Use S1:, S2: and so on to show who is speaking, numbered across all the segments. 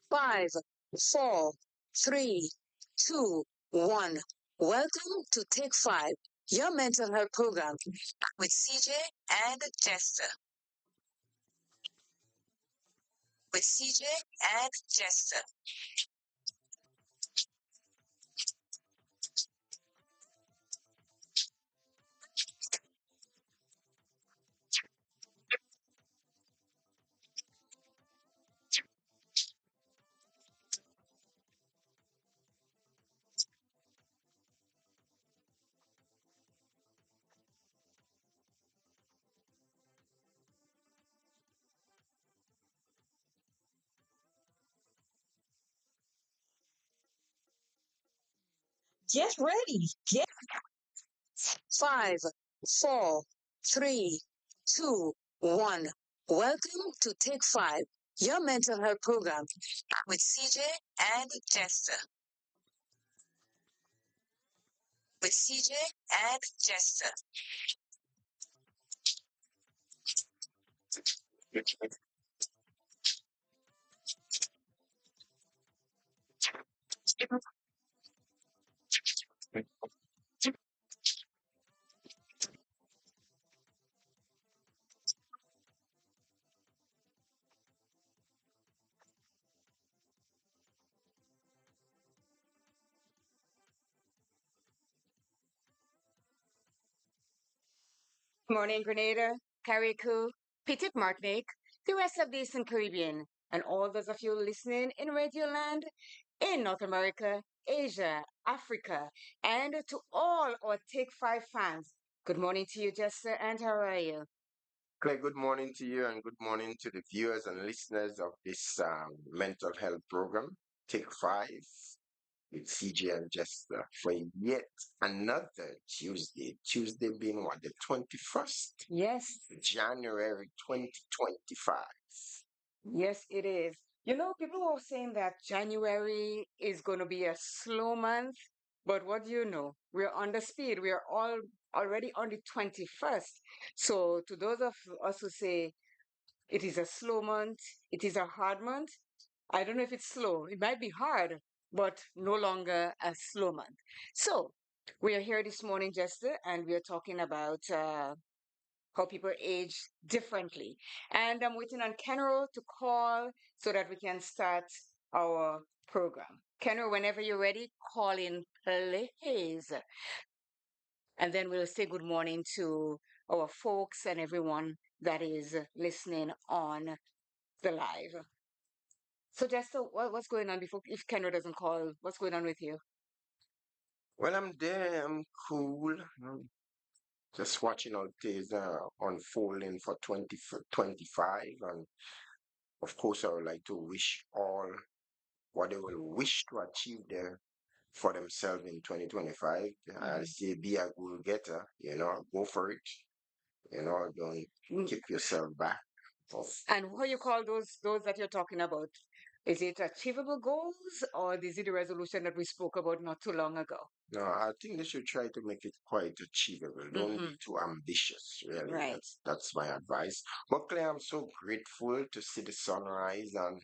S1: Five, four, three, two, one. Welcome to Take Five, your mental health program with CJ and Jester. With CJ and Jester. Get ready. Get five, four, three, two, one. Welcome to Take Five, your mental health program with CJ and Jester. With CJ and Jester. Morning, Grenada, Carriacou, Petit Martinique, the rest of the Eastern Caribbean, and all those of you listening in Radio Land, in North America, Asia, Africa, and to all our Take Five fans. Good morning to you, Jester, and how are you?
S2: Clay, good morning to you and good morning to the viewers and listeners of this mental health program, Take Five with CJ and Jester for yet another Tuesday. Tuesday being what, the 21st?
S1: Yes,
S2: January 2025.
S1: yes, it is. You know, people are saying that January is going to be a slow month, but what do you know? We're on the speed. We're all already on the 21st. So, to those of us who say it is a slow month, it is a hard month, I don't know if it's slow. It might be hard, but no longer a slow month. So, we are here this morning, Jester, and we are talking about how people age differently. And I'm waiting on Kenro to call so that we can start our program. Kenro, whenever you're ready, call in, please. And then we'll say good morning to our folks and everyone that is listening on the live. So, Jester, what's going on before, if Kenro doesn't call, what's going on with you?
S2: Well, I'm there, I'm cool. Just watching all things unfolding for 2025. And of course, I would like to wish all what they will wish to achieve there for themselves in 2025. I say be a goal getter, go for it. Don't
S1: Mm.
S2: keep yourself back.
S1: And what you call those that you're talking about? Is it achievable goals or is it the resolution that we spoke about not too long ago?
S2: No, I think they should try to make it quite achievable. Don't be too ambitious, really.
S1: Right.
S2: That's my advice. But Claire, I'm so grateful to see the sunrise, and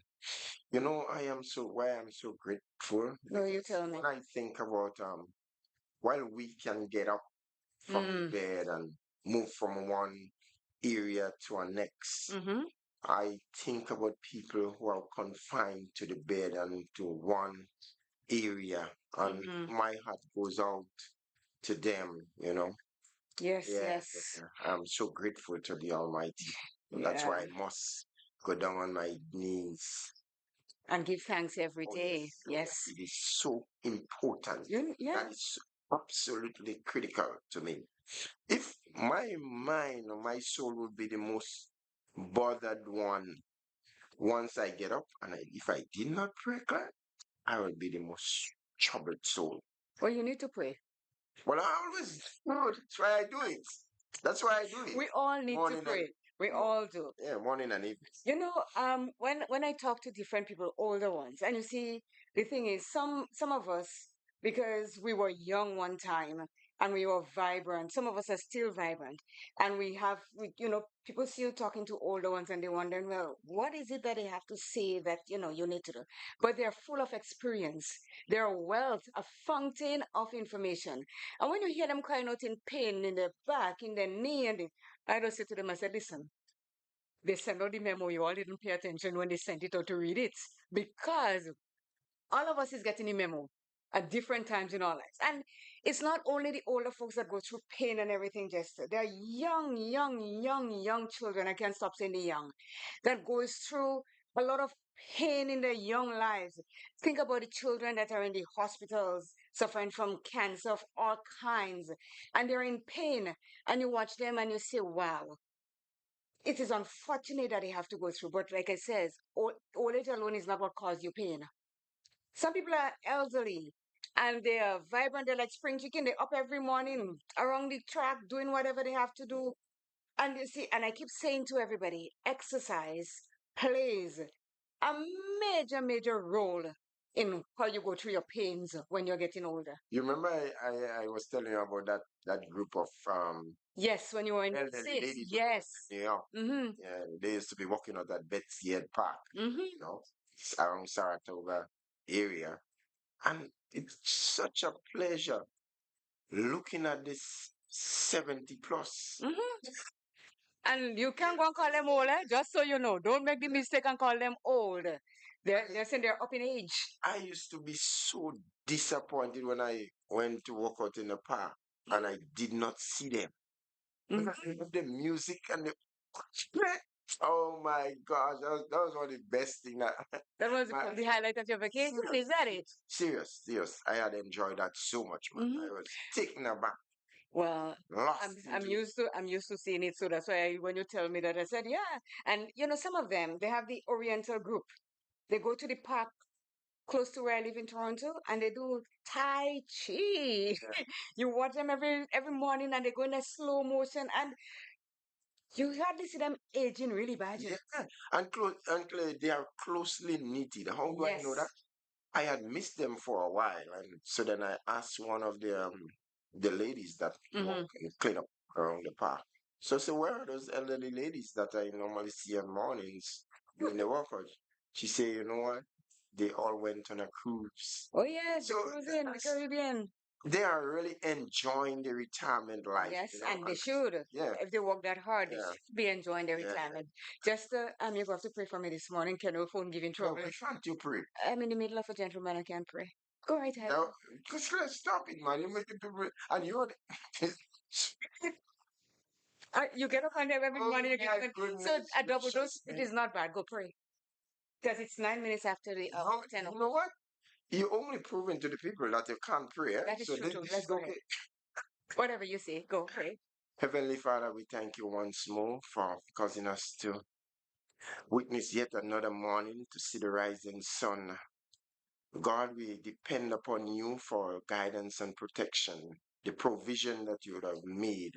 S2: I'm so grateful
S1: No, you
S2: because
S1: tell me.
S2: when I think about while we can get up from the
S1: Mm.
S2: bed and move from one area to a next,
S1: Mm-hmm.
S2: I think about people who are confined to the bed and to one area, and
S1: Mm-hmm.
S2: my heart goes out to them.
S1: Yes,
S2: Yeah,
S1: yes.
S2: yeah. I'm so grateful to the Almighty. And that's
S1: Yeah.
S2: why I must go down on my knees.
S1: And give thanks every
S2: Oh,
S1: day.
S2: yes. Oh,
S1: Yes.
S2: yes. It is so important.
S1: Yeah.
S2: That is absolutely critical to me. If my mind or my soul would be the most bothered one once I get up, and if I did not pray, God, I will be the most troubled soul.
S1: Well, you need to pray.
S2: Well, I always do. That's why I do it. That's why I do it.
S1: We all need to
S2: Morning and
S1: pray. We
S2: mo-
S1: all do.
S2: yeah, morning and evening.
S1: You know, when I talk to different people, older ones, and you see, the thing is, some of us because we were young one time and we were vibrant. Some of us are still vibrant. And people still talking to older ones and they're wondering, well, what is it that they have to say that, you need to do? But they're full of experience. They're a wealth, a fountain of information. And when you hear them crying out in pain in the back, in the knee, I just say to them, I said, listen, they sent out the memo. You all didn't pay attention when they sent it out to read it because all of us is getting a memo at different times in our lives. And it's not only the older folks that go through pain and everything, just there are young children. I can't stop saying the young that goes through a lot of pain in their young lives. Think about the children that are in the hospitals suffering from cancer of all kinds and they're in pain. And you watch them and you say, wow, it is unfortunate that they have to go through. But like I says, old age alone is not what caused you pain. Some people are elderly and they are vibrant. They're like spring chicken. They're up every morning around the track doing whatever they have to do. And you see, and I keep saying to everybody, exercise plays a major role in how you go through your pains when you're getting older.
S2: You remember I was telling you about that group of
S1: Yes, when you were in the
S2: elderly
S1: States.
S2: ladies
S1: Yes.
S2: in New York.
S1: Mm-hmm.
S2: Yeah, they used to be walking out at Betsy Head Park,
S1: Mm-hmm.
S2: you know, around Saratoga area. And it's such a pleasure looking at this 70 plus.
S1: Mm-hmm. And you can go and call them old, just so you know. Don't make the mistake and call them old. They're saying they're up in age.
S2: I used to be so disappointed when I went to walk out in the park and I did not see them.
S1: Mhm.
S2: Because of the music and the oh my gosh, that was one of the best thing that
S1: That was
S2: my
S1: the highlight of your vacation, is that it?
S2: serious. I had enjoyed that so much, man.
S1: Hmm.
S2: I was taken aback,
S1: Well, I'm
S2: lost
S1: I'm
S2: into it.
S1: used to I'm used to seeing it, so that's why when you tell me that, I said yeah. And some of them they have the Oriental group. They go to the park close to where I live in Toronto, and they do Tai Chi.
S2: Yeah,
S1: You watch them every morning, and they go in a slow motion, and you hardly see them aging really bad.
S2: yeah. And they are closely knitted. How do I know that?
S1: Yes.
S2: I had missed them for a while, and so then I asked one of the ladies that
S1: Mm-hmm.
S2: clean up around the park. So I said, where are those elderly ladies that I normally see on mornings doing the workout? She said, you know what? They all went on a cruise.
S1: Oh yes, the
S2: So
S1: cruising, the Caribbean.
S2: they are really enjoying the retirement life,
S1: Yes,
S2: you know?
S1: and they
S2: And
S1: should.
S2: yeah,
S1: If they work that hard, they
S2: yeah,
S1: should be enjoying their
S2: yeah.
S1: retirement. Just, you have to pray for me this morning. Can your phone giving
S2: Well,
S1: trouble?
S2: we can't you pray?
S1: I'm in the middle of a gentleman. I can't pray. Go right ahead.
S2: Now, just let's stop it, man. You make it people, and you're the,
S1: You get up and every
S2: oh
S1: morning.
S2: my
S1: So
S2: goodness
S1: a double dose,
S2: gracious,
S1: it
S2: man.
S1: is not bad. Go pray. Because it's 9 minutes after the
S2: No,
S1: 10
S2: you know what? You only proving to the people that you can't pray. Eh?
S1: That is
S2: So
S1: true
S2: this,
S1: too.
S2: this
S1: Let's
S2: is
S1: go ahead.
S2: okay.
S1: Whatever you say, go pray.
S2: Heavenly Father, we thank you once more for causing us to witness yet another morning to see the rising sun. God, we depend upon you for guidance and protection, the provision that you would have made.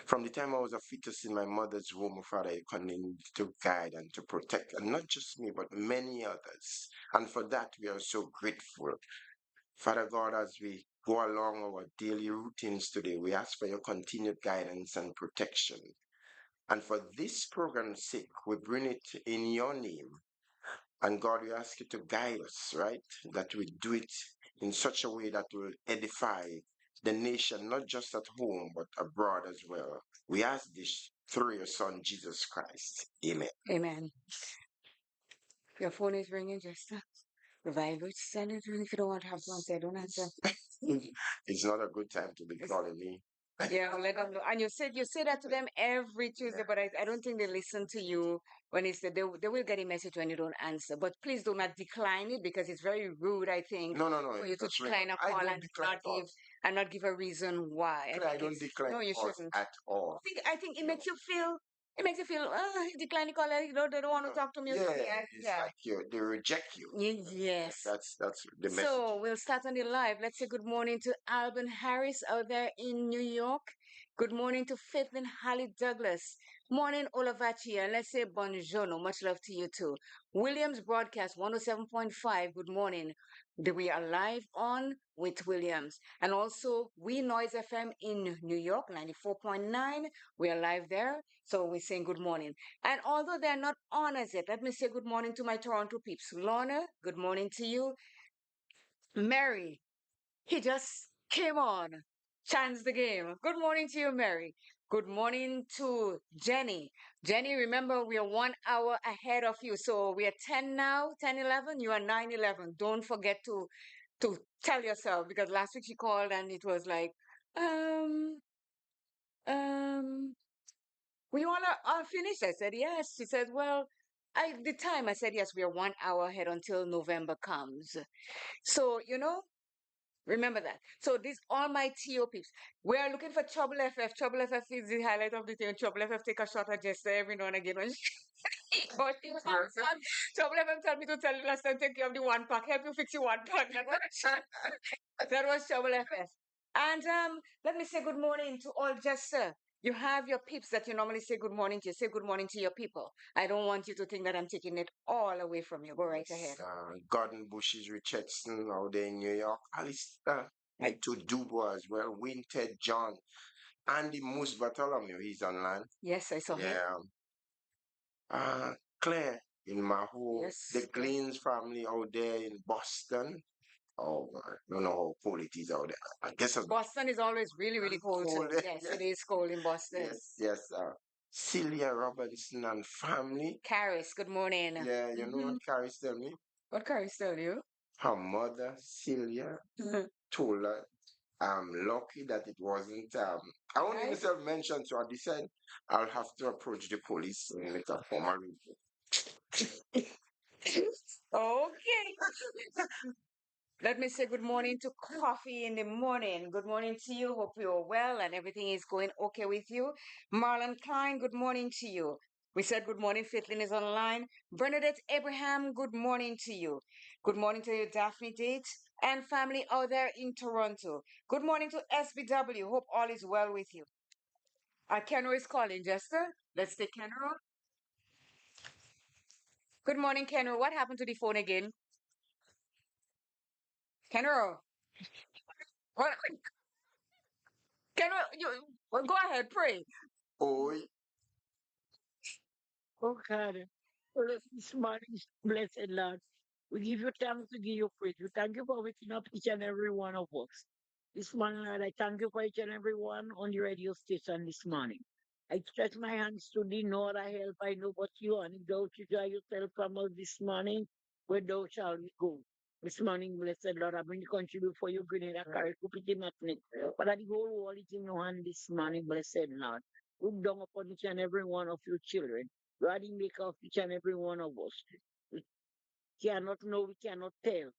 S2: From the time I was a fetus in my mother's womb, Father, you continued to guide and to protect, and not just me, but many others. And for that, we are so grateful. Father God, as we go along our daily routines today, we ask for your continued guidance and protection. And for this program's sake, we bring it in your name. And God, we ask you to guide us, right? That we do it in such a way that will edify the nation, not just at home, but abroad as well. We ask this through your Son, Jesus Christ. Amen.
S1: Amen. Your phone is ringing, Jester. Vibrate, send it. If you don't want to have to answer, don't answer.
S2: It's not a good time to be calling me.
S1: Yeah, let them know. And you say that to them every Tuesday, but I don't think they listen to you when it's they will get a message when you don't answer. But please do not decline it because it's very rude, I think,
S2: No,
S1: for you to
S2: that's right.
S1: decline a
S2: I
S1: call
S2: don't
S1: and
S2: decline calls.
S1: not give a reason why. I
S2: I
S1: think
S2: don't
S1: it's
S2: decline
S1: no, you
S2: calls
S1: shouldn't.
S2: at all.
S1: I think
S2: You know,
S1: it makes you feel decline the call. They don't want to
S2: no.
S1: talk to me.
S2: Yeah,
S1: Yeah,
S2: it's
S1: yeah.
S2: like they reject you.
S1: Yes.
S2: That's the message.
S1: So we'll start on the live. Let's say good morning to Alban Harris out there in New York. Good morning to Faithlin Holly Douglas. Morning, Olavachi. And let's say buongiorno. Much love to you too. Williams Broadcast 107.5. Good morning. We are live on with Williams. And also, We Noise FM in New York 94.9. We are live there. So we're saying good morning. And although they're not on as yet, let me say good morning to my Toronto peeps. Lorna, good morning to you. Mary, he just came on, changed the game. Good morning to you, Mary. Good morning to Jenny. Jenny, remember we are 1 hour ahead of you. So we are 10 now, 10, 11. You are 9, 11. Don't forget to tell yourself because last week she called and it was like, um, um, we all are finished. I said, yes. She said, well, the time I said, yes, we are 1 hour ahead until November comes. So, remember that. So these all my TO peeps. We are looking for Trouble FF. Trouble FF is the highlight of the thing. Trouble FF take a shot at Jester every now and again. When Trouble FF tell me to tell you last time, take care of the one pack. Help you fix your one pack. That was Trouble FF. And let me say good morning to all Jester. You have your peeps that you normally say good morning to. Say good morning to your people. I don't want you to think that I'm taking it all away from you. Go right ahead.
S2: Gordon Bushes, Richardson out there in New York, Alistair, to Dubois as well, Winted John, Andy Moose Bartholomew, he's online.
S1: Yes, I saw him.
S2: Yeah. Claire in Maho,
S1: Yes.
S2: the Gleans family out there in Boston. Oh, man, I don't know how cold it is out there. I guess it's
S1: Boston is always really, really cold
S2: cold.
S1: too. Yes,
S2: Yes,
S1: it is cold in Boston.
S2: yes. Celia Robinson and family.
S1: Caris, good morning.
S2: Yeah, you know what Carrie tell me?
S1: What Caris tell you?
S2: Her mother, Celia, told her, I'm lucky that it wasn't. I only
S1: Right?
S2: myself mentioned, so I decided I'll have to approach the police and make a formal report.
S1: Okay. Let me say good morning to Coffee in the morning. Good morning to you. Hope you're well and everything is going okay with you. Marlon Klein, good morning to you. We said good morning. Fitlin is online. Bernadette Abraham, good morning to you. Good morning to you, Daphne Date and family out there in Toronto. Good morning to SBW. Hope all is well with you. Kenro is calling, Jester. Let's take Kenro. Good morning, Kenro. What happened to the phone again? Kenro. What? Kenro, well, go ahead, pray.
S2: Oh,
S3: Oh God, for this morning, blessed Lord, we give you thanks, we give you praise. We thank you for waking up each and every one of us. This morning, Lord, I thank you for each and every one on the radio station this morning. I stretch my hands to thee, no other help I know but you, and if thou should draw yourself from us this morning, where thou shalt we go. This morning, blessed Lord, I bring the country before you, Grenada, Carrick, Upiti, Matnik. But the whole world is in your hand this morning, blessed Lord. Look down upon each and every one of your children. God, He make of each and every one of us. We cannot know, we cannot tell.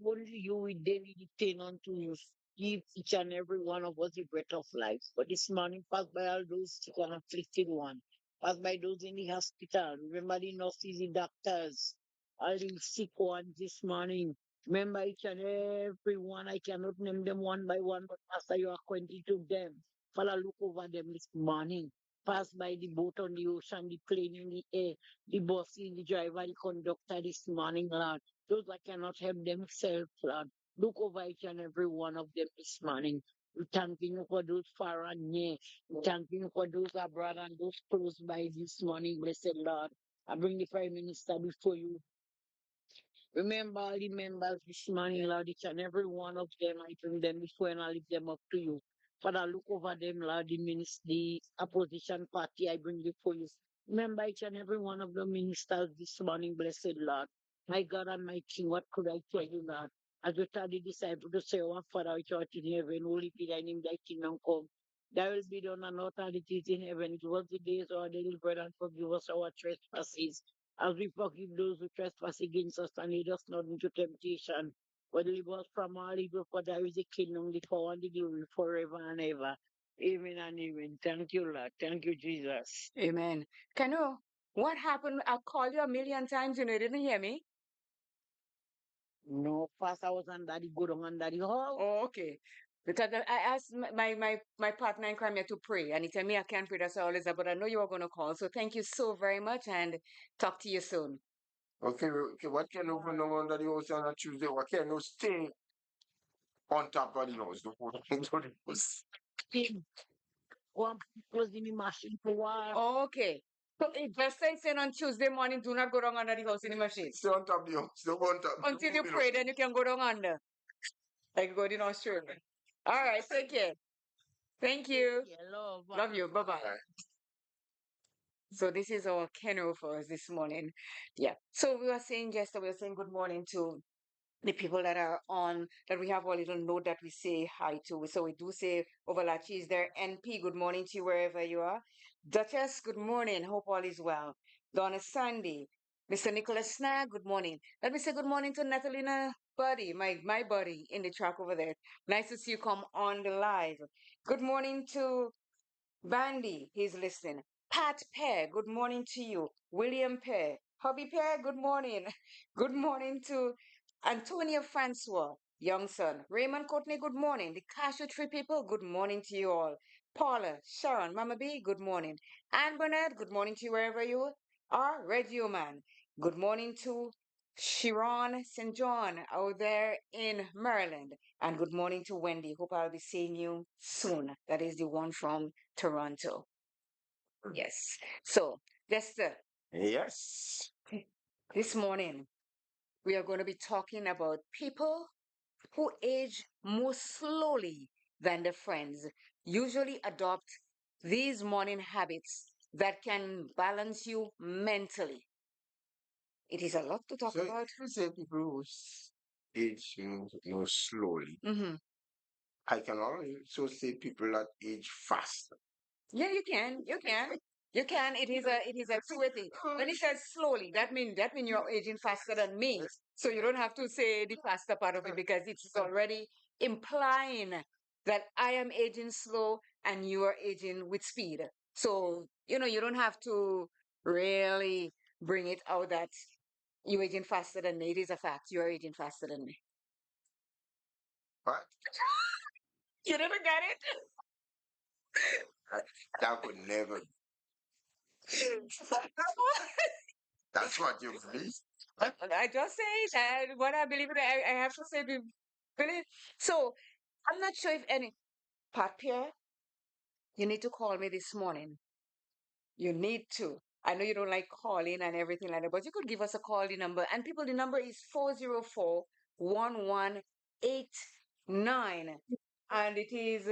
S3: Only you will daily depend unto you. Give each and every one of us the breath of life. But this morning, pass by all those sick and afflicted one. Pass by those in the hospital. Remember the nurses, the doctors, all the sick ones this morning. Remember each and every one. I cannot name them one by one, but Pastor, you are acquainted to them. Father, look over them this morning. Pass by the boat on the ocean, the plane in the air, the buses, the driver, the conductor this morning, Lord. Those that cannot help themselves, Lord. Look over each and every one of them this morning. We thank you for those far and near. We thank you for those abroad and those close by this morning, blessed Lord. I bring the Prime Minister before you. Remember all the members this morning, Lord, each and every one of them. I bring them before and I lift them up to you. Father, look over them, Lord, the minister, the opposition party, I bring before you. Remember each and every one of the ministers this morning, blessed Lord. My God and my King, what could I tell you, Lord? As we tell the disciples to say, our Father which art in heaven, holy be thy name, thy kingdom come. Thy will be done on earth as it is in heaven. Give us the days our daily bread and forgive us our trespasses as we forgive those who trespass against us, and lead us not into temptation, but deliver us from all evil. For there is the kingdom, the power, and the glory forever and ever. Amen and amen. Thank you, Lord. Thank you, Jesus.
S1: Amen. Kanu, what happened? I called you a million times, you didn't hear me.
S3: No, first I was under the good under the hall.
S1: Oh, okay. Because I asked my partner in crime here to pray, and he told me I can't pray. That's all is. But I know you are going to call. So thank you so very much, and talk to you soon.
S2: Okay, okay, what can you no under the house on a Tuesday? What can you stay on top of the house? Don't put into the house.
S3: Pig, one was in the machine for a while.
S1: Okay. So if just like saying on Tuesday morning, do not go down under the house in the machine.
S2: Stay on top of the house. Don't go on top.
S1: Until you
S2: Don't
S1: pray, then you can go down under. Like God in Australia. All right, take care. Thank you.
S3: Yeah, love.
S1: Love you. Bye bye.
S2: Alright.
S1: So this is our kennel for us this morning. Yeah. So we were saying Jester, we were saying good morning to the people that are on, that we have a little note that we say hi to. So we do say Ovalachi is there. NP, good morning to you wherever you are. Duchess, good morning. Hope all is well. Donna Sandy, Mr. Nicholas Snag, good morning. Let me say good morning to Natalina Buddy, my buddy in the truck over there. Nice to see you come on the live. Good morning to Bandy, he's listening. Pat Pear, good morning to you. William Pear, Hobby Pear, good morning. Good morning to Antonia Francois, young son. Raymond Courtney, good morning. The Cashew Tree people, good morning to you all. Paula, Sharon, Mama B, good morning. Anne Bernard, good morning to you wherever you are. Reggie Man, good morning to Sharon St. John out there in Maryland. And good morning to Wendy. Hope I'll be seeing you soon. That is the one from Toronto. Yes. So, Jester,
S2: Yes.
S1: this morning we are going to be talking about people who age more slowly than their friends, usually adopt these morning habits that can balance you mentally. It is a lot to talk
S2: So
S1: about.
S2: you say people who age slowly.
S1: Hmm.
S2: I can also say people that age fast.
S1: Yeah, you can. You can. You can. It is a two-way thing. When it says slowly, that mean you're aging faster than me. So you don't have to say the faster part of it because it's already implying that I am aging slow and you are aging with speed. So, you don't have to really bring it out that you're aging faster than me. It is a fact. You are aging faster than me.
S2: But
S1: You never got it?
S2: that that could never. That's what you believe.
S1: I just say that what I believe in, I have to say, believe. So I'm not sure if any, Pat Pierre, you need to call me this morning. You need to. I know you don't like calling and everything like that, but you could give us a call, the number. And people, the number is 404-1189. And it is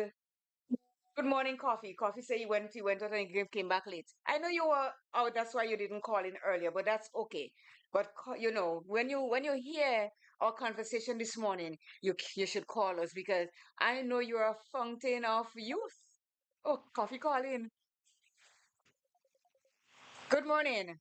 S1: good morning, Coffee. Coffee say you went out and came back late. I know you were out, that's why you didn't call in earlier, but that's okay. But when you hear our conversation this morning, you should call us because I know you're a fountain of youth. Oh, Coffee calling. Good morning.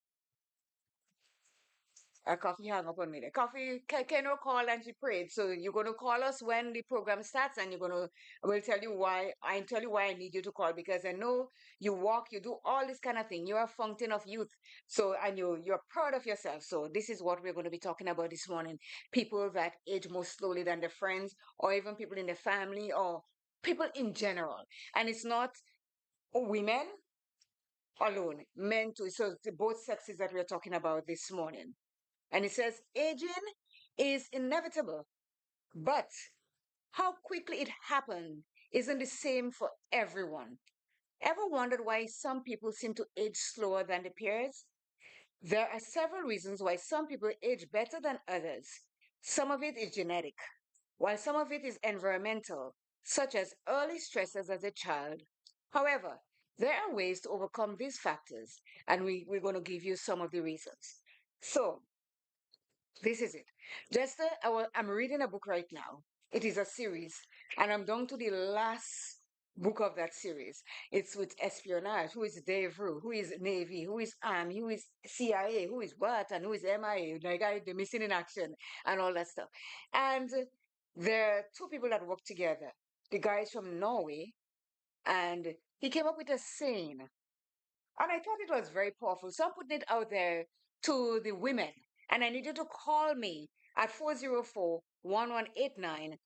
S1: Coffee hung up on me there. Coffee, can you call and she prayed. So you're going to call us when the program starts and we'll tell you why. I tell you why I need you to call because I know you walk, you do all this kind of thing. You're a fountain of youth. So, and you're proud of yourself. So this is what we're going to be talking about this morning. People that age more slowly than their friends or even people in their family or people in general. And it's not women alone, men too. So it's both sexes that we're talking about this morning. And it says aging is inevitable, but how quickly it happened isn't the same for everyone. Ever wondered why some people seem to age slower than their peers? There are several reasons why some people age better than others. Some of it is genetic, while some of it is environmental, such as early stresses as a child. However, there are ways to overcome these factors, and we're going to give you some of the reasons. So, this is it. Jester, I'm reading a book right now. It is a series, and I'm down to the last book of that series. It's with espionage. Who is Dave Rue? Who is Navy? Who is Army? Who is CIA? Who is what? And who is MIA? The guy, the missing in action, and all that stuff. And there are two people that work together. The guy is from Norway, and he came up with a saying, and I thought it was very powerful. So I'm putting it out there to the women. And I need you to call me at 404-1189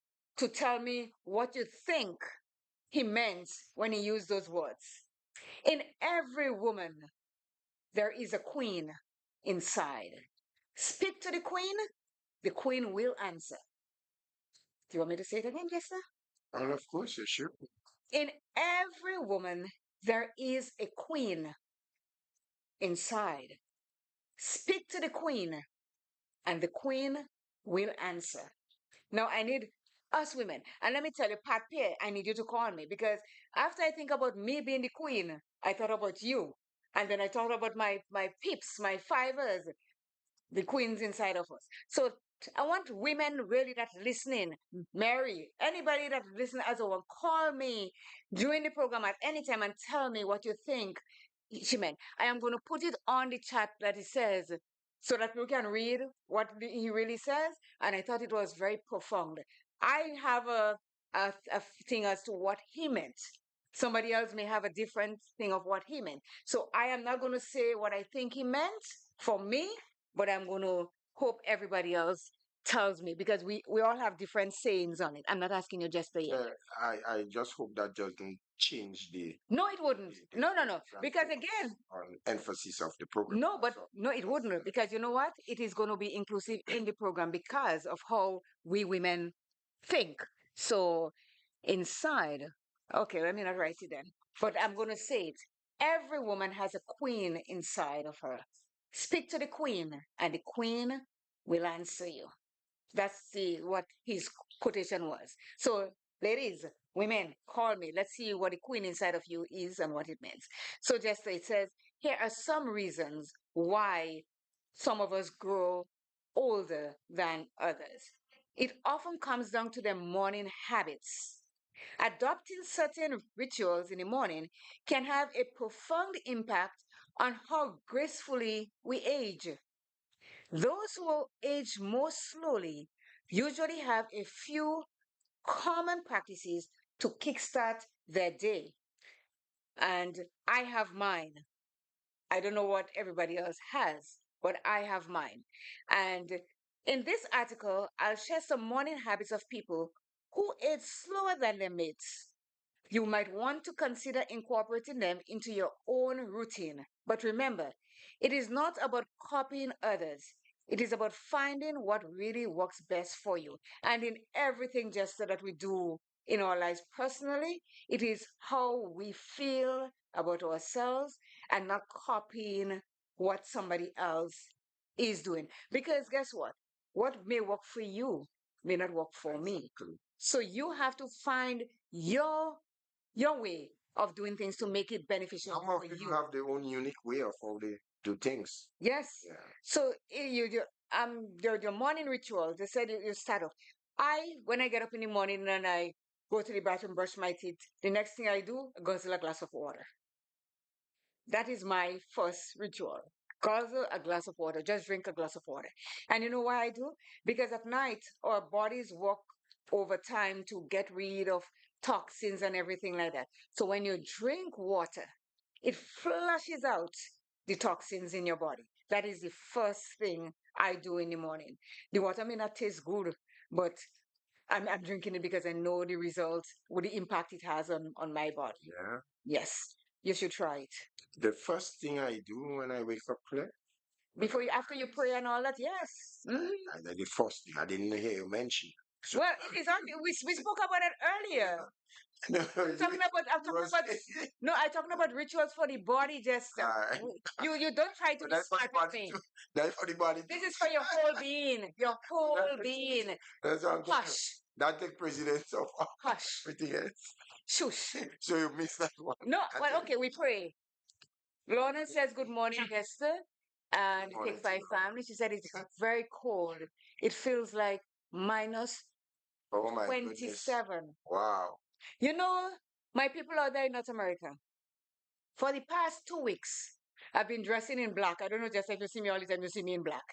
S1: to tell me what you think he meant when he used those words. In every woman, there is a queen inside. Speak to the queen will answer. Do you want me to say it again, Jester?
S2: And of course, you should.
S1: In every woman, there is a queen inside. Speak to the queen, and the queen will answer. Now, I need us women. And let me tell you, Pat Pierre, I need you to call me because after I think about me being the queen, I thought about you. And then I thought about my peeps, my fivers, the queens inside of us. So I want women really that listening, Mary, anybody that listen as a one, call me during the program at any time and tell me what you think she meant. I am going to put it on the chat that it says so that you can read what he really says. And I thought it was very profound. I have a thing as to what he meant. Somebody else may have a different thing of what he meant. So I am not going to say what I think he meant for me, but I'm going to hope everybody else tells me because we all have different sayings on it. I'm not asking you just to yet.
S2: I just hope that doesn't change
S1: No, it wouldn't. No, no, no. Because
S2: focus
S1: again,
S2: on emphasis of the program.
S1: no, but
S2: So,
S1: no, it wouldn't. Because you know what? It is going to be inclusive in the program because of how we women think. So inside, okay, let me not write it then. But I'm going to say it. Every woman has a queen inside of her. Speak to the queen, and the queen will answer you. That's what his quotation was. So, ladies, women, call me. Let's see what the queen inside of you is and what it means. So, just it says, here are some reasons why some of us grow older than others. It often comes down to their morning habits. Adopting certain rituals in the morning can have a profound impact on how gracefully we age. Those who age more slowly usually have a few common practices to kickstart their day. And I have mine. I don't know what everybody else has, but I have mine. And in this article, I'll share some morning habits of people who age slower than their mates. You might want to consider incorporating them into your own routine. But remember, it is not about copying others. It is about finding what really works best for you. And in everything just that we do in our lives personally, it is how we feel about ourselves and not copying what somebody else is doing. Because guess what? What may work for you may not work for me. So you have to find your way of doing things to make it beneficial
S2: some
S1: for
S2: of people
S1: you.
S2: have their own unique way of how they do things.
S1: Yes.
S2: Yeah.
S1: So your morning ritual. They said you start off. When I get up in the morning and I go to the bathroom, brush my teeth, the next thing I do, I guzzle a glass of water. That is my first ritual. Guzzle a glass of water. Just drink a glass of water. And you know why I do? Because at night our bodies work over time to get rid of toxins and everything like that. So when you drink water, it flushes out the toxins in your body. That is the first thing I do in the morning. The water may not taste good, but I'm drinking it because I know the results, what the impact it has on my body.
S2: Yeah.
S1: Yes, you should try it.
S2: The first thing I do when I wake up, Claire,
S1: Before you, after you pray and all that, yes.
S2: the first thing I didn't hear you mention. So,
S1: Well, it is on. We spoke about it earlier.
S2: no,
S1: I'm talking about no, I'm talking about rituals for the body, just
S2: Alright.
S1: you don't try to
S2: But
S1: be
S2: that's for the
S1: smart with
S2: body
S1: me.
S2: too. That's for the body
S1: This
S2: too.
S1: is for your whole being, your whole being.
S2: That's what I'm talking.
S1: Hush,
S2: That take precedence of
S1: hush,
S2: everything else.
S1: shush.
S2: So you missed that one.
S1: No,
S2: I
S1: well,
S2: tell
S1: okay, we pray. Lorna says good morning, Jester, and
S2: you.
S1: the
S2: Morning
S1: Take
S2: to
S1: Five
S2: you.
S1: family. She said it's very cold. It feels like minus
S2: Oh my goodness.
S1: 27.
S2: Wow.
S1: You know, my people out there in North America, for the past 2 weeks, I've been dressing in black. I don't know, just if you see me all the time, you see me in black.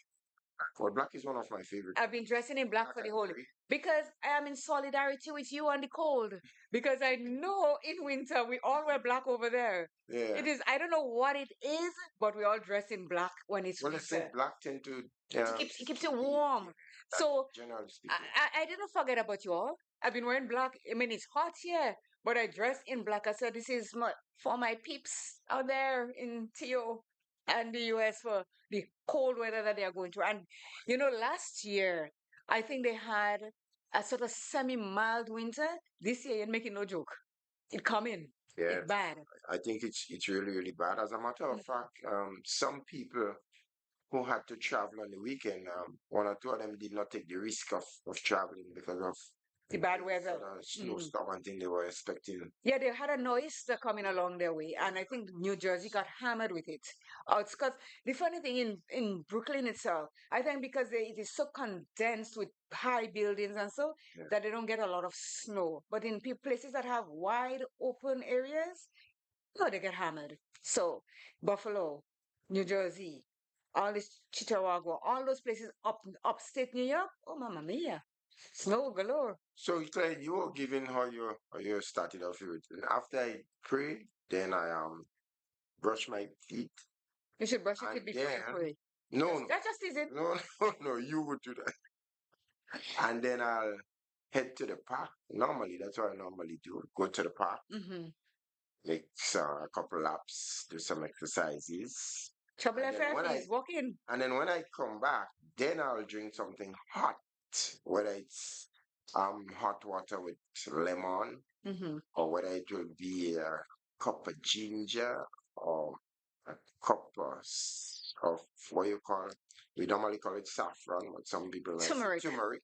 S2: Well, black is one of my favorite.
S1: I've been dressing in black
S2: Black
S1: for the
S2: and
S1: whole
S2: gray.
S1: because I am in solidarity with you on the cold. Because I know in winter we all wear black over there.
S2: Yeah.
S1: It is, I don't know what it is, but we all dress in black when it's
S2: Well, they say
S1: winter.
S2: black tend to
S1: It keeps you warm. So
S2: Generally
S1: I,
S2: speaking.
S1: I didn't forget about you all. I've been wearing black. I mean, it's hot here, but I dressed in black. I said, this is for my peeps out there in TO and the US for the cold weather that they are going through. And, last year, I think they had a sort of semi-mild winter. This year, you're making no joke. It coming.
S2: Yeah,
S1: It's bad.
S2: I think it's really, really bad. As a matter of fact, some people who had to travel on the weekend, one or two of them did not take the risk of traveling because of
S1: The bad
S2: the
S1: weather.
S2: sudden
S1: Mhm.
S2: snowstorm and thing they were expecting.
S1: Yeah, they had a noise that coming along their way, and I think New Jersey got hammered with it. It's because the funny thing in Brooklyn itself, I think because it is so condensed with high buildings and so
S2: Yeah.
S1: that they don't get a lot of snow. But in places that have wide open areas, oh, they get hammered. So Buffalo, New Jersey, all this Chittagua, all those places upstate New York, oh mamma mia, snow galore.
S2: So Claire, you were giving how you started off your routine. After I pray, then I brush my teeth,
S1: You should brush your
S2: and
S1: teeth before you
S2: then
S1: pray.
S2: no,
S1: That's just easy.
S2: no, no, no, you would do that, and then I'll head to the park. Normally, that's what I normally do. Go to the park,
S1: Mm-hmm.
S2: make a couple laps, do some exercises,
S1: Trouble
S2: and then
S1: FF
S2: when I
S1: is walking.
S2: and then when I come back, then I'll drink something hot, whether it's hot water with lemon,
S1: Mm-hmm.
S2: or whether it will be a cup of ginger or a cup of what you call, we normally call it saffron, but some people might say
S1: Turmeric.
S2: turmeric.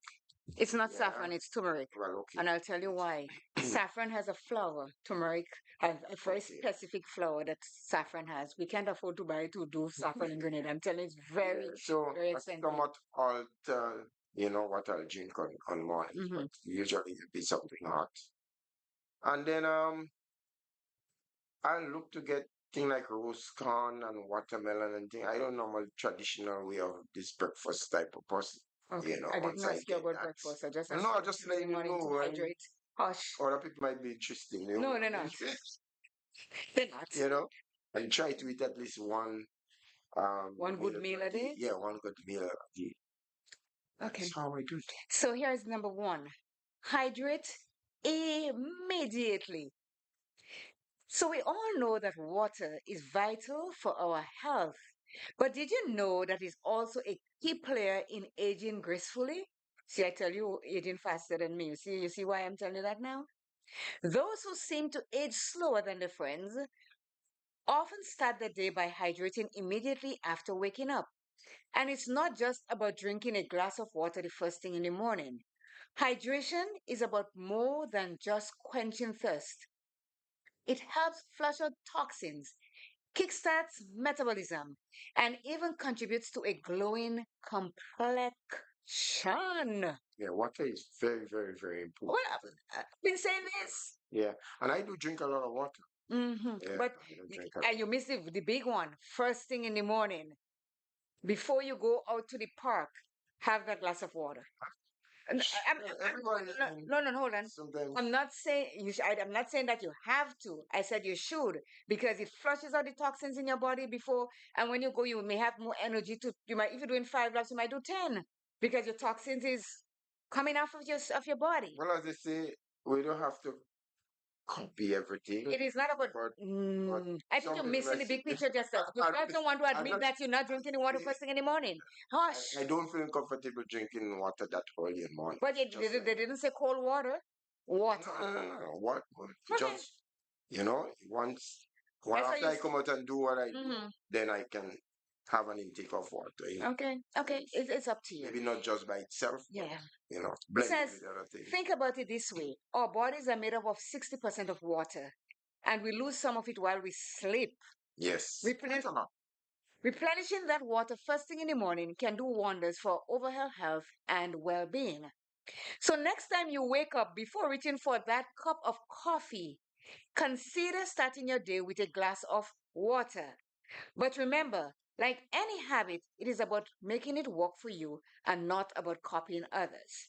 S1: It's not
S2: Yeah,
S1: saffron, it's turmeric.
S2: well, okay.
S1: And I'll tell you why. Saffron has a flower. Turmeric has a very
S2: Okay.
S1: specific flower that saffron has. We can't afford to buy to do saffron in Grenada. I'm telling you, it's
S2: Yeah,
S1: very,
S2: so
S1: very
S2: that's
S1: expensive.
S2: somewhat alter, what I'll drink on mornings,
S1: Mm-hmm.
S2: but usually it'll be something hot. And then I look to get thing like roast corn and watermelon and thing. I don't normally traditional way of this breakfast type of person.
S1: Okay. I
S2: Once
S1: didn't
S2: I
S1: ask you
S2: get
S1: about
S2: that.
S1: breakfast. I just
S2: Well,
S1: asked
S2: no,
S1: you
S2: I
S1: what
S2: just
S1: you do in
S2: let
S1: the
S2: you
S1: morning to
S2: know, and
S1: hydrate. Hush.
S2: other people might be interested.
S1: No, they're not. They're not.
S2: You know, and try to eat at least one
S1: One
S2: meal
S1: good
S2: a
S1: meal a
S2: day.
S1: day.
S2: Yeah, one good meal a day. That's
S1: Okay.
S2: how I do it.
S1: So here's number one. Hydrate immediately. So we all know that water is vital for our health. But did you know that it's also a key player in aging gracefully? See, I tell you, aging faster than me. You see why I'm telling you that now? Those who seem to age slower than their friends often start the day by hydrating immediately after waking up. And it's not just about drinking a glass of water the first thing in the morning. Hydration is about more than just quenching thirst. It helps flush out toxins, kickstarts metabolism, and even contributes to a glowing complexion.
S2: Yeah, water is very, very, very
S1: Well,
S2: important.
S1: I've been saying this.
S2: Yeah, and I do drink a lot of water. Yeah,
S1: But
S2: I do drink a
S1: you missed the big one. First thing in the morning, before you go out to the park, have that glass of water. And
S2: everybody and
S1: no, hold on.
S2: sometimes
S1: I'm not saying I'm not saying that you have to. I said you should because it flushes out the toxins in your body before, and when you go, you may have more energy to. You might, if you're doing 5 laps, you might do 10 because your toxins is coming off of your body.
S2: well, as they say, we don't have to copy everything,
S1: It is not about.
S2: but
S1: I think
S2: some
S1: you're
S2: people
S1: missing
S2: might
S1: the
S2: say,
S1: big picture, just as you
S2: I,
S1: guys don't want to
S2: I'm
S1: admit
S2: not,
S1: that you're not drinking the water first thing in the morning. Hush.
S2: I don't feel comfortable drinking water that early in the morning.
S1: But
S2: Just like
S1: they didn't say cold water.
S2: no,
S1: Water.
S2: no, no, no, no. What?
S1: Okay.
S2: Just once,
S1: I saw
S2: after
S1: you.
S2: I come out and do what I do,
S1: Mm-hmm.
S2: then I can have an intake of water.
S1: Okay, okay, it's up to you.
S2: Maybe not just by itself, but
S1: Yeah. It
S2: blend it
S1: says,
S2: with other things.
S1: think about it this way. Our bodies are made up of 60% of water, and we lose some of it while we sleep.
S2: Yes,
S1: Replenish,
S2: quite a lot.
S1: replenishing that water first thing in the morning can do wonders for overall health and well being. So, next time you wake up, before reaching for that cup of coffee, consider starting your day with a glass of water. But remember, like any habit, it is about making it work for you and not about copying others.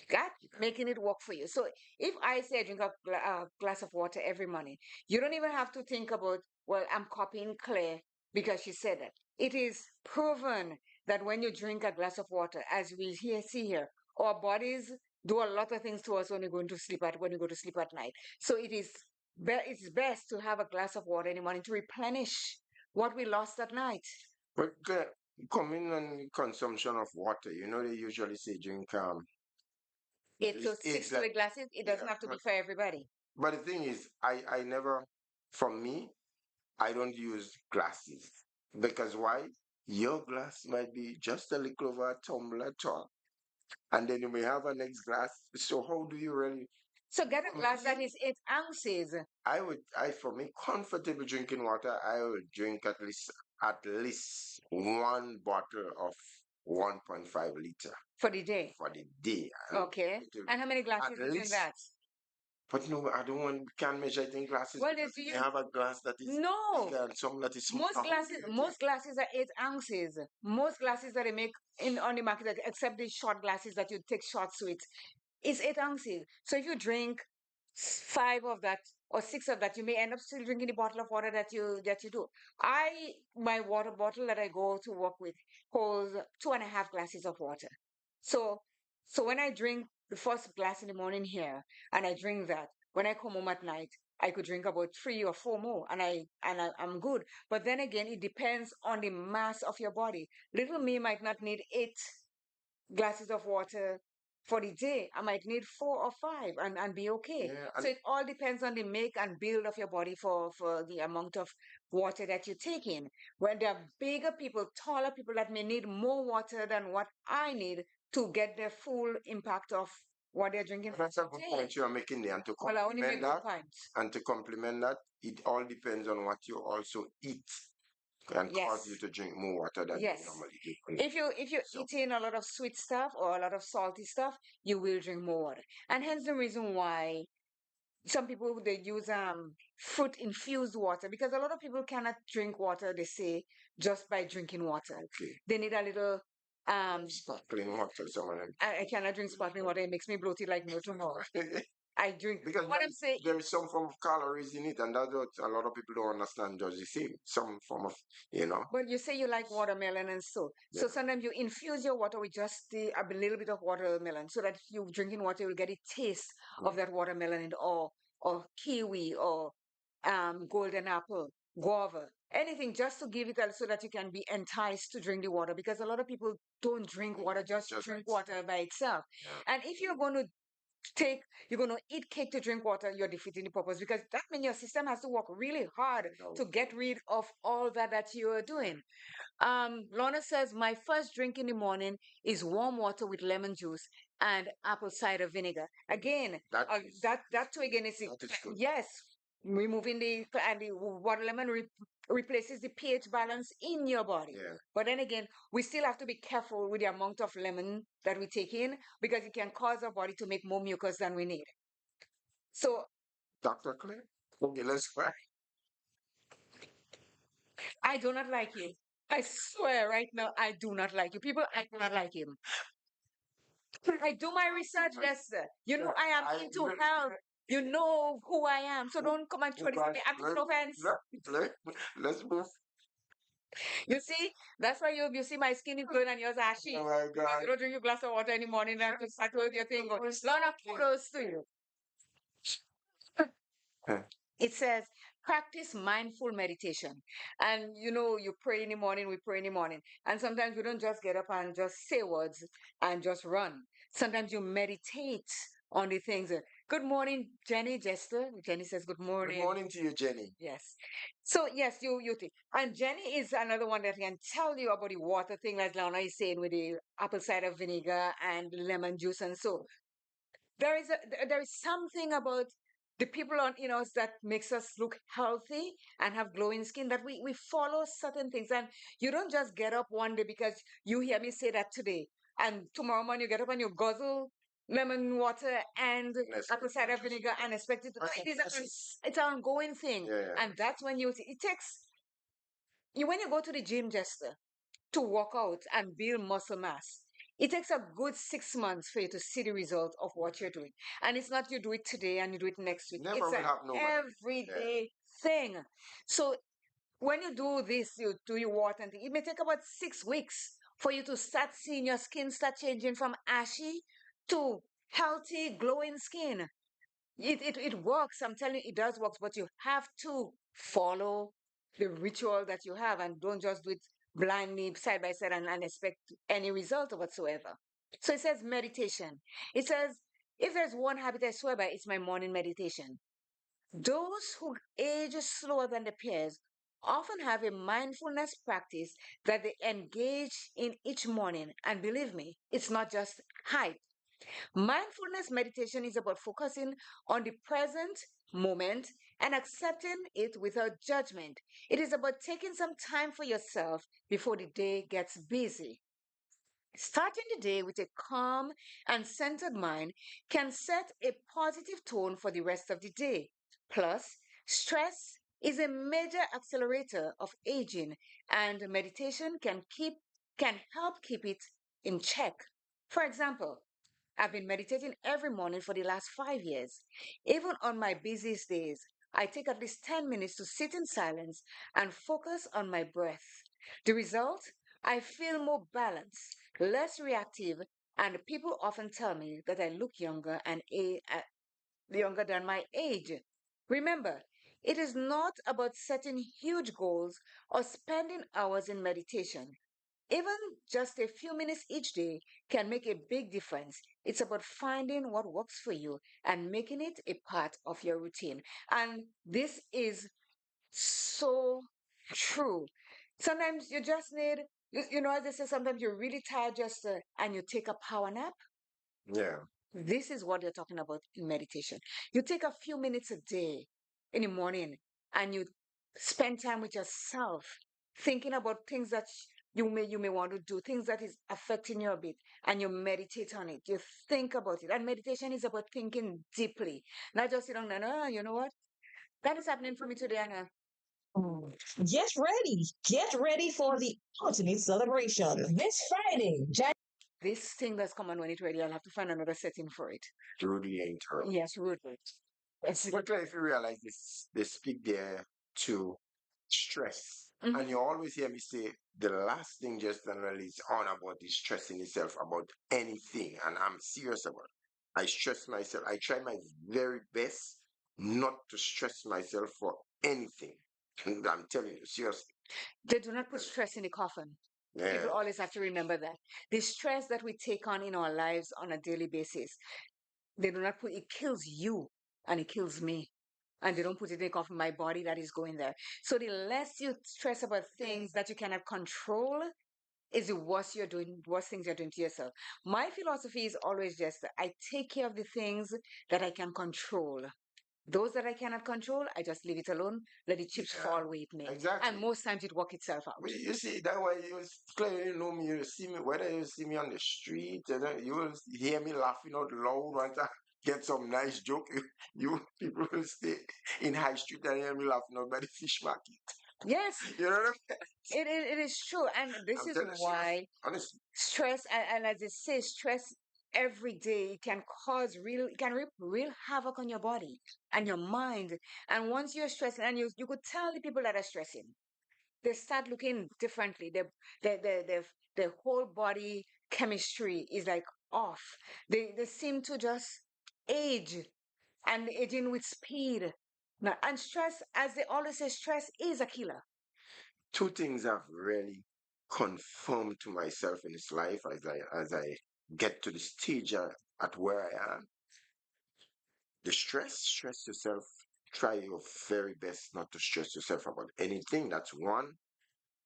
S1: Got making it work for you. So if I say I drink a glass of water every morning, you don't even have to think about, well, I'm copying Claire because she said that. It is proven that when you drink a glass of water, as we here see here, our bodies do a lot of things to us when when we go to sleep at night. So it's best to have a glass of water in the morning to replenish what we lost at night.
S2: But coming on consumption of water, they usually say drink
S1: Eight to
S2: eight
S1: six to
S2: glass.
S1: eight glasses. It doesn't
S2: Yeah,
S1: have to be for everybody.
S2: but the thing is, I never, for me, I don't use glasses because why? Your glass might be just a little over a tumbler tall, and then you may have a next glass. So how do you really?
S1: So get a
S2: For
S1: glass that
S2: me,
S1: is 8 ounces.
S2: for me, comfortable drinking water, I will drink at least one bottle of 1.5 liter
S1: For the day.
S2: for the day, and
S1: Okay.
S2: it will
S1: And how many
S2: at
S1: glasses is in
S2: least.
S1: that?
S2: But no, I don't want. Can't measure it in glasses
S1: Well,
S2: because
S1: if
S2: you
S1: you
S2: may have a glass that is
S1: no,
S2: bigger and some that is smaller.
S1: most glasses are 8 ounces. Most glasses that they make in on the market, except the short glasses that you take shots with, is 8 ounces. So if you drink five of that or six of that, you may end up still drinking the bottle of water that you do. My water bottle that I go to work with holds 2.5 glasses of water. So so when I drink the first glass in the morning here, and I drink that, when I come home at night, I could drink about 3 or 4 more, I'm good. But then again, it depends on the mass of your body. Little me might not need 8 glasses of water for the day. I might need 4 or 5 and be okay.
S2: Yeah,
S1: So
S2: and
S1: it all depends on the make and build of your body for the amount of water that you take in. When there are bigger people, taller people that may need more water than what I need to get the full impact of what they're drinking for
S2: that's a
S1: the
S2: good
S1: day.
S2: point you are making there. And to
S1: Well, I only
S2: complement
S1: make good
S2: that,
S1: points.
S2: it all depends on what you also eat can cause you
S1: Yes.
S2: to drink more water than you
S1: Yes.
S2: normally do.
S1: If you're
S2: So
S1: eating a lot of sweet stuff or a lot of salty stuff, you will drink more water. And hence the reason why some people they use fruit infused water, because a lot of people cannot drink water, they say, just by drinking water.
S2: okay,
S1: They need a little
S2: sparkling water, some of them.
S1: I cannot drink sparkling water, it makes me bloated like no tomorrow. I drink
S2: Because
S1: what I'm saying.
S2: there is some form of calories in it, and that's what a lot of people don't understand. Just the same, some form of, you know.
S1: But you say you like watermelon and so.
S2: Yeah.
S1: So sometimes you infuse your water with just a little bit of watermelon so that if you drinking water, you'll get a taste of that watermelon or kiwi or golden apple, guava, anything just to give it so that you can be enticed to drink the water because a lot of people don't drink water, just drink water by itself.
S2: Yeah.
S1: And if you're going to eat cake to drink water, you're defeating the purpose because that means your system has to work really hard
S2: No.
S1: to get rid of all that you are doing. Lorna says, my first drink in the morning is warm water with lemon juice and apple cider vinegar. Again, that too again is
S2: that is good.
S1: yes, removing the water lemon replaces the pH balance in your body.
S2: Yeah.
S1: But then again, we still have to be careful with the amount of lemon that we take in because it can cause our body to make more mucus than we need. So
S2: Dr. Clay? Okay, let's try.
S1: I do not like you. I swear right now, I do not like you. People, I do not like him. I do my research, Jester. You know I am into health. You know who I am. So don't come and throw this at me. I'm taking offense.
S2: Let's move.
S1: You see, that's why you see my skin is glowing and yours ashy.
S2: Oh my
S1: Because
S2: God.
S1: you don't drink your glass of water in the morning and to start with your thing. Lot of kudos to you.
S2: Huh.
S1: It says practice mindful meditation. And you pray in the morning, we pray in the morning. And sometimes we don't just get up and just say words and just run. Sometimes you meditate on the things. Good morning, Jenny, Jester. Jenny says good
S2: Good
S1: morning.
S2: morning to you, Jenny.
S1: Yes. So yes, you think. And Jenny is another one that can tell you about the water thing, like Lana is saying with the apple cider vinegar and lemon juice and so there is something about the people in us that makes us look healthy and have glowing skin, that we follow certain things. And you don't just get up one day because you hear me say that today and tomorrow morning you get up and you guzzle lemon water and
S2: Yes.
S1: apple cider vinegar and expect it to it's an ongoing thing.
S2: Yeah.
S1: And that's when it takes you when you go to the gym, Jester, to work out and build muscle mass. It takes a good 6 months for you to see the result of what you're doing. And it's not you do it today and you do it next week.
S2: Never
S1: It's
S2: will
S1: an
S2: happen overnight. Yeah.
S1: everyday thing. So when you do this, you do your water and thing, it may take about 6 weeks for you to start seeing your skin start changing from ashy to healthy, glowing skin. It works. I'm telling you, it does work, but you have to follow the ritual that you have and don't just do it blindly side by side and expect any result whatsoever. So it says meditation. It says, if there's one habit I swear by, it's my morning meditation. Those who age slower than their peers often have a mindfulness practice that they engage in each morning. And believe me, it's not just hype. Mindfulness meditation is about focusing on the present moment and accepting it without judgment. It is about taking some time for yourself before the day gets busy. Starting the day with a calm and centered mind can set a positive tone for the rest of the day. Plus, stress is a major accelerator of aging, and meditation can help keep it in check. For example, I've been meditating every morning for the last 5 years. Even on my busiest days, I take at least 10 minutes to sit in silence and focus on my breath. The result? I feel more balanced, less reactive, and people often tell me that I look younger than my age. Remember, it is not about setting huge goals or spending hours in meditation. Even just a few minutes each day can make a big difference. It's about finding what works for you and making it a part of your routine. And this is so true. Sometimes you just need, as they say, sometimes you're really tired just and you take a power nap.
S2: Yeah.
S1: This is what you're talking about in meditation. You take a few minutes a day in the morning and you spend time with yourself, thinking about things that you may want to do, things that is affecting you a bit, and you meditate on it. You think about it. And meditation is about thinking deeply, not just sit down and, you know what? That is happening for me today, Anna.
S4: Mm. Get ready for the ultimate celebration this Friday,
S1: This thing that's coming when it's ready, I'll have to find another setting for it.
S2: Rudy ain't her.
S1: Yes, Rupert. Yes.
S2: But if you realize this, they speak there to stress.
S1: Mhm.
S2: And you always hear me say the last thing just generally is on about is stressing yourself about anything. And I'm serious about it. I stress myself. I try my very best not to stress myself for anything. And I'm telling you, seriously.
S1: They do not put stress in the coffin. People
S2: Yeah.
S1: always have to remember that. The stress that we take on in our lives on a daily basis, they do not put it kills you and it kills me. And they don't put it in the coffin, my body that is going there. So the less you stress about things that you cannot control, is the worst things you're doing to yourself. My philosophy is always just that I take care of the things that I can control. Those that I cannot control, I just leave it alone, let the chips
S2: Yeah.
S1: fall where it may.
S2: Exactly.
S1: And most times it work itself out.
S2: Well, you see, that way you clearly know me. You see me, whether you see me on the street, and then you will hear me laughing out loud once I get some nice joke. You people will stay in high street and hear me laughing out by the fish market.
S1: Yes,
S2: You know what I mean?
S1: it is true. And this
S2: I'm
S1: is
S2: telling you, serious,
S1: why
S2: honestly.
S1: stress, and as they say, stress every day can cause it can reap real havoc on your body and your mind. And once you're stressing, and you could tell the people that are stressing, they start looking differently. Their whole body chemistry is like off. They seem to just age and aging with speed. Now, and stress, as they always say, stress is a killer.
S2: Two things I've really confirmed to myself in this life as I get to the stage at where I am. The stress yourself. Try your very best not to stress yourself about anything. That's one.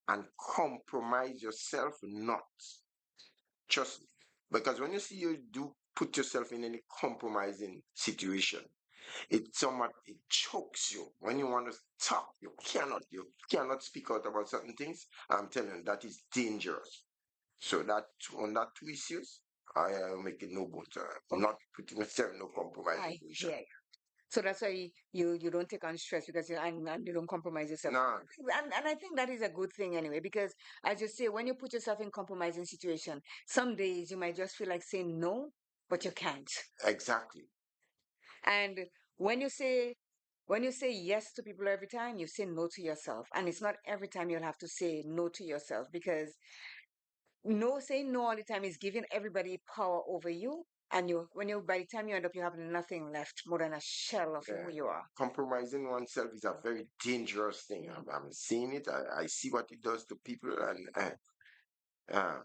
S2: And compromise yourself not. Trust me. Because when you see you do put yourself in any compromising situation, it chokes you. When you want to talk, you cannot speak out about certain things. I'm telling you, that is dangerous. So that on that two issues, I am making no bones. I'm not putting myself in no compromising
S1: I
S2: position.
S1: hear. So that's why you don't take on stress because and you don't compromise yourself.
S2: Nah,
S1: And I think that is a good thing anyway, because as you say, when you put yourself in compromising situation, some days you might just feel like saying no, but you can't.
S2: exactly.
S1: And when you say when you say yes to people every time, you say no to yourself. And it's not every time you'll have to say no to yourself because No, saying no all the time is giving everybody power over you. And by the time you end up, you have nothing left more than a shell of
S2: Yeah.
S1: who you are.
S2: Compromising oneself is a very dangerous thing. I'm seeing it. I see what it does to people, and uh,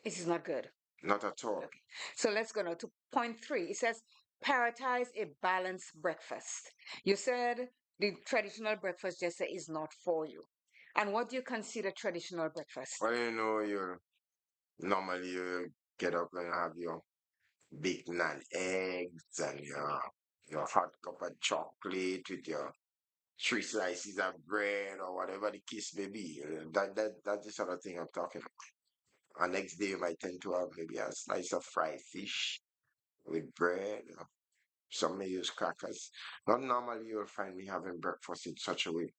S1: This is not good.
S2: not at all.
S1: Okay. So let's go now to point three. It says prioritize a balanced breakfast. You said the traditional breakfast just is not for you. And what do you consider traditional breakfast?
S2: Well, you normally you get up and have your bacon and eggs and your hot cup of chocolate with your three slices of bread or whatever the case may be. That's the sort of thing I'm talking about. And next day you might tend to have maybe a slice of fried fish with bread. Some may use crackers. Not normally you'll find me having breakfast in such a way.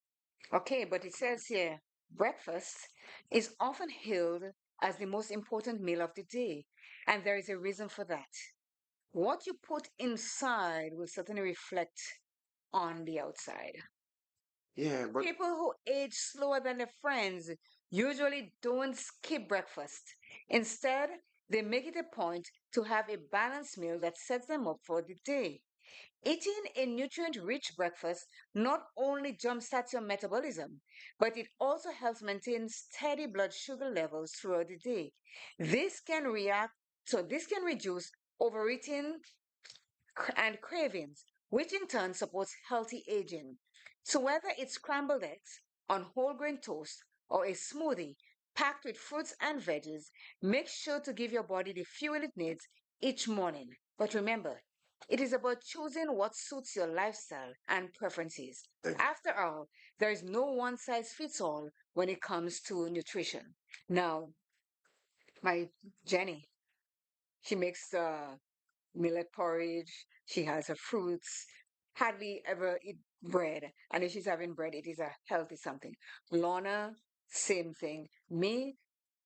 S1: Okay, but it says here breakfast is often hailed as the most important meal of the day. And there is a reason for that. What you put inside will certainly reflect on the outside.
S2: Yeah, but
S1: People who age slower than their friends usually don't skip breakfast. Instead, they make it a point to have a balanced meal that sets them up for the day. Eating a nutrient rich breakfast not only jumpstarts your metabolism, but it also helps maintain steady blood sugar levels throughout the day. This can reduce overeating and cravings, which in turn supports healthy aging. So, whether it's scrambled eggs on whole grain toast or a smoothie packed with fruits and veggies, make sure to give your body the fuel it needs each morning. But remember, it is about choosing what suits your lifestyle and preferences. After all, there is no one size fits all when it comes to nutrition. Now, my Jenny, she makes millet porridge. She has her fruits. Hardly ever eat bread. And if she's having bread, it is a healthy something. Lorna, same thing. Me,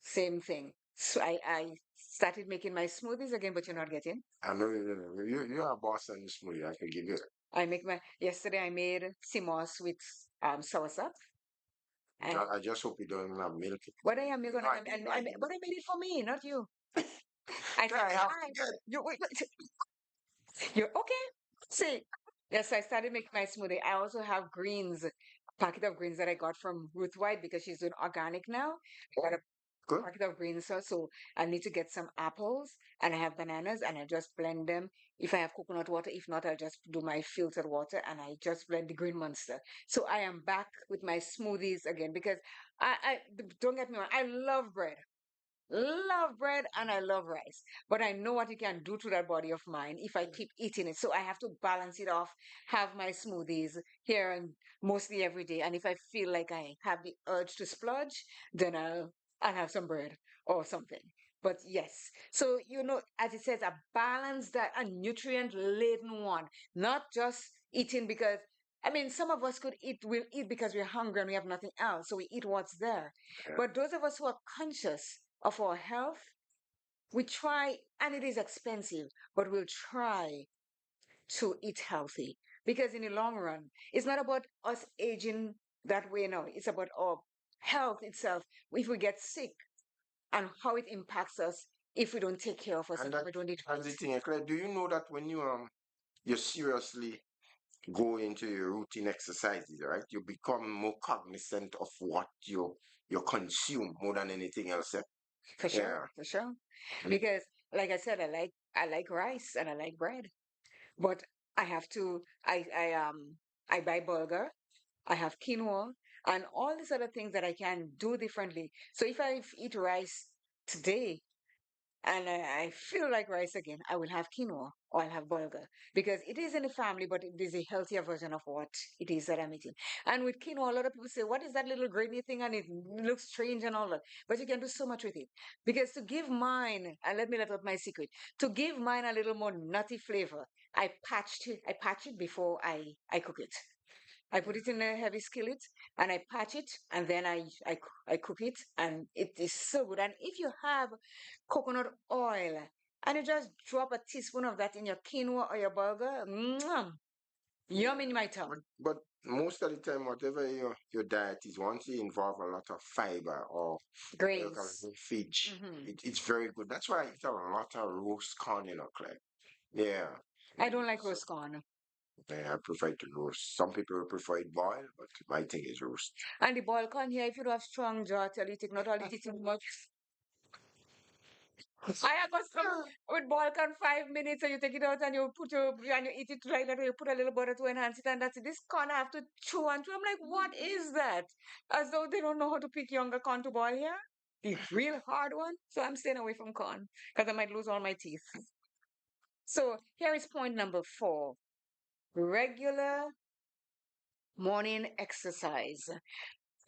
S1: same thing. So I started making my smoothies again, but you're not getting.
S2: I know you're a boss on this movie. I can give you
S1: Yesterday I made simos with soursop. And
S2: I just hope you don't have milk.
S1: what I am gonna,
S2: No, I
S1: and
S2: no, I
S1: but I made it for me, not you. I said,
S2: I have
S1: hi,
S2: to get.
S1: you wait, you're okay. See, yes, I started making my smoothie. I also have greens, a packet of greens that I got from Ruth White because she's doing organic now. I got a
S2: Good.
S1: packet of greens, so I need to get some apples and I have bananas and I just blend them. If I have coconut water, if not, I'll just do my filtered water and I just blend the green monster. So I am back with my smoothies again because don't get me wrong, I love bread and I love rice, but I know what it can do to that body of mine if I keep eating it. So I have to balance it off, have my smoothies here and mostly every day. And if I feel like I have the urge to splurge, then I'll have some bread or something. But yes, so as it says, a balanced diet, a nutrient laden one, not just eating because some of us we'll eat because we're hungry and we have nothing else. So we eat what's there.
S2: Yeah.
S1: But those of us who are conscious of our health, we try, and it is expensive, but we'll try to eat healthy because in the long run, it's not about us aging that way now. It's about our health itself. If we get sick and how it impacts us if we don't take care of us
S2: And
S1: and
S2: that
S1: we don't eat
S2: that's the
S1: right.
S2: thing, Claire. Do you know that when you seriously go into your routine exercises, right? You become more cognizant of what you consume more than anything else. Eh?
S1: For sure,
S2: Yeah.
S1: for sure.
S2: And
S1: Because like I said, I like rice and I like bread. But I have to I buy burger, I have quinoa, and all these other things that I can do differently. So if I eat rice today and I feel like rice again, I will have quinoa or I'll have burger because it is in the family, but it is a healthier version of what it is that I'm eating. And with quinoa, a lot of people say, "What is that little grainy thing?" And it looks strange and all that. But you can do so much with it because to give mine, and let me let out my secret, to give mine a little more nutty flavor, I patch it before I cook it. I put it in a heavy skillet and I patch it and then I cook it and it is so good. And if you have coconut oil and you just drop a teaspoon of that in your quinoa or your burger, mwah, yum in my tongue.
S2: but most of the time, whatever your diet is, once you involve a lot of fiber or what you call
S1: Grains.
S2: it, fudge,
S1: Hmm.
S2: it's very good. That's why I eat a lot of roast corn, Claire. Yeah.
S1: I don't like
S2: So
S1: roast corn.
S2: yeah, I prefer to roast. Some people prefer it boiled, but my thing is roast.
S1: And the boil corn here, if you don't have strong jaw, I tell you, take not all eat it too much. I have got some with boil corn 5 minutes and you take it out and you put your and you eat it like that. You put a little butter to enhance it and that's it. This corn I have to chew and chew. I'm like, what is that? As though they don't know how to pick younger corn to boil here. The real hard one. So I'm staying away from corn because I might lose all my teeth. So here is point number 4. Regular morning exercise.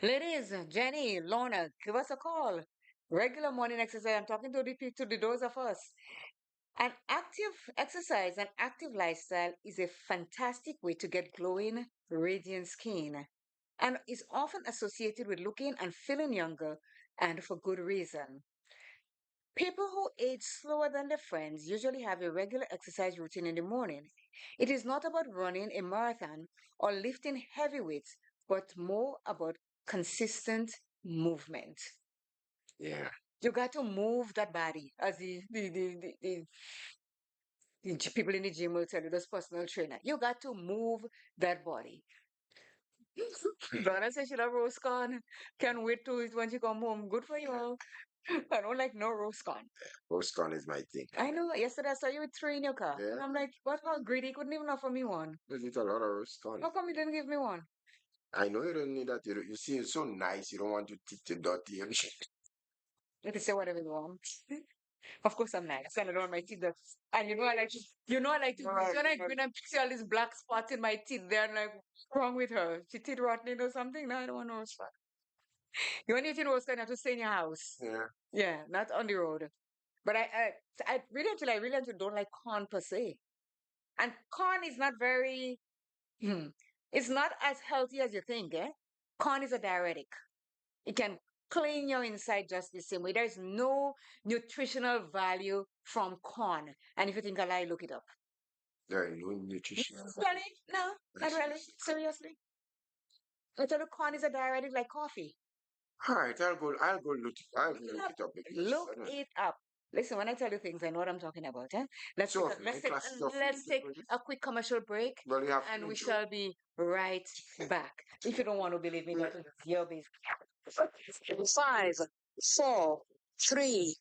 S1: Ladies, Jenny, Lorna, give us a call. Regular morning exercise. I'm talking to to those of us. An active exercise, an active lifestyle is a fantastic way to get glowing, radiant skin and is often associated with looking and feeling younger and for good reason. People who age slower than their friends usually have a regular exercise routine in the morning. It is not about running a marathon or lifting heavy weights, but more about consistent movement.
S2: Yeah.
S1: You got to move that body, as the people in the gym will tell you, those personal trainer. You got to move that body. Donna says she love roast corn. Can't wait to eat when she come home. Good for you. I don't like no roast corn.
S2: Roast corn is my thing.
S1: I know. Yesterday I saw you with 3 in your car.
S2: Yeah.
S1: And I'm like, what how greedy? You couldn't even offer me one.
S2: I eat a lot of roast corn.
S1: How come you didn't give me one?
S2: I know you don't need that. You see, it's so nice. You don't want to teach the dirty and shit.
S1: You can say whatever you want. Of course I'm nice. And I don't want my teeth that and you know I like to
S2: Right.
S1: when I grin and see all these black spots in my teeth, they're like, what's wrong with her? She teeth rotting or something? No, I don't want no spot. You want your teeth roast, you have to stay in your house.
S2: Yeah.
S1: Yeah, not on the road. But I really actually don't like corn per se. And corn is not very, hmm, it's not as healthy as you think, eh? Corn is a diuretic. It can clean your inside just the same way. There's no nutritional value from corn. And if you think I lie, look it up.
S2: There are no nutrition.
S1: Really? No, not really. Seriously. I tell you, corn is a diuretic like coffee.
S2: All right, I'll go look it up because
S1: Look
S2: I don't.
S1: it up. Listen, when I tell you things, I know what I'm talking about. Eh?
S2: So often, my classes of
S1: Let's take a quick commercial break,
S2: well, you have
S1: and
S2: to
S1: we
S2: intro.
S1: shall be right back. If you don't want to believe me, that is your business.
S4: 5, 4, 3.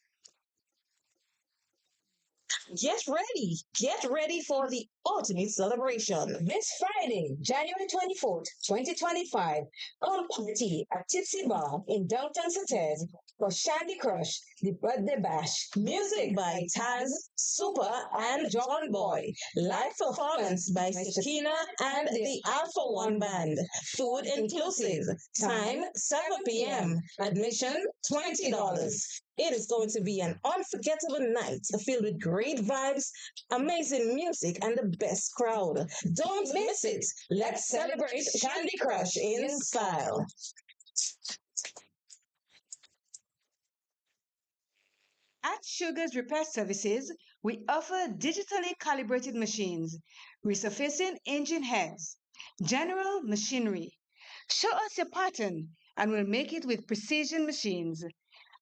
S4: Get ready for the ultimate celebration. This Friday, January 24th, 2025, come party at Tipsy Bar in downtown Saturn for Shandy Crush, the birthday bash. Music by Taz, Super, and John Boy. Live performance by Sakina and the Alpha One Band. Food inclusive. Time 7 p.m. Admission $20. It is going to be an unforgettable night filled with great vibes, amazing music, and the best crowd. Don't miss it. Let's celebrate Shandy Crush in style.
S1: At Sugar's Repair Services, we offer digitally calibrated machines, resurfacing engine heads, general machinery. Show us your pattern and we'll make it with precision machines.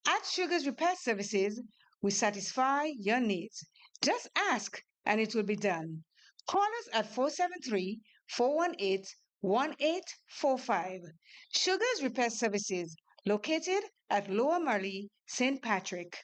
S1: At Sugar's Repair Services, we satisfy your needs. Just ask and it will be done. Call us at 473 418 1845. Sugar's Repair Services, located at Lower Marley, St. Patrick.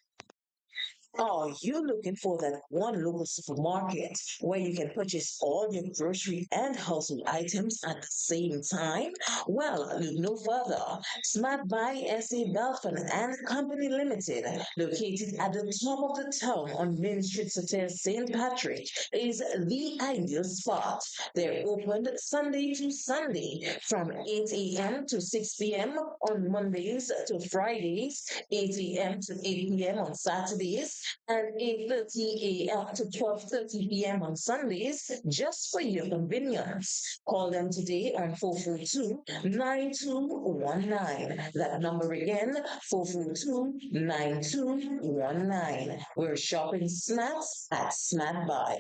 S4: Are you looking for that one local supermarket where you can purchase all your grocery and household items at the same time? Well, look no further. Smart Buy SA Belfon and Company Limited, located at the top of the town on Main Street, St. Patrick, is the ideal spot. They're open Sunday to Sunday from 8 a.m. to 6 p.m. on Mondays to Fridays, 8 a.m. to 8 p.m. on Saturdays, and 8:30 a.m. to 12:30 p.m. on Sundays, just for your convenience. Call them today on 442-9219. That number again, 442-9219. We're shopping snacks at Snack Buy.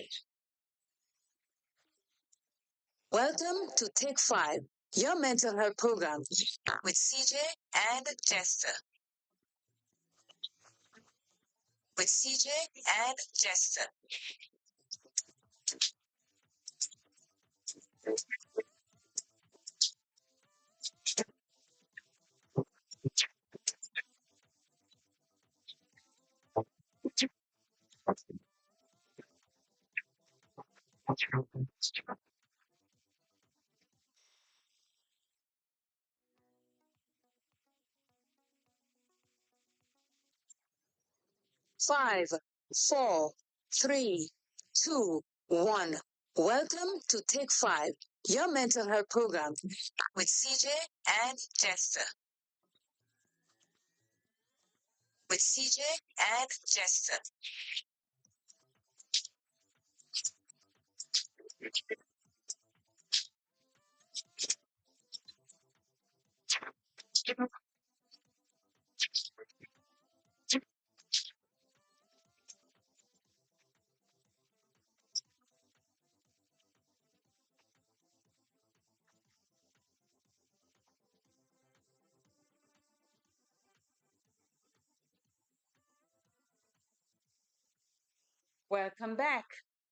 S4: Welcome to Take 5, Your mental health program with CJ and Jester. With CJ and Jester. 5, 4, 3, 2, 1. Welcome to Take 5, your mental health program with CJ and Jester. With CJ and Jester.
S1: Welcome back.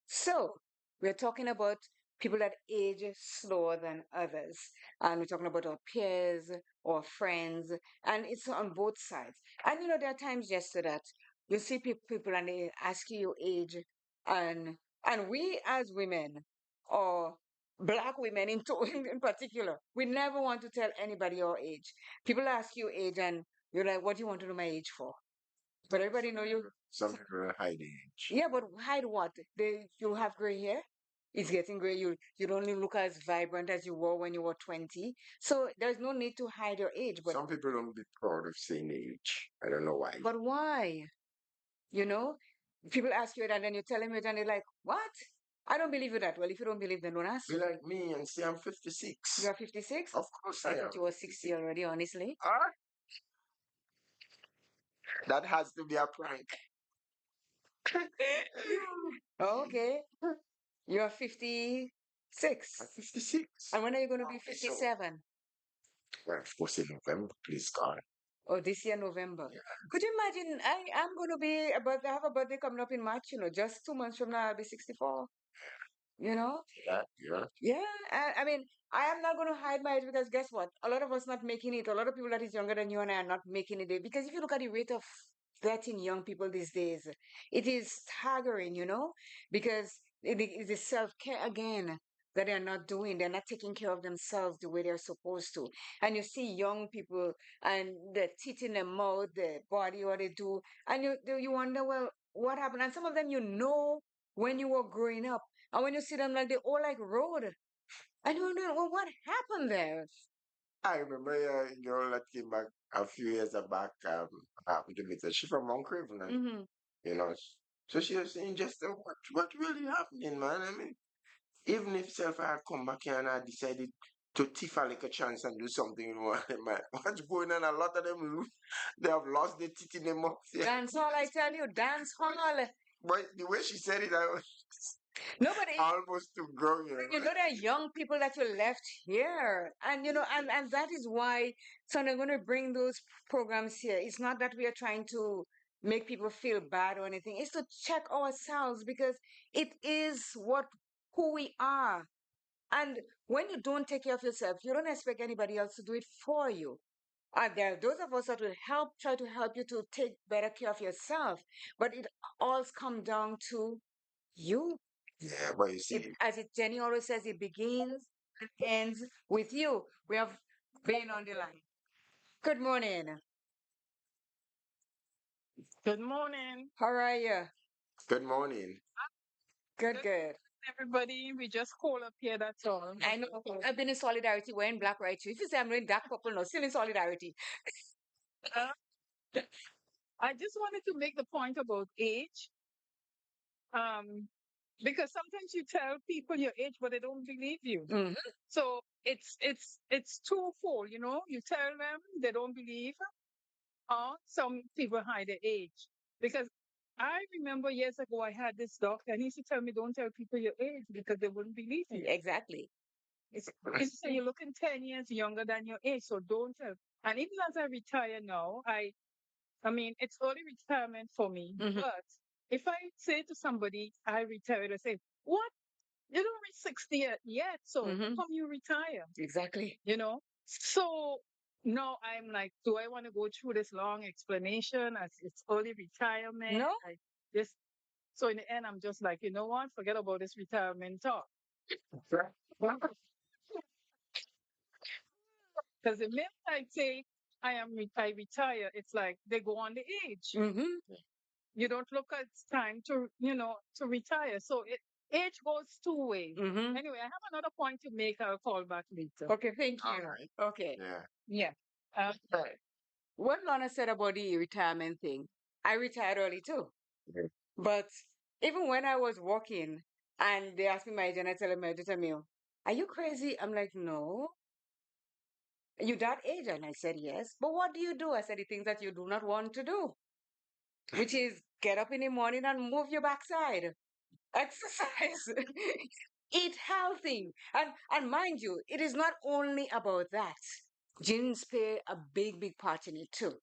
S1: So, we're talking about people that age slower than others. And we're talking about our peers or friends. And it's on both sides. And there are times just so that you see people and they ask you your age. And and we as women or black women in particular, we never want to tell anybody our age. People ask you age and you're like, what do you want to know my age for? But everybody know you.
S2: Some people hide the age.
S1: Yeah, but hide what? You have gray hair. It's getting gray. You don't look as vibrant as you were when you were 20. So there's no need to hide your age. But
S2: Some people don't be proud of saying age. I don't know why.
S1: but why? You know, people ask you it and then you tell them it and they're like, "What? I don't believe you that." Well, if you don't believe, then don't ask
S2: Be
S1: me.
S2: like me and say I'm
S1: You
S2: 56.
S1: are 56?
S2: Of course
S1: I
S2: I am
S1: thought you were 60
S2: 56.
S1: already, honestly.
S2: Ah, that has to be a prank.
S1: Okay. You're 56.
S2: I'm 56.
S1: And when are you going to be
S2: Okay, so
S1: 57?
S2: well, of course in November, please God.
S1: Oh, this year, November.
S2: Yeah,
S1: Could you imagine? I'm going to be I have a birthday coming up in March, just 2 months from now, I'll be 64, you know?
S2: yeah, yeah.
S1: Yeah, I mean, I am not going to hide my age because guess what? A lot of us not making it. A lot of people that is younger than you and I are not making it. Because if you look at the rate of getting young people these days, it is staggering, because it is self-care again that they're not doing. They're not taking care of themselves the way they're supposed to. And you see young people and the teeth in their mouth, the body, what they do, and you wonder, well, what happened? And some of them, when you were growing up. And when you see them like they all like road, and you wonder, well, what happened there?
S2: I remember a girl that came back a few years back, happened to meet her. She from Mount Craven, and,
S1: Mm-hmm.
S2: you know, so she was saying just what really happening, man. I mean, even if self I had come back here and I decided to tiff a like a chance and do something, man, what's going on? A lot of them, they have lost their teeth in their mouth. Yeah.
S1: Dance hall, I tell you, dance hall.
S2: But the way she said it, I was
S1: Nobody,
S2: almost to go,
S1: there are young people that you left here, and and that is why. So I'm going to bring those programs here. It's not that we are trying to make people feel bad or anything. It's to check ourselves because it is who we are. And when you don't take care of yourself, you don't expect anybody else to do it for you. There are those of us that will try to help you to take better care of yourself. But it all comes down to you.
S2: yeah, but you see,
S1: Jenny always says, it begins and ends with you. We have been on the line. Good morning.
S3: Good morning.
S1: How are you?
S2: good morning.
S1: Good,
S3: Good
S1: good.
S3: everybody. We just call up here, that's all.
S1: I know. I've been in solidarity. We're in black right too. If you say I'm in dark purple, no, still in solidarity.
S3: Uh, I just wanted to make the point about age. Um, because sometimes you tell people your age, but they don't believe you.
S1: Hmm.
S3: So it's twofold, You tell them they don't believe, or some people hide their age. Because I remember years ago I had this doctor and he used to tell me don't tell people your age because they wouldn't believe you.
S1: Exactly.
S3: It's so you're looking 10 years younger than your age, so don't tell. And even as I retire now, I mean, it's early retirement for me.
S1: Mm-hmm.
S3: But if I say to somebody, I retire, they say, what? You don't reach 60 yet, so how
S1: Mm-hmm.
S3: come you retire?
S1: Exactly.
S3: You know? So now I'm like, do I want to go through this long explanation as it's early retirement?
S1: No?
S3: I just so in the end, I'm just like, you know what? Forget about this retirement talk. Because the minute I say I retire, it's like they go on the age.
S1: Mm-hmm.
S3: You don't look at time to to retire. So age goes two ways.
S1: Mm-hmm.
S3: Anyway, I have another point to make. I'll call back later.
S1: Okay, thank
S2: All
S1: you.
S2: right.
S1: Okay.
S2: Yeah.
S3: Yeah. Right.
S1: What Lorna said about the retirement thing, I retired early too.
S2: Yeah.
S1: But even when I was working and they asked me my age and I tell them my age, tell me, are you crazy? I'm like, no. You that age? And I said, yes. But what do you do? I said, the things that you do not want to do, which is get up in the morning and move your backside, exercise, eat healthy. And mind you, it is not only about that. Genes play a big, big part in it too.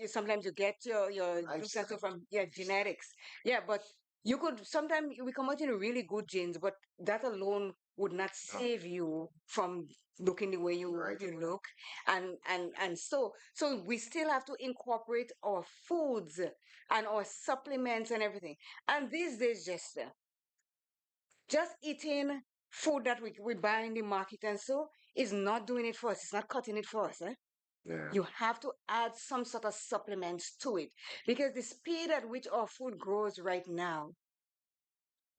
S1: Sometimes you get your
S2: Lifestyle.
S1: differences from genetics. Yeah, but you could sometimes we come out in really good genes, but that alone would not
S2: No.
S1: save you from looking the way
S2: Right.
S1: you look. And so we still have to incorporate our foods and our supplements and everything. And these days, just eating food that we buy in the market and so is not doing it for us. It's not cutting it for us.
S2: Yeah.
S1: You have to add some sort of supplements to it because the speed at which our food grows right now,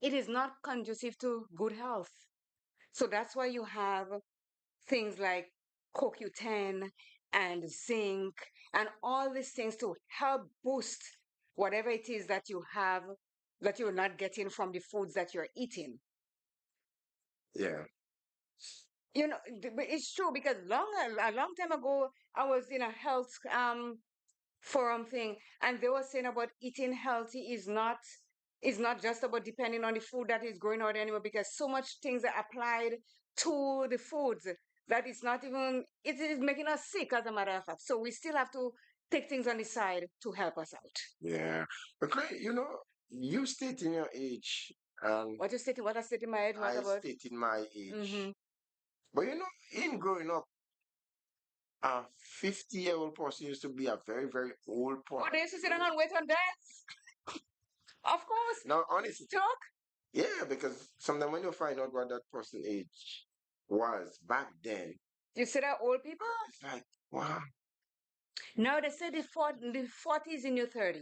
S1: it is not conducive to good health. So that's why you have things like CoQ10 and zinc and all these things to help boost whatever it is that you have that you're not getting from the foods that you're eating.
S2: Yeah.
S1: But it's true because a long time ago, I was in a health forum thing and they were saying about eating healthy is not just about depending on the food that is growing out anymore because so much things are applied to the foods that it's not even it is making us sick as a matter of fact, so we still have to take things on the side to help us out.
S2: Yeah. Okay, you state in your age, and
S1: What I said in my age, what
S2: I
S1: about?
S2: state in my
S1: Mm-hmm.
S2: age. But in growing up, a 50-year-old person used to be a very, very old
S1: Oh,
S2: person.
S1: they used to sit down and wait on that, of course.
S2: Now, honestly,
S1: Talk.
S2: yeah, because sometimes when you find out what that person age was back then,
S1: You see that old people
S2: it's like, wow.
S1: now they say the 40s in your 30,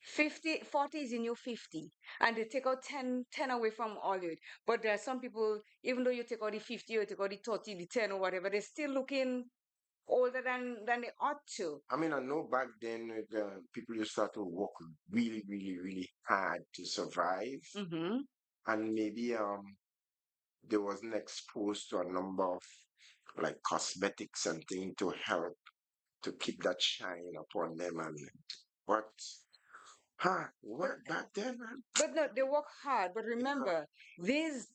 S1: 50, 40 is in your 50, and they take out 10 away from all of it. But there are some people, even though you take out the 50 or you take out the 30, the 10 or whatever, they're still looking older than they ought to.
S2: I mean, I know back then people used to have to work really, really, really hard to survive,
S1: Mm-hmm.
S2: and maybe they wasn't exposed to a number of like cosmetics and things to help to keep that shine upon them. And but what back then, man?
S1: But no, they work hard. But
S2: Yeah,
S1: remember,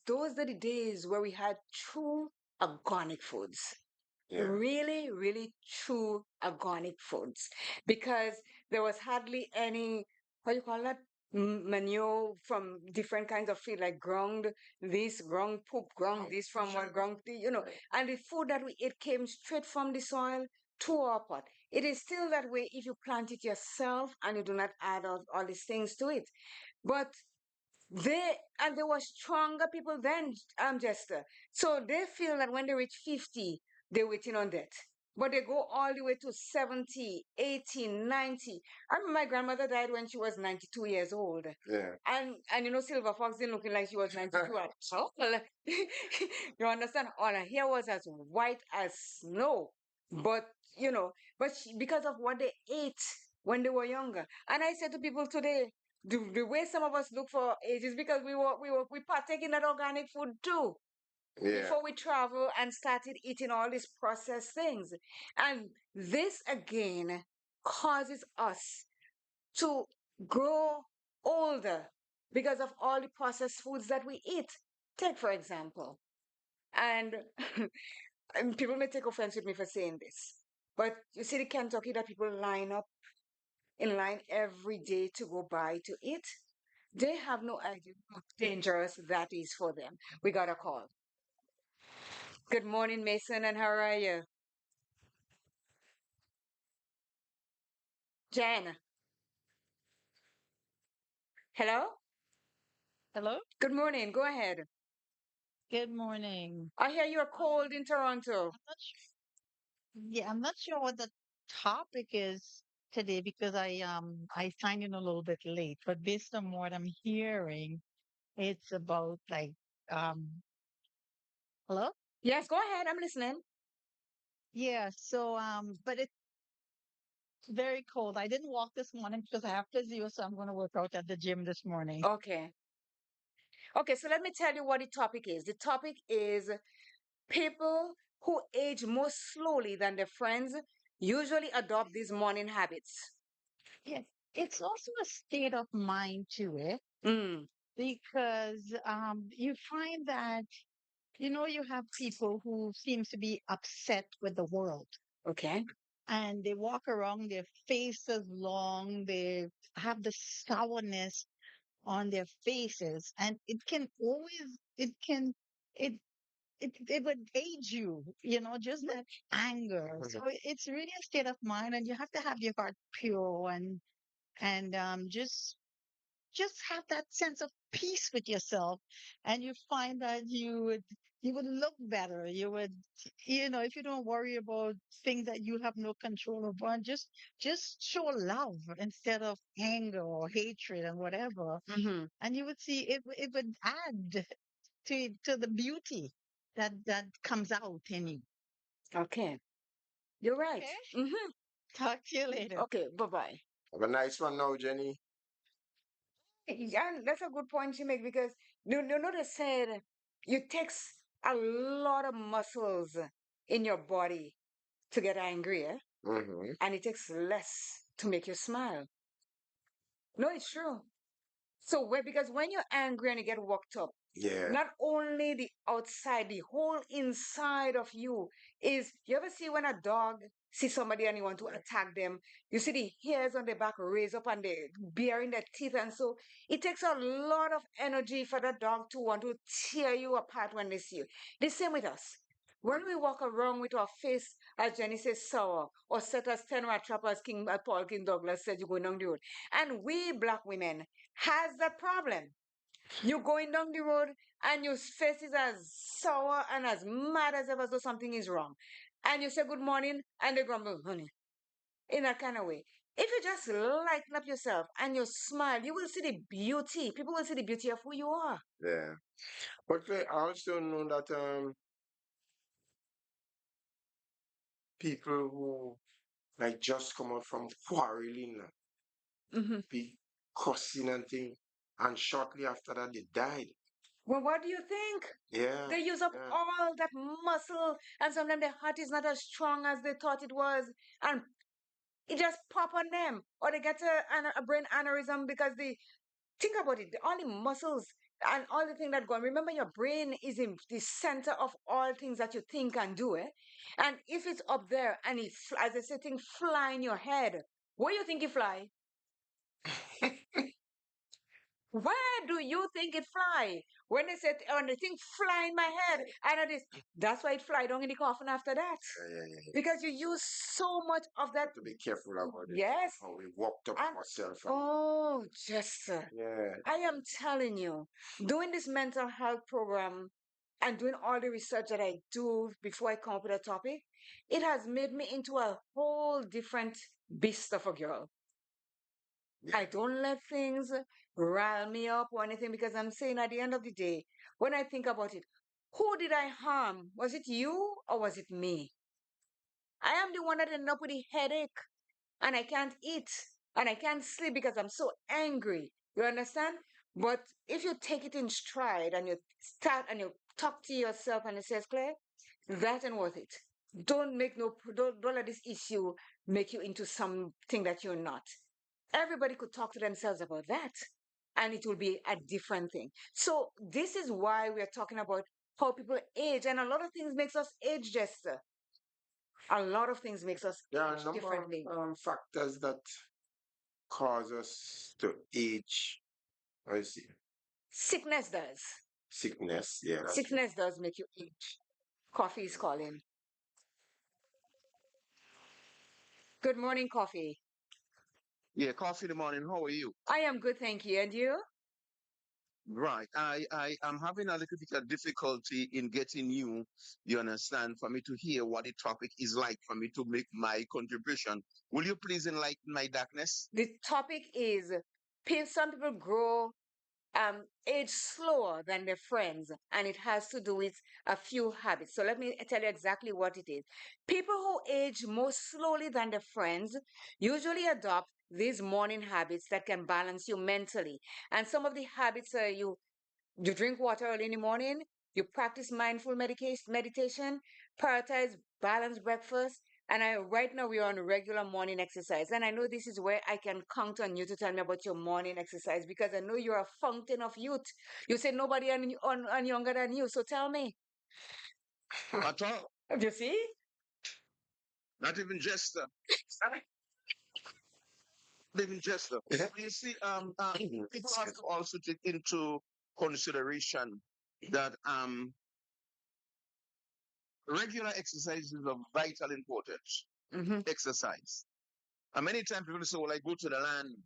S1: those are the days where we had true organic foods.
S2: yeah.
S1: Really, really true organic foods. Because there was hardly any, what do you call that? Manure from different kinds of feed, like ground this, ground poop, ground this from
S2: Sure.
S1: one ground,
S2: Right.
S1: and the food that we ate came straight from the soil to our pot. It is still that way if you plant it yourself and you do not add all these things to it. But there were stronger people then, Jester. So they feel that when they reach 50, they're waiting on death. But they go all the way to 70, 80, 90. I remember my grandmother died when she was 92 years old.
S2: Yeah.
S1: And Silver Fox didn't looking like she was 92 at all. You understand? All her hair was as white as snow. But, because of what they ate when they were younger. And I said to people today, the way some of us look for age is because we partake in that organic food too
S2: Yeah.
S1: before we travel and started eating all these processed things. And this again causes us to grow older because of all the processed foods that we eat. Take, for example, And, and people may take offense with me for saying this, but you see the Kentucky that people line up in line every day to go buy to eat, they have no idea how dangerous that is for them. We got a call. Good morning, Mason, and how are you? Jan, hello?
S5: Hello?
S1: Good morning. Go ahead.
S5: Good morning.
S1: I hear you're cold in Toronto.
S5: I'm not sure. Yeah, I'm not sure what the topic is today because I signed in a little bit late, but based on what I'm hearing, it's about like hello?
S1: Yes, go ahead. I'm listening.
S5: Yeah, so but it's very cold. I didn't walk this morning because I have physio, so I'm gonna work out at the gym this morning.
S1: Okay. Okay, so let me tell you what the topic is. The topic is people who age more slowly than their friends usually adopt these morning habits.
S5: Yes, it's also a state of mind to it
S1: Mm,
S5: because you find that you have people who seems to be upset with the world
S1: okay.
S5: and they walk around their faces long, they have the sourness on their faces and it it would age you, just that anger. So it's really a state of mind and you have to have your heart pure and just have that sense of peace with yourself and you find that you would look better, if you don't worry about things that you have no control over, and just show love instead of anger or hatred and whatever,
S1: Hmm.
S5: and you would see it would add to the beauty that comes out in you.
S1: Okay. You're right.
S5: Okay,
S1: Hmm.
S5: talk to you later.
S1: Okay, bye-bye.
S2: Have a nice one now, Jenny.
S1: Yeah, that's a good point you make because you know they said it takes a lot of muscles in your body to get angry, eh?
S2: Mm-hmm.
S1: And it takes less to make you smile. No, it's true. So because when you're angry and you get worked up,
S2: Yeah.
S1: not only the outside, the whole inside of you is. You ever see when a dog sees somebody and you want to attack them? You see the hairs on their back raise up and they baring their teeth, and so it takes a lot of energy for the dog to want to tear you apart when they see you. The same with us. When we walk around with our face, as Jenny says, sour, or set as 10 rat trap, as Paul King Douglas said, you go down the road. And we black women has that problem. You're going down the road and your face is as sour and as mad as ever as though something is wrong. And you say good morning and they grumble, honey, in that kind of way. If you just lighten up yourself and you smile, you will see the beauty. People will see the beauty of who you are.
S2: Yeah. But I also know that people who like just come out from quarreling,
S1: Hmm.
S2: be cussing and thing, and shortly after that they died.
S1: Well, what do you think?
S2: Yeah.
S1: They use up
S2: Yeah.
S1: all that muscle, and sometimes their heart is not as strong as they thought it was, and it just pop on them, or they get a brain aneurysm because they think about it. All the muscles and all the things that go on. Remember, your brain is in the center of all things that you think and do. Eh? And if it's up there and it's, as they say, thing fly in your head, where you think it fly? Where do you think it fly? When they said, when the thing fly in my head, I know this. That's why it fly down in the coffin after that.
S2: Yeah.
S1: Because you use so much of that.
S2: To be careful about it.
S1: Yes.
S2: How we walked up
S1: And
S2: ourselves.
S1: oh, Jester,
S2: Yeah.
S1: I am telling you, doing this mental health program and doing all the research that I do before I come up with a topic, it has made me into a whole different beast of a girl.
S2: Yeah.
S1: I don't let things rile me up or anything because I'm saying at the end of the day, when I think about it, who did I harm? Was it you or was it me? I am the one that ended up with a headache and I can't eat and I can't sleep because I'm so angry. You understand? But if you take it in stride and you start and you talk to yourself and you say, Claire, that ain't worth it. Don't let this issue make you into something that you're not. Everybody could talk to themselves about that and it will be a different thing. So this is why we're talking about how people age, and a lot of things makes us age, Jester. A lot of things makes us
S2: There are a
S1: age
S2: number of
S1: differently.
S2: factors that cause us to age. I see.
S1: Sickness does.
S2: Sickness, yeah, that's true.
S1: Sickness does make you age. Coffee is calling. Good morning, Coffee.
S6: Yeah, coffee in the morning. How are you?
S1: I am good, thank you. And you?
S6: Right. I am having a little bit of difficulty in getting you understand, for me to hear what the topic is like, for me to make my contribution. Will you please enlighten my darkness?
S1: The topic is some people grow age slower than their friends, and it has to do with a few habits. So let me tell you exactly what it is. People who age more slowly than their friends usually adopt these morning habits that can balance you mentally. And some of the habits are you drink water early in the morning, you practice mindful meditation, prioritize balanced breakfast, and right now we are on a regular morning exercise. And I know this is where I can count on you to tell me about your morning exercise because I know you're a fountain of youth. You say nobody on younger than you, so tell me.
S6: At all.
S1: You see?
S6: Not even Jester. Not even Jester.
S2: Yeah.
S6: You see, people have to also take into consideration that regular exercise is of vital importance.
S1: Mm-hmm.
S6: Exercise. And many times people say, well, I go to the land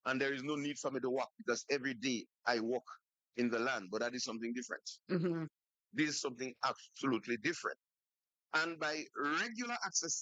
S6: and there is no need for me to walk because every day I walk in the land, but that is something different.
S1: Mm-hmm.
S6: This is something absolutely different. And by regular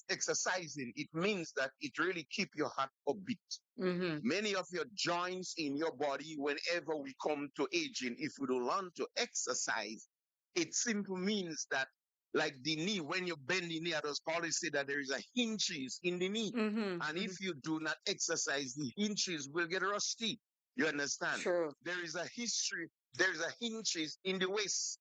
S6: exercising, it means that it really keep your heart upbeat.
S1: Mm-hmm.
S6: Many of your joints in your body, whenever we come to aging, if we don't learn to exercise, it simply means that, like the knee, when you bend the knee, I just always say that there is a hinges in the knee.
S1: Mm-hmm.
S6: And if you do not exercise, the hinges will get rusty. You understand?
S1: True.
S6: There is a history, there is a hinges in the waist.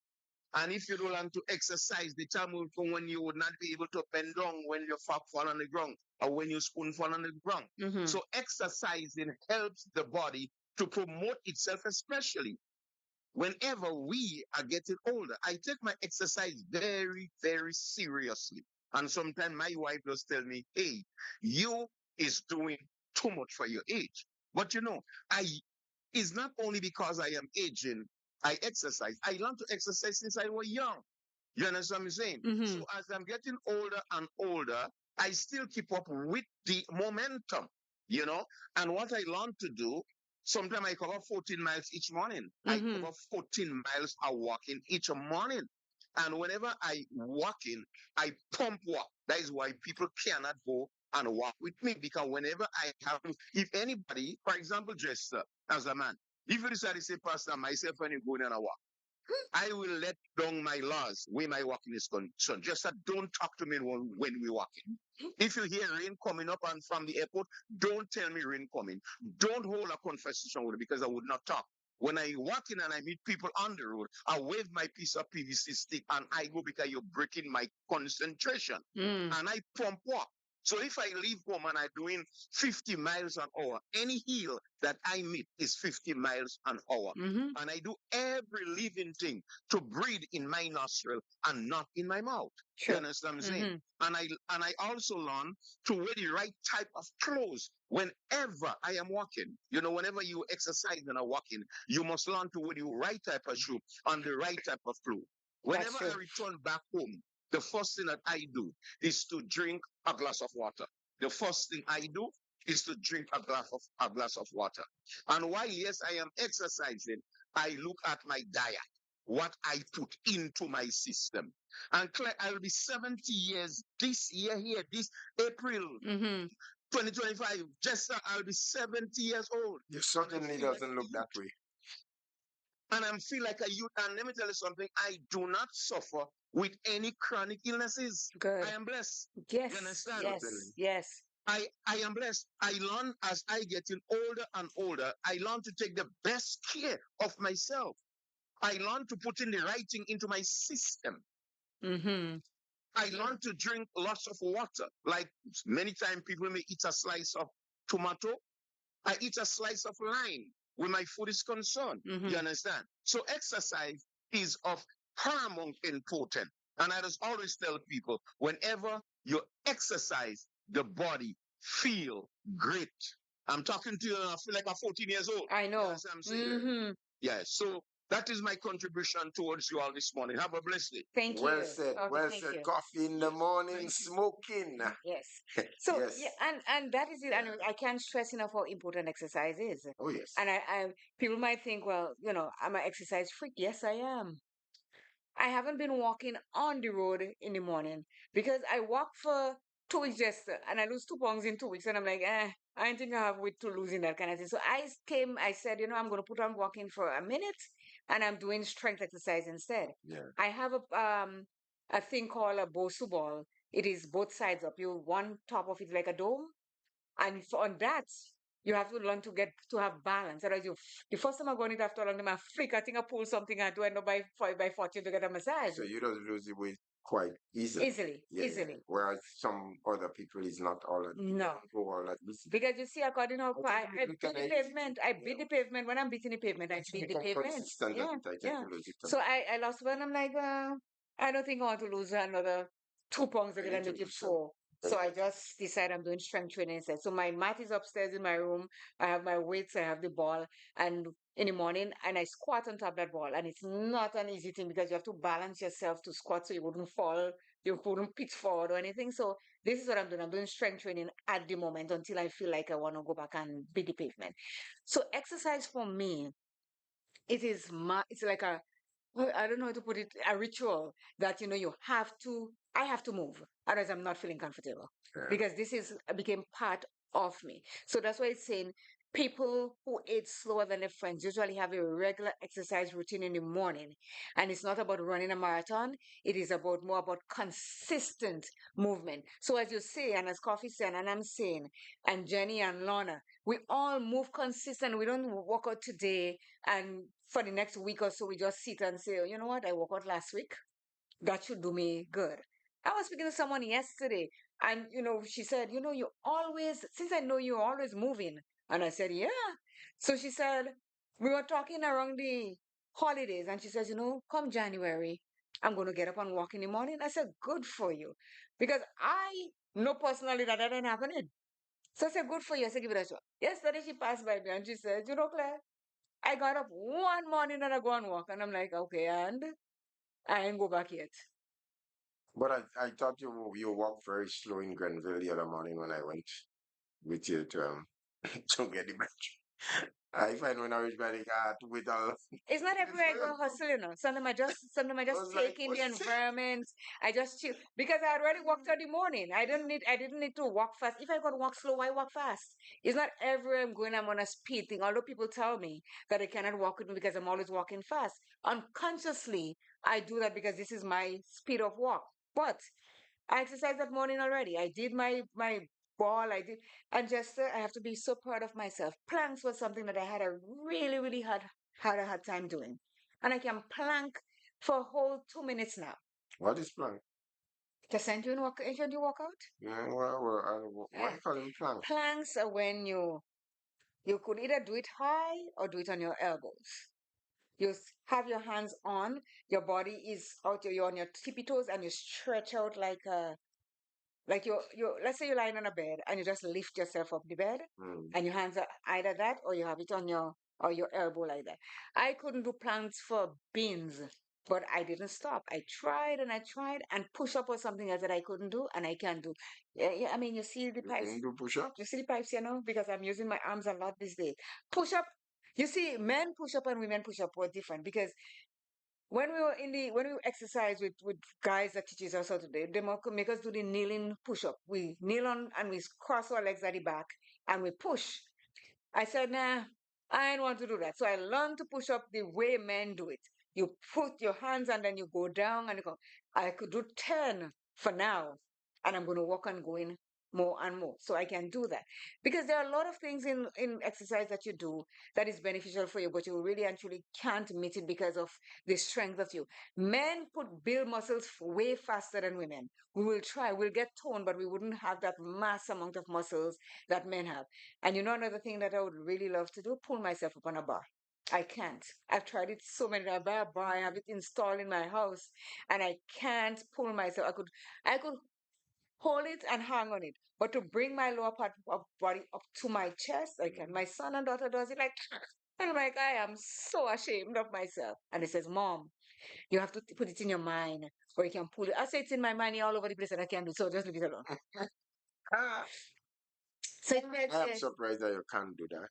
S6: And if you don't learn to exercise, the time will come when you would not be able to bend down when your fork fall on the ground or when your spoon fall on the ground.
S1: Mm-hmm.
S6: So exercising helps the body to promote itself, especially whenever we are getting older. I take my exercise very, very seriously. And sometimes my wife just tell me, hey, you is doing too much for your age. But I it's not only because I am aging, I exercise. I learned to exercise since I was young. You understand what I'm saying?
S1: Mm-hmm.
S6: So as I'm getting older and older, I still keep up with the momentum, you know. And what I learned to do, sometimes I cover 14 miles each morning. I
S1: Mm-hmm.
S6: cover 14 miles a walking each morning. And whenever I walking, I pump walk. That is why people cannot go and walk with me because whenever I have, if anybody, for example, Jester, as a man, if you decide to say, Pastor, myself, when you go in and I walk, I will let down my laws where my walking is concerned. Just that don't talk to me when we're walking. If you hear rain coming up and from the airport, don't tell me rain coming. Don't hold a conversation with me because I would not talk. When I walk in and I meet people on the road, I wave my piece of PVC stick and I go because you're breaking my concentration.
S1: Mm.
S6: And I pump walk. So if I leave home and I'm doing 50 miles an hour, any hill that I meet is 50 miles an hour.
S1: Mm-hmm.
S6: And I do every living thing to breathe in my nostril and not in my mouth. You
S1: Sure.
S6: understand what I'm saying?
S1: Mm-hmm.
S6: And I also learn to wear the right type of clothes whenever I am walking. Whenever you exercise and are walking, you must learn to wear the right type of shoe and the right type of clothes.
S1: That's
S6: Whenever
S1: true.
S6: I return back home, the first thing that I do is to drink a glass of water. The first thing I do is to drink a glass of water. And while yes, I am exercising, I look at my diet, what I put into my system. And Claire, I will be 70 years this year here, this April
S1: Mm-hmm.
S6: 2025. Just I'll be 70 years old.
S2: You
S6: And I
S2: certainly
S6: feel like
S2: doesn't
S6: a
S2: look
S6: youth.
S2: that way.
S6: And I feel like a youth. And let me tell you something, I do not suffer with any chronic illnesses.
S1: Good.
S6: I am blessed.
S1: Yes.
S6: You understand?
S1: Yes.
S2: Certainly.
S1: Yes.
S6: I am blessed. I learn as I getting older and older, I learn to take the best care of myself. I learn to put in the right thing into my system.
S1: Mm-hmm.
S6: I learn to drink lots of water. Like many times people may eat a slice of tomato. I eat a slice of lime when my food is concerned.
S1: Mm-hmm.
S6: You understand? So exercise is of paramount important. And I just always tell people, whenever you exercise, the body feel great. I'm talking to you, and I feel like I'm 14 years old.
S1: I
S6: You
S1: know.
S6: understand what I'm saying?
S1: Mm-hmm.
S6: Yeah. So that is my contribution towards you all this morning. Have a blessed day.
S1: Thank
S2: Well
S1: you.
S2: said.
S1: Okay,
S2: Well
S1: thank
S2: said.
S1: you.
S2: Coffee in the
S6: Yes.
S2: morning,
S6: Thank you.
S2: smoking.
S1: Yes. So
S2: Yes.
S1: yeah, and that is it.
S2: Yeah.
S1: And I can't stress enough how important exercise is.
S2: Oh, yes.
S1: And people might think, well, I'm an exercise freak. Yes, I am. I haven't been walking on the road in the morning because I walk for 2 weeks just, and I lose 2 pounds in 2 weeks, and I'm like, I don't think I have weight to lose in that kind of thing. So I said, I'm going to put on walking for a minute, and I'm doing strength exercise instead.
S2: Yeah.
S1: I have a thing called a Bosu ball. It is both sides up. You one top of it like a dome, and on that, you have to learn to get to have balance. Otherwise, the first time I go on it after a long time, I flick, I think I pull something, I do end up by fortune to get a massage.
S2: So you don't lose the weight quite easily.
S1: Easily,
S2: Yeah, yeah.
S1: easily.
S2: Whereas some other people is not all that
S1: No.
S2: go all that easy.
S1: Because you see, according to
S2: I think
S1: I
S2: we
S1: beat
S2: can
S1: the
S2: easy.
S1: pavement. I
S2: Yeah.
S1: beat the pavement. When I'm beating the pavement, I
S2: Once you
S1: beat the
S2: become
S1: pavement.
S2: consistent
S1: Yeah,
S2: at it, I think
S1: yeah.
S2: you lose it.
S1: So I lost one. I'm like, I don't think I want to lose another 2 pounds
S2: I
S1: again
S2: need
S1: and
S2: to
S1: make it
S2: lose some.
S1: 4. So I just decided I'm doing strength training instead. So my mat is upstairs in my room. I have my weights, I have the ball, and in the morning, and I squat on top of that ball. And it's not an easy thing because you have to balance yourself to squat so you wouldn't fall, you wouldn't pitch forward or anything. So this is what I'm doing. I'm doing strength training at the moment until I feel like I want to go back and beat the pavement. So exercise for me, it's like well, I don't know how to put it, a ritual that I have to move, otherwise I'm not feeling comfortable
S2: Yeah.
S1: because this is became part of me. So that's why it's saying people who age slower than their friends usually have a regular exercise routine in the morning, and it's not about running a marathon. It is about more about consistent movement. So as you say, and as Coffee said, and I'm saying, and Jenny and Lorna, we all move consistent. We don't walk out today and for the next week or so, we just sit and say, you know what, I worked out last week. That should do me good. I was speaking to someone yesterday, and she said, you always, since I know you're always moving. And I said, yeah. So she said, we were talking around the holidays, and she says, come January, I'm going to get up and walk in the morning. I said, good for you. Because I know personally that ain't happening. So I said, good for you. I said, give it a shot. Yesterday she passed by me and she said, Claire, I got up one morning and I go and walk, and I'm like, okay, and I ain't go back yet.
S2: But I thought you walked very slow in Grenville the other morning when I went with you to to get the match. I find when I reach by the car to wait all
S1: It's not everywhere I go hustle, Sometimes I
S2: I
S1: just
S2: was like,
S1: take in the
S2: what's this?
S1: environment. I just chill because I already walked out the morning. I didn't need to walk fast. If I could walk slow, why walk fast? It's not everywhere I'm going, I'm on a speed thing. Although people tell me that I cannot walk with me because I'm always walking fast. Unconsciously, I do that because this is my speed of walk. But I exercised that morning already. I did my ball. I did, and just I have to be so proud of myself. Planks was something that I had a really really had a hard time doing, and I can plank for a whole 2 minutes now.
S2: What is plank?
S1: Just send you in walk, should you walk out?
S2: Yeah, well, why
S1: Yeah.
S2: you call him plank?
S1: Planks are when you could either do it high or do it on your elbows. Have your hands on, your body is out, you're on your tippy toes, and you stretch out like you let's say you're lying on a bed and you just lift yourself up the bed
S2: Hmm.
S1: and your hands are either that or you have it on your elbow like that. I couldn't do planks for beans, but I didn't stop. I tried and I tried, and push up was something else that I couldn't do and I can do. Yeah, yeah, I mean, you see the
S2: You
S1: pipes,
S2: can do push-up?
S1: you see the pipes, because I'm using my arms a lot these days. Push up, you see, men push up and women push up were different because when we exercise with guys that teaches us how to do, they make us do the kneeling push up. We kneel on and we cross our legs at the back and we push. I said, nah, I don't want to do that. So I learned to push up the way men do it. You put your hands and then you go down and you go. I could do 10 for now, and I'm going to work on going more and more so I can do that. Because there are a lot of things in exercise that you do that is beneficial for you, but you really actually can't meet it because of the strength of you. Men put build muscles way faster than women. We will try, we'll get toned, but we wouldn't have that mass amount of muscles that men have. And another thing that I would really love to do, pull myself up on a bar. I can't. I've tried it so many times. I buy a bar, I have it installed in my house, and I can't pull myself. I could hold it and hang on it, but to bring my lower part of body up to my chest, I can. My son and daughter does it like, and I'm like, I am so ashamed of myself. And he says, Mom, you have to put it in your mind, or you can pull it. I say it's in my mind all over the place, and I can't do it, so just leave it alone.
S2: Ah,
S1: So it makes
S2: I'm
S1: it.
S2: surprised that you can't do that.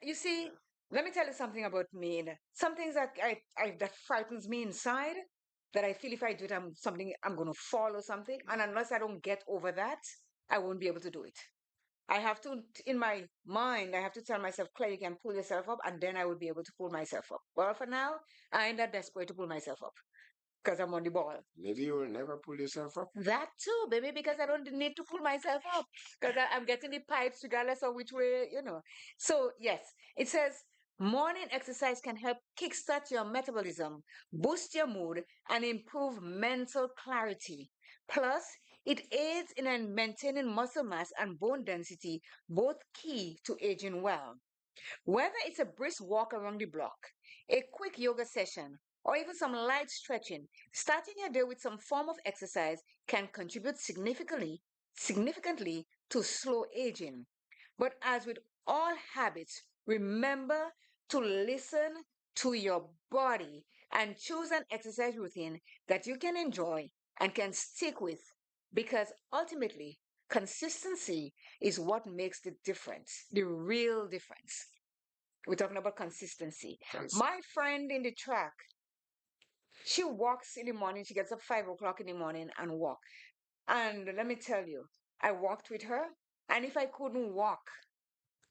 S1: You see, let me tell you something about me. Some things that that frightens me inside. That I feel if I do it, I'm going to fall or something. And unless I don't get over that, I won't be able to do it. I have to, in my mind, I have to tell myself, Claire, you can pull yourself up, and then I will be able to pull myself up. Well, for now, I ain't that desperate to pull myself up because I'm on the ball.
S2: Maybe you will never pull yourself up.
S1: That too, baby, because I don't need to pull myself up because I'm getting the pipes regardless of which way. So, yes, it says morning exercise can help kickstart your metabolism, boost your mood, and improve mental clarity. Plus, it aids in maintaining muscle mass and bone density, both key to aging well. Whether it's a brisk walk around the block, a quick yoga session, or even some light stretching, starting your day with some form of exercise can contribute significantly to slow aging. But as with all habits, remember to listen to your body and choose an exercise routine that you can enjoy and can stick with because ultimately consistency is what makes the difference, the real difference. We're talking about consistency.
S2: Cons-
S1: My friend in the track, she walks in the morning. She gets up 5 o'clock in the morning and walk. And let me tell you, I walked with her. And if I couldn't walk,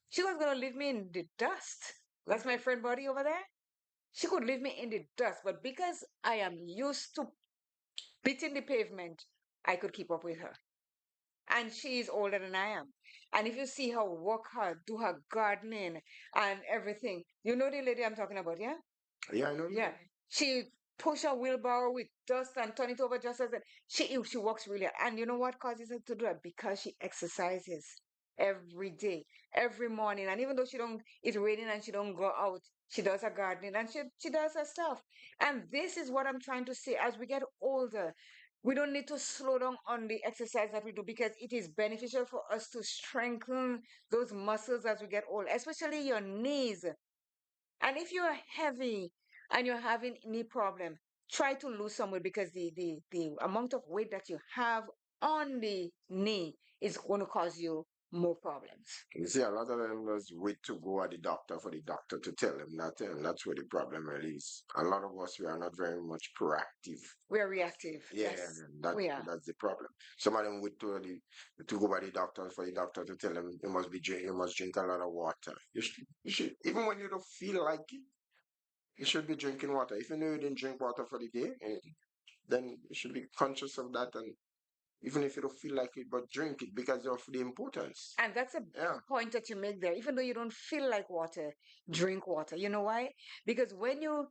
S1: she was gonna leave me in the dust. That's my friend Buddy over there. She could leave me in the dust, but because I am used to beating the pavement, I could keep up with her. And she is older than I am. And if you see her work hard, do her gardening and everything, you know the lady I'm talking about, yeah?
S2: Yeah, I know.
S1: Yeah, she push a wheelbarrow with dust and turn it over just as she works really hard. And you know what causes her to do that? Because she exercises every day, every morning. And even though she don't, it's raining and she don't go out, she does her gardening and she does her stuff. And this is what I'm trying to say. As we get older, we don't need to slow down on the exercise that we do because it is beneficial for us to strengthen those muscles as we get old, especially your knees. And if you're heavy and you're having knee problem, try to lose some weight because the amount of weight that you have on the knee is going to cause you more problems.
S2: You see, a lot of them just wait to go at the doctor for the doctor to tell them that, and that's where the problem really is. A lot of us, we are not very much proactive.
S1: We're reactive.
S2: Yeah,
S1: Yes,
S2: and that's
S1: we are.
S2: that's the problem. Some of them wait to go by the doctor for the doctor to tell them you must drink a lot of water. You should even when you don't feel like it, you should be drinking water. If you know you didn't drink water for the day, then you should be conscious of that, and even if you don't feel like it, but drink it because of the importance.
S1: And that's a
S2: Yeah,
S1: point that you make there. Even though you don't feel like water, drink water. You know why? Because when you're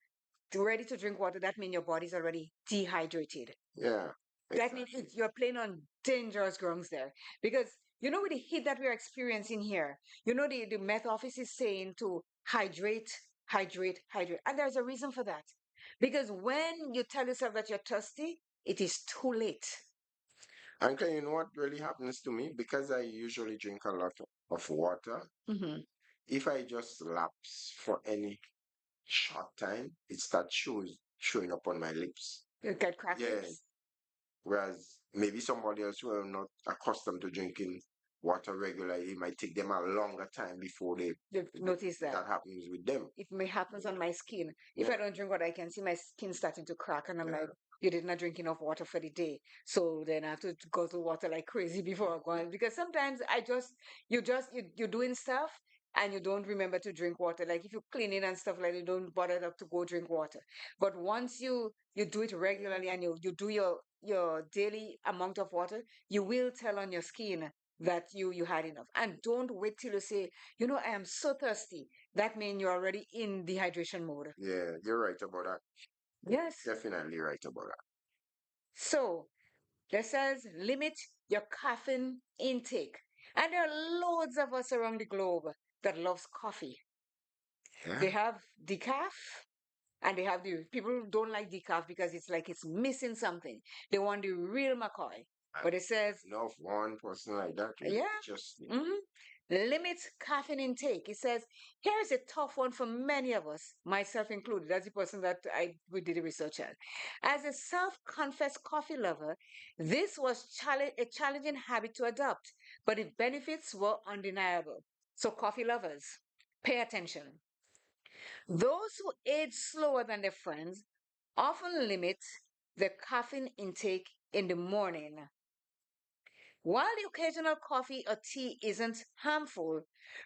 S1: ready to drink water, that means your body's already dehydrated.
S2: yeah,
S1: That means
S2: exactly.
S1: you're playing on dangerous grounds there. Because with the heat that we're experiencing here, the Met Office is saying to hydrate, hydrate, hydrate. And there's a reason for that. Because when you tell yourself that you're thirsty, it is too late.
S2: Uncle, you know what really happens to me? Because I usually drink a lot of water.
S1: Mm-hmm.
S2: If I just lapse for any short time, it starts showing up on my lips.
S1: You get cracked
S2: Yeah.
S1: lips.
S2: Whereas maybe somebody else who are not accustomed to drinking water regularly, it might take them a longer time before
S1: You've noticed that.
S2: that happens with them.
S1: It may happens on my skin. If
S2: Yeah.
S1: I don't drink water, I can see my skin starting to crack, and I'm
S2: Yeah.
S1: like, you did not drink enough water for the day. So then I have to go to water like crazy before I go on. Because sometimes you're doing stuff and you don't remember to drink water. Like if you clean it and stuff like that, you don't bother up to go drink water. But once you do it regularly and you do your daily amount of water, you will tell on your skin that you had enough. And don't wait till you say, I am so thirsty. That means you're already in dehydration mode.
S2: Yeah, you're right about that.
S1: Yes.
S2: Definitely right about that.
S1: So that says limit your caffeine intake. And there are loads of us around the globe that loves coffee.
S2: Yeah.
S1: They have decaf and they have the people who don't like decaf because it's like it's missing something. They want the real McCoy.
S2: I
S1: But it says,
S2: know of one person like that.
S1: yeah,
S2: Just
S1: limit caffeine intake. It says, here is a tough one for many of us, myself included. That's the person that we did the research on. As a self-confessed coffee lover, this was a challenging habit to adopt, but the benefits were undeniable. So, coffee lovers, pay attention. Those who age slower than their friends often limit their caffeine intake in the morning. While the occasional coffee or tea isn't harmful,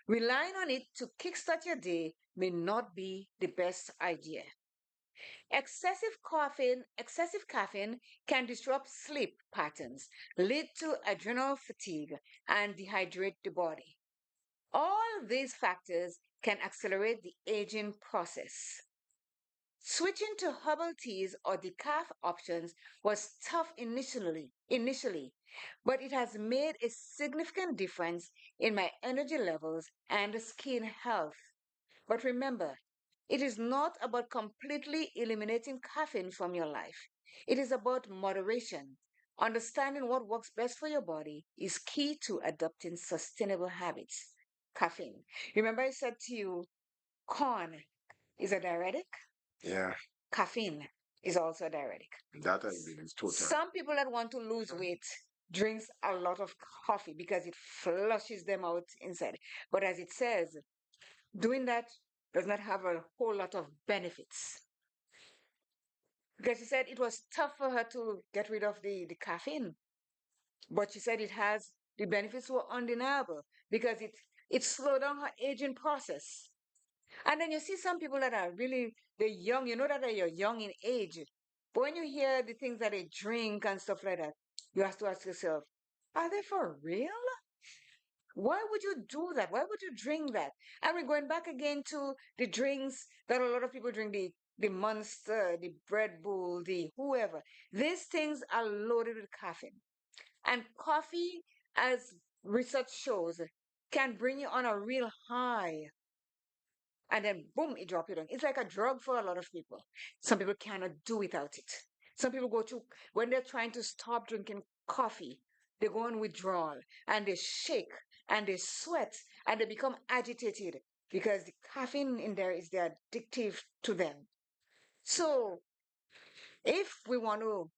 S1: relying on it to kickstart your day may not be the best idea. Excessive caffeine can disrupt sleep patterns, lead to adrenal fatigue, and dehydrate the body. All these factors can accelerate the aging process. Switching to herbal teas or decaf options was tough initially, but it has made a significant difference in my energy levels and skin health. But remember, it is not about completely eliminating caffeine from your life. It is about moderation. Understanding what works best for your body is key to adopting sustainable habits. Caffeine. Remember, I said to you, corn is a diuretic?
S2: yeah.
S1: Caffeine is also a diuretic.
S2: That I believe is total.
S1: Some people that want to lose weight drinks a lot of coffee because it flushes them out inside. But as it says, doing that does not have a whole lot of benefits. Because she said it was tough for her to get rid of the caffeine. But she said the benefits were undeniable because it slowed down her aging process. And then you see some people that are really, they're young, you know that they're young in age. But when you hear the things that they drink and stuff like that, you have to ask yourself, are they for real? Why would you do that? Why would you drink that? And we're going back again to the drinks that a lot of people drink, the Monster, the Red Bull, the whoever. These things are loaded with caffeine. And coffee, as research shows, can bring you on a real high and then boom, it drop you down. It's like a drug for a lot of people. Some people cannot do without it. Some people go to when they're trying to stop drinking coffee, they go on withdrawal and they shake and they sweat and they become agitated because the caffeine in there is the addictive to them. So if we want to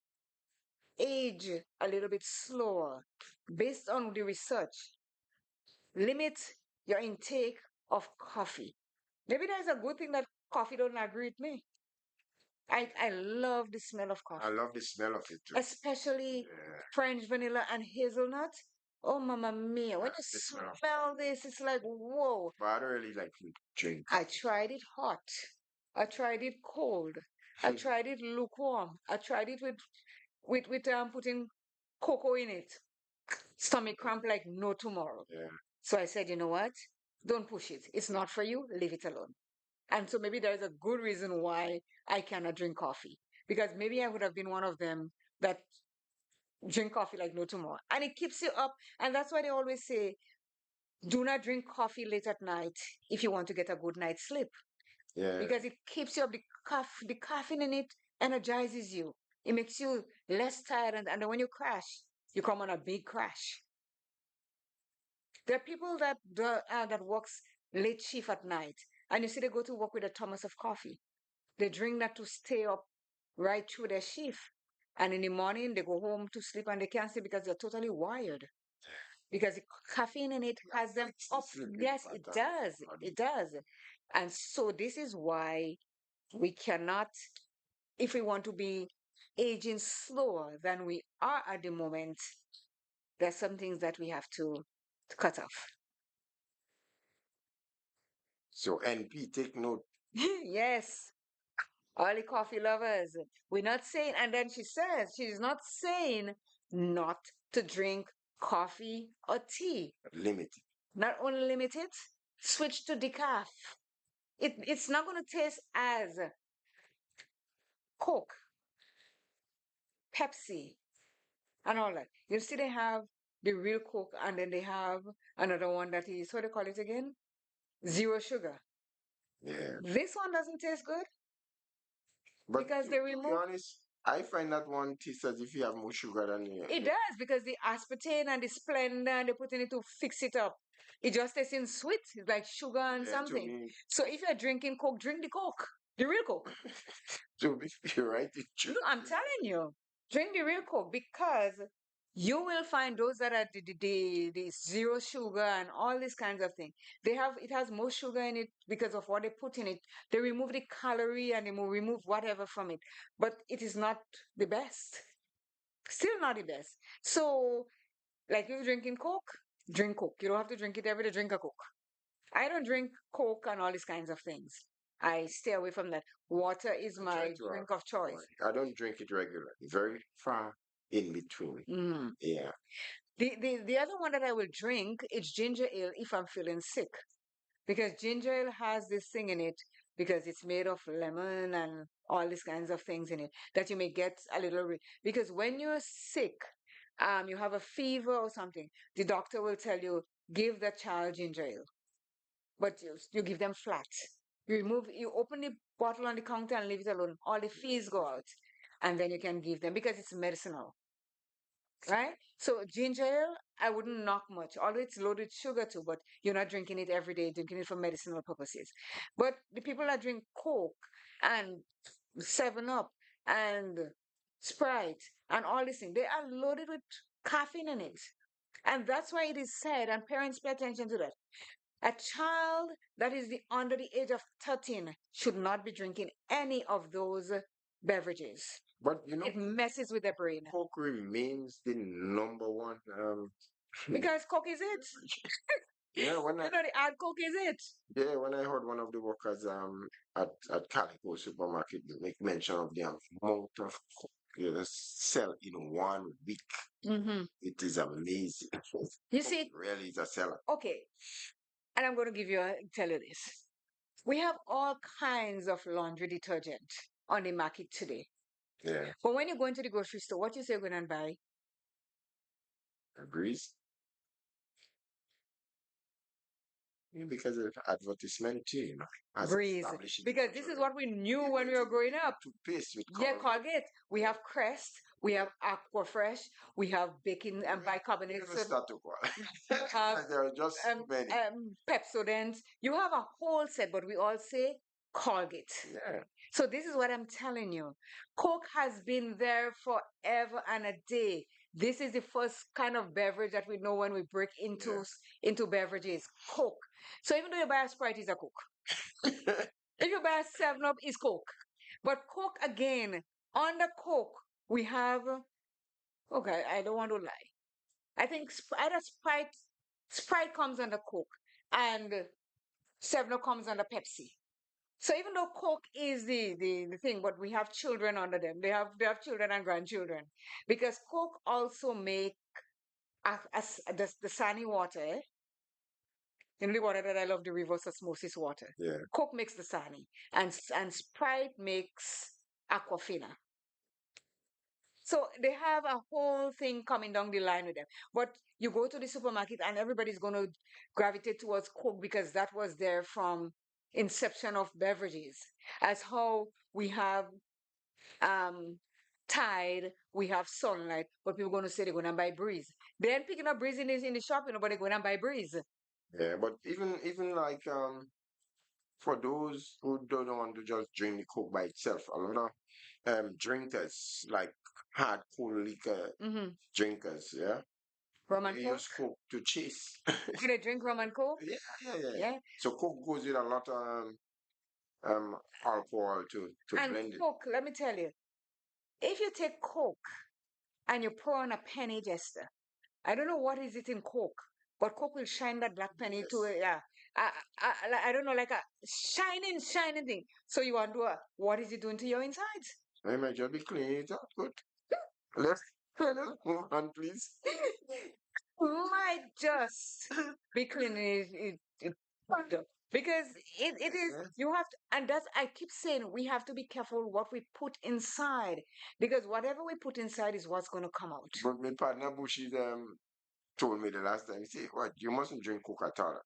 S1: age a little bit slower, based on the research, limit your intake of coffee. Maybe that's a good thing that coffee don't agree with me. I love the smell of
S2: I
S1: coffee,
S2: love the smell of it too.
S1: especially
S2: Yeah.
S1: French vanilla and hazelnut. Oh, mamma mia. When you
S2: The smell of
S1: smell this, it's like, whoa.
S2: But I don't really like to drink
S1: I
S2: coffee.
S1: tried it hot. I tried it cold. I tried it lukewarm. I tried it with putting cocoa in it. Stomach cramp like no tomorrow.
S2: Yeah.
S1: So I said, you know what? Don't push it. It's not for you. Leave it alone. And so maybe there's a good reason why I cannot drink coffee. Because maybe I would have been one of them that drink coffee like no tomorrow. And it keeps you up. And that's why they always say, do not drink coffee late at night if you want to get a good night's sleep.
S2: Yeah.
S1: Because it keeps you up. The caffeine in it energizes you. It makes you less tired. And then when you crash, you come on a big crash. There are people that works late shift at night. And you see they go to work with a thermos of coffee. They drink that to stay up right through their shift. And in the morning, they go home to sleep and they can't sleep because they're totally wired. Because the caffeine in it has them up. Yes, it does. It does. And so this is why we cannot, if we want to be aging slower than we are at the moment, there's some things that we have to cut off.
S2: So NP, take note.
S1: Yes. All the coffee lovers. We're not saying, and then she says, she's not saying not to drink coffee or tea.
S2: Limited.
S1: Not only limit it, switch to decaf. It's not going to taste as Coke, Pepsi, and all that. You see, they have the real Coke, and then they have another one that is, what do you call it again? Zero sugar.
S2: Yeah.
S1: This one doesn't taste good
S2: But
S1: because they
S2: to be
S1: remove.
S2: honest, I find that one tastes as if you have more sugar than you.
S1: It does because the aspartame and the Splenda and they put in it to fix it up. It just tastes in sweet. It's like sugar and
S2: Yeah, to
S1: something.
S2: me,
S1: So if you're drinking Coke, drink the Coke, the real Coke.
S2: to be you're right.
S1: No, I'm telling you, drink the real Coke because you will find those that are the zero sugar and all these kinds of things. They have it has more sugar in it because of what they put in it. They remove the calorie and they remove whatever from it, but it is not the best. Still not the best. So, like you drinking Coke, drink Coke. You don't have to drink it every day. Drink a Coke. I don't drink Coke and all these kinds of things. I stay away from that. Water is
S2: I try
S1: my
S2: to
S1: drink of choice.
S2: I don't drink it regularly. Very far in between.
S1: Mm.
S2: Yeah.
S1: The other one that I will drink is ginger ale if I'm feeling sick because ginger ale has this thing in it because it's made of lemon and all these kinds of things in it that you may get a little because when you're sick, you have a fever or something, the doctor will tell you give the child ginger ale, but you give them flat. You open the bottle on the counter and leave it alone. All the fees go out, and then you can give them because it's medicinal, right? So ginger ale, I wouldn't knock much, although it's loaded with sugar too, but you're not drinking it every day, drinking it for medicinal purposes. But the people that drink Coke and Seven Up and Sprite and all these things, they are loaded with caffeine in it. And that's why it is said, and parents pay attention to that. A child that is under the age of 13 should not be drinking any of those beverages.
S2: But you know,
S1: It messes with their brain.
S2: Coke remains the number one.
S1: Because Coke is it.
S2: Yeah, when I
S1: You know, the ad Coke is it.
S2: yeah, when I heard one of the workers at Calico supermarket make mention of the amount of Coke you sell in 1 week,
S1: Mm-hmm.
S2: it is amazing.
S1: You
S2: Coke
S1: see,
S2: really is a seller.
S1: okay, and I'm going to tell you this. We have all kinds of laundry detergent on the market today.
S2: Yeah,
S1: But when you go into the grocery store, what you say you're going to buy?
S2: agrees. Yeah, because of advertisement too, as
S1: Breeze.
S2: established in the
S1: Because this
S2: culture.
S1: is what we knew
S2: Yeah,
S1: when we were growing up.
S2: toothpaste with
S1: Yeah,
S2: Colgate.
S1: Colgate. We have Crest. We have Aquafresh. We have baking and bicarbonate
S2: Even
S1: soda.
S2: start to call.
S1: Have
S2: There are just many.
S1: Pepsodent. You have a whole set, but we all say Colgate.
S2: Yeah.
S1: So this is what I'm telling you. Coke has been there forever and a day. This is the first kind of beverage that we know when we break
S2: Yeah.
S1: into beverages. Coke. So even though you buy a Sprite, it's a Coke. If you buy a 7-Up, it's Coke. But Coke again, under Coke, we have okay, I don't want to lie. I think either Sprite comes under Coke and 7-Up comes under Pepsi. So even though Coke is the thing, but we have children under them. They have children and grandchildren because Coke also make the sunny water. You know the water that I love, the reverse osmosis water.
S2: Yeah.
S1: Coke makes the sunny, and Sprite makes Aquafina. So they have a whole thing coming down the line with them. But you go to the supermarket and everybody's going to gravitate towards Coke because that was there from inception of beverages. As how we have um Tide, we have Sunlight, but people are going to say they're going to buy Breeze. They ain't picking up Breeze in the shop, but they're going to buy Breeze.
S2: Yeah, but even like for those who don't want to just drink the Coke by itself, a lot of drinkers like hardcore liquor
S1: Mm-hmm.
S2: drinkers, yeah,
S1: Rum and
S2: they
S1: Coke.
S2: use Coke to chase.
S1: Do they drink rum and Coke?
S2: Yeah, yeah.
S1: Yeah.
S2: So Coke goes with a lot of alcohol to
S1: And
S2: blend it.
S1: Coke, let me tell you, if you take Coke and you pour on a penny Jester, I don't know what is it in Coke, but Coke will shine that black penny to
S2: Yes.
S1: it. Yeah, I don't know, like a shining thing. So you wonder what is it doing to your insides?
S2: I might just be cleaning it up. Good. Let's move on, please.
S1: Might just be cleaning because it is
S2: Yes.
S1: you have to, and that's I keep saying we have to be careful what we put inside because whatever we put inside is what's going to come out.
S2: But my partner Bushy told me the last time, he said, what, you mustn't drink Coke at all.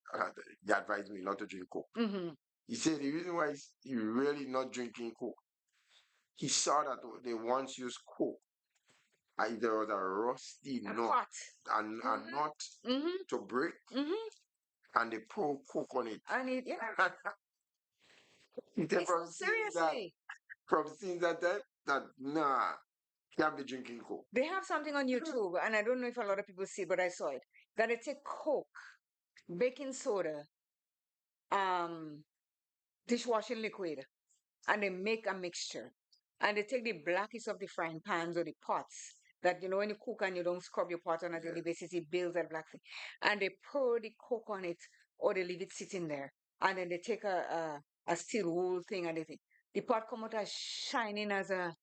S2: He advised me not to drink Coke.
S1: Hmm.
S2: He said the reason why he really not drinking Coke, he saw that they once used Coke, either was a rusty
S1: A
S2: nut
S1: pot.
S2: and a nut
S1: Mm-hmm.
S2: to break,
S1: Mm-hmm.
S2: and they pour Coke on it.
S1: And it, yeah.
S2: He said
S1: Seriously.
S2: from seeing that nah, can't be drinking Coke.
S1: They have something on YouTube, and I don't know if a lot of people see it, but I saw it. That they take Coke, baking soda, um, dishwashing liquid, and they make a mixture. And they take the blackest of the frying pans or the pots that, when you cook and you don't scrub your pot on a daily basis, it builds that black thing. And they pour the Coke on it, or they leave it sitting there. And then they take a steel wool thing and they think the pot come out as shining as a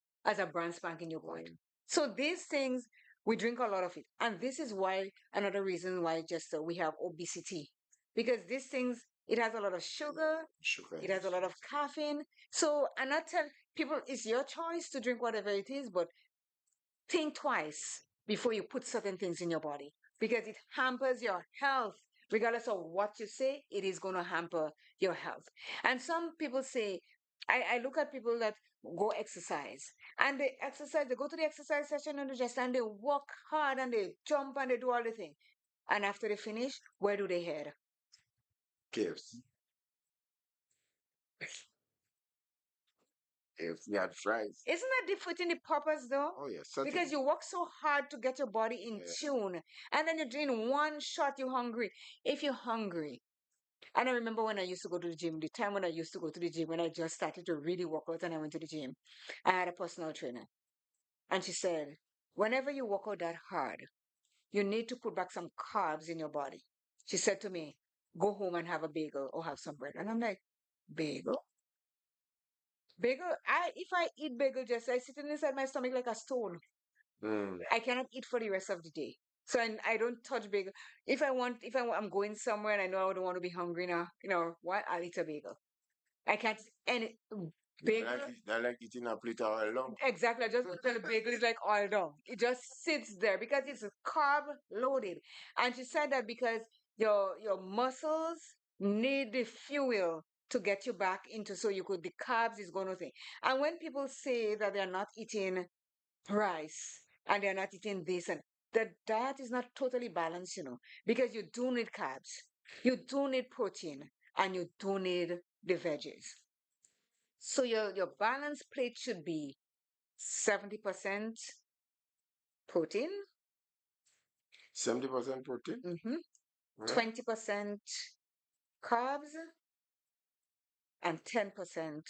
S1: brand spanking new pot. So these things, we drink a lot of it. And this is why, another reason why just we have obesity. Because these things, it has a lot of sugar,
S2: Sugar.
S1: it has a lot of caffeine. So, and I tell people, it's your choice to drink whatever it is, but think twice before you put certain things in your body because it hampers your health. Regardless of what you say, it is going to hamper your health. And some people say, I look at people that go exercise and they exercise, they go to the exercise session and they work hard and they jump and they do all the thing. And after they finish, where do they head?
S2: KFC. KFC had fries.
S1: Isn't that defeating the purpose though?
S2: Oh yeah, certainly.
S1: Because you work so hard to get your body in tune, and then you're doing one shot, you're hungry. If you're hungry, and I remember when I used to go to the gym, the time when I used to go to the gym, when I just started to really work out and I went to the gym, I had a personal trainer. And she said, whenever you work out that hard, you need to put back some carbs in your body. She said to me, go home and have a bagel or have some bread. And I'm like, bagel? Bagel, if I eat bagel just I sit inside my stomach like a stone. I cannot eat for the rest of the day. So I don't touch bagel. I'm going somewhere and I know I don't want to be hungry now, what? I'll eat a bagel. I can't, and bagel.
S2: I like eating a plate of oil long.
S1: Exactly. I just tell the bagel is like oil down. It just sits there because it's carb loaded. And she said that because your muscles need the fuel to get you back into so you could the carbs is going to thing. And when people say that they're not eating rice and they're not eating this and the diet is not totally balanced, because you do need carbs, you do need protein, and you do need the veggies. So your balanced plate should be 70% protein,
S2: 70% protein.
S1: 20% carbs, and 10%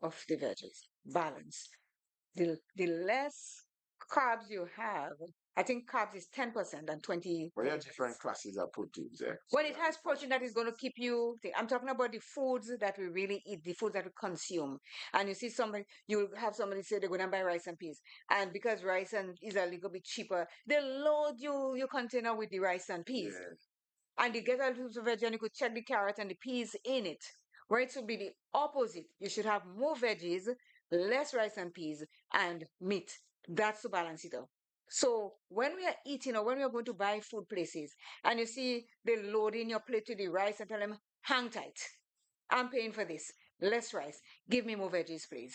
S1: of the veggies. Balance. The less carbs you have, I think carbs is 10% and 20.
S2: Well, there are different classes of proteins, eh?
S1: Well, it has protein that is going to keep you. I'm talking about the foods that we really eat, the foods that we consume. And you see you have somebody say they're going to buy rice and peas. And because rice and is a little bit cheaper, they load your container with the rice and peas. Yeah. And you get a little veggie and you could check the carrot and the peas in it. Where it should be the opposite. You should have more veggies, less rice and peas, and meat. That's to balance it out. So when we are eating or when we are going to buy food places and you see they load in your plate to the rice and tell them, hang tight. I'm paying for this. Less rice. Give me more veggies, please.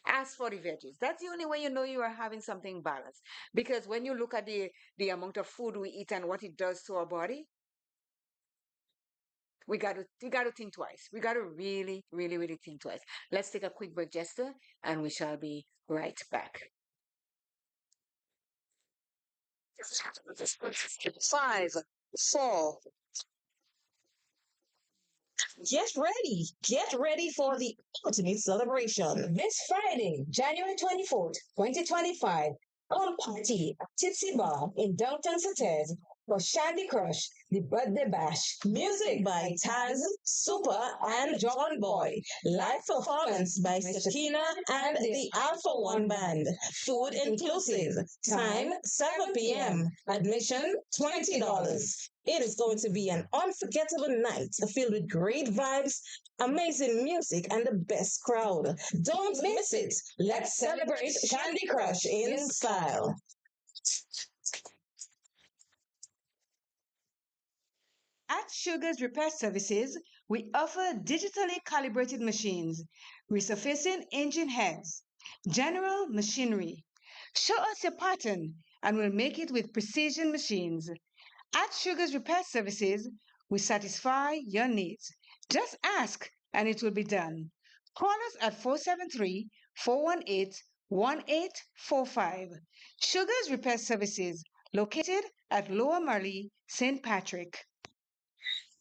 S1: Ask for the veggies. That's the only way you know you are having something balanced. Because when you look at the amount of food we eat and what it does to our body, we got to think twice. We got to really, really, really think twice. Let's take a quick break, Jester, and we shall be right back.
S4: 5, 4. Get ready for the ultimate celebration. This Friday, January 24th, 2025, on party at Tipsy Bar in downtown Sates for Shandy Crush, the birthday bash. Music by Taz, Super, and John Boy. Live performance by Sakina and the Alpha One Band. Food inclusive. Time 7 p.m. Admission $20. It is going to be an unforgettable night filled with great vibes, amazing music, and the best crowd. Don't miss it. Let's celebrate Shandy Crush in style.
S1: At Sugar's Repair Services, we offer digitally calibrated machines, resurfacing engine heads, general machinery. Show us your pattern and we'll make it with precision machines. At Sugar's Repair Services, we satisfy your needs. Just ask and it will be done. Call us at 473 418 1845. Sugar's Repair Services, located at Lower Marley, St. Patrick.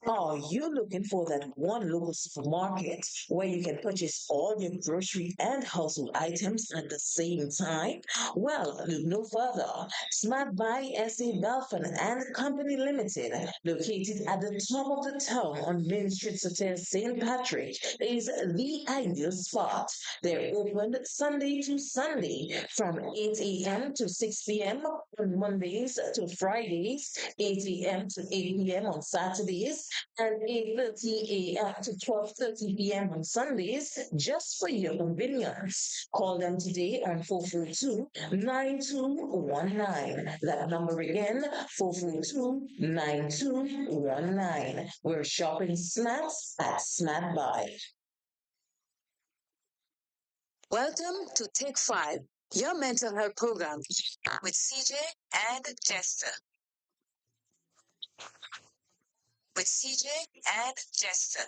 S4: Are you looking for that one local supermarket where you can purchase all your grocery and household items at the same time? Well, look no further. Smart Buy SA Belfin and Company Limited, located at the top of the town on Main Street, St. Patrick, is the ideal spot. They're open Sunday to Sunday from 8 a.m. to 6 p.m. on Mondays to Fridays, 8 a.m. to 8 p.m. on Saturdays, and 8:30 a.m. to 12:30 p.m. on Sundays, just for your convenience. Call them today on 442-9219. That number again, 442-9219. We're shopping snacks at Snack Buy. Welcome to Take 5, your mental health program with CJ and Jester. With CJ and Jester.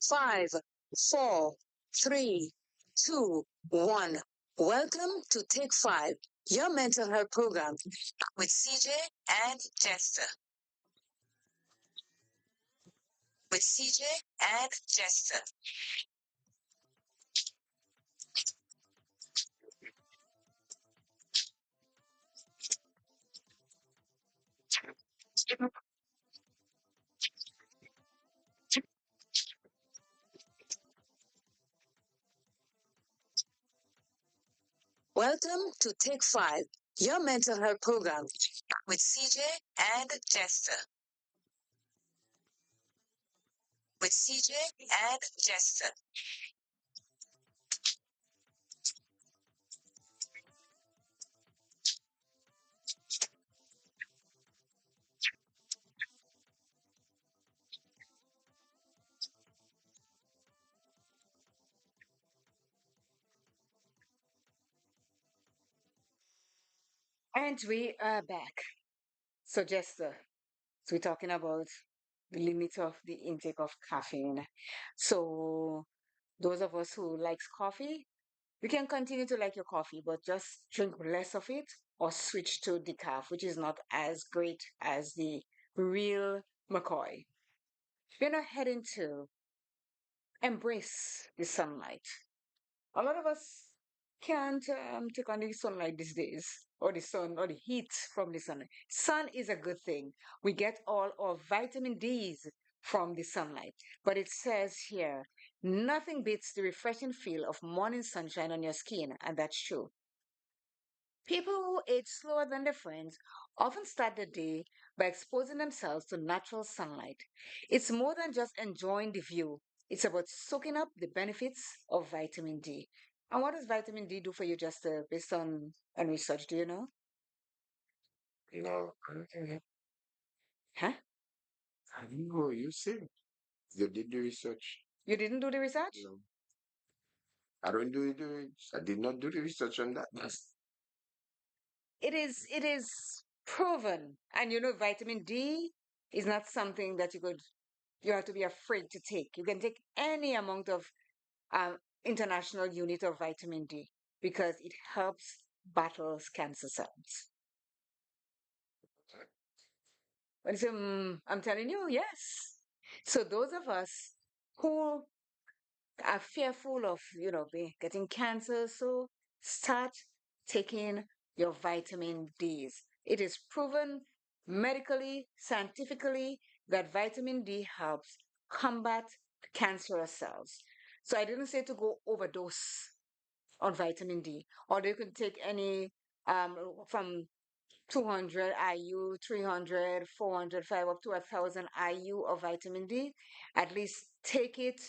S4: 5, 4, 3, 2, 1. Welcome to Take 5, your mental health program with CJ and Jester. With CJ and Jester. Welcome to Take 5, your mental health program with CJ and Jester. With CJ and Jester.
S1: And we are back. So, Jester, so we're talking about the limit of the intake of caffeine. So, those of us who likes coffee, you can continue to like your coffee, but just drink less of it or switch to decaf, which is not as great as the real McCoy. We're now heading to embrace the sunlight. A lot of us can't take on the sunlight these days, or the sun, or the heat from the sun. Sun is a good thing. We get all our vitamin D's from the sunlight. But it says here, nothing beats the refreshing feel of morning sunshine on your skin, and that's true. People who age slower than their friends often start the day by exposing themselves to natural sunlight. It's more than just enjoying the view, it's about soaking up the benefits of vitamin D. And what does vitamin D do for you, just based on research? Do you know?
S2: No,
S1: Huh?
S2: I don't know. You said you did the research.
S1: You didn't do the research?
S2: No, I don't do it. I did not do the research on that.
S1: It is proven. And you know, vitamin D is not something that you have to be afraid to take. You can take any amount of international unit of vitamin D because it helps battles cancer cells. But so, I'm telling you, yes. So those of us who are fearful of, getting cancer, so start taking your vitamin Ds. It is proven medically, scientifically that vitamin D helps combat cancerous cells. So I didn't say to go overdose on vitamin D, or you can take any from 200 IU, 300, 400, 5 up to 1,000 IU of vitamin D. At least take it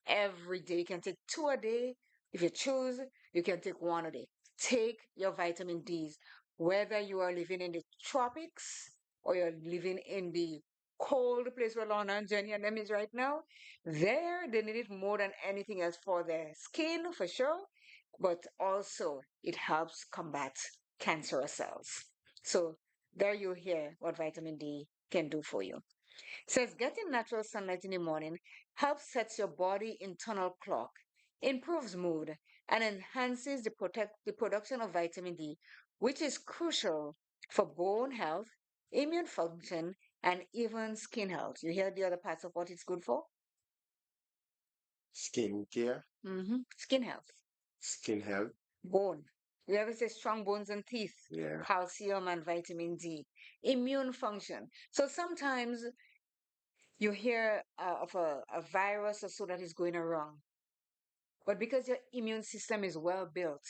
S1: every day. You can take two a day. If you choose, you can take one a day. Take your vitamin Ds, whether you are living in the tropics or you're living in the cold place where Lorna and Jenny and them is right now. There, they need it more than anything else for their skin, for sure, but also it helps combat cancerous cells. So there you hear what vitamin D can do for you. It says getting natural sunlight in the morning helps sets your body internal clock, improves mood, and enhances the production of vitamin D, which is crucial for bone health, immune function, and even skin health. You hear the other parts of what it's good for?
S2: Skincare,
S1: Skin health,
S2: skin health.
S1: bone. We ever say strong bones and teeth,
S2: Yeah.
S1: calcium and vitamin D, immune function. So sometimes you hear of a virus or so that is going around, but because your immune system is well built,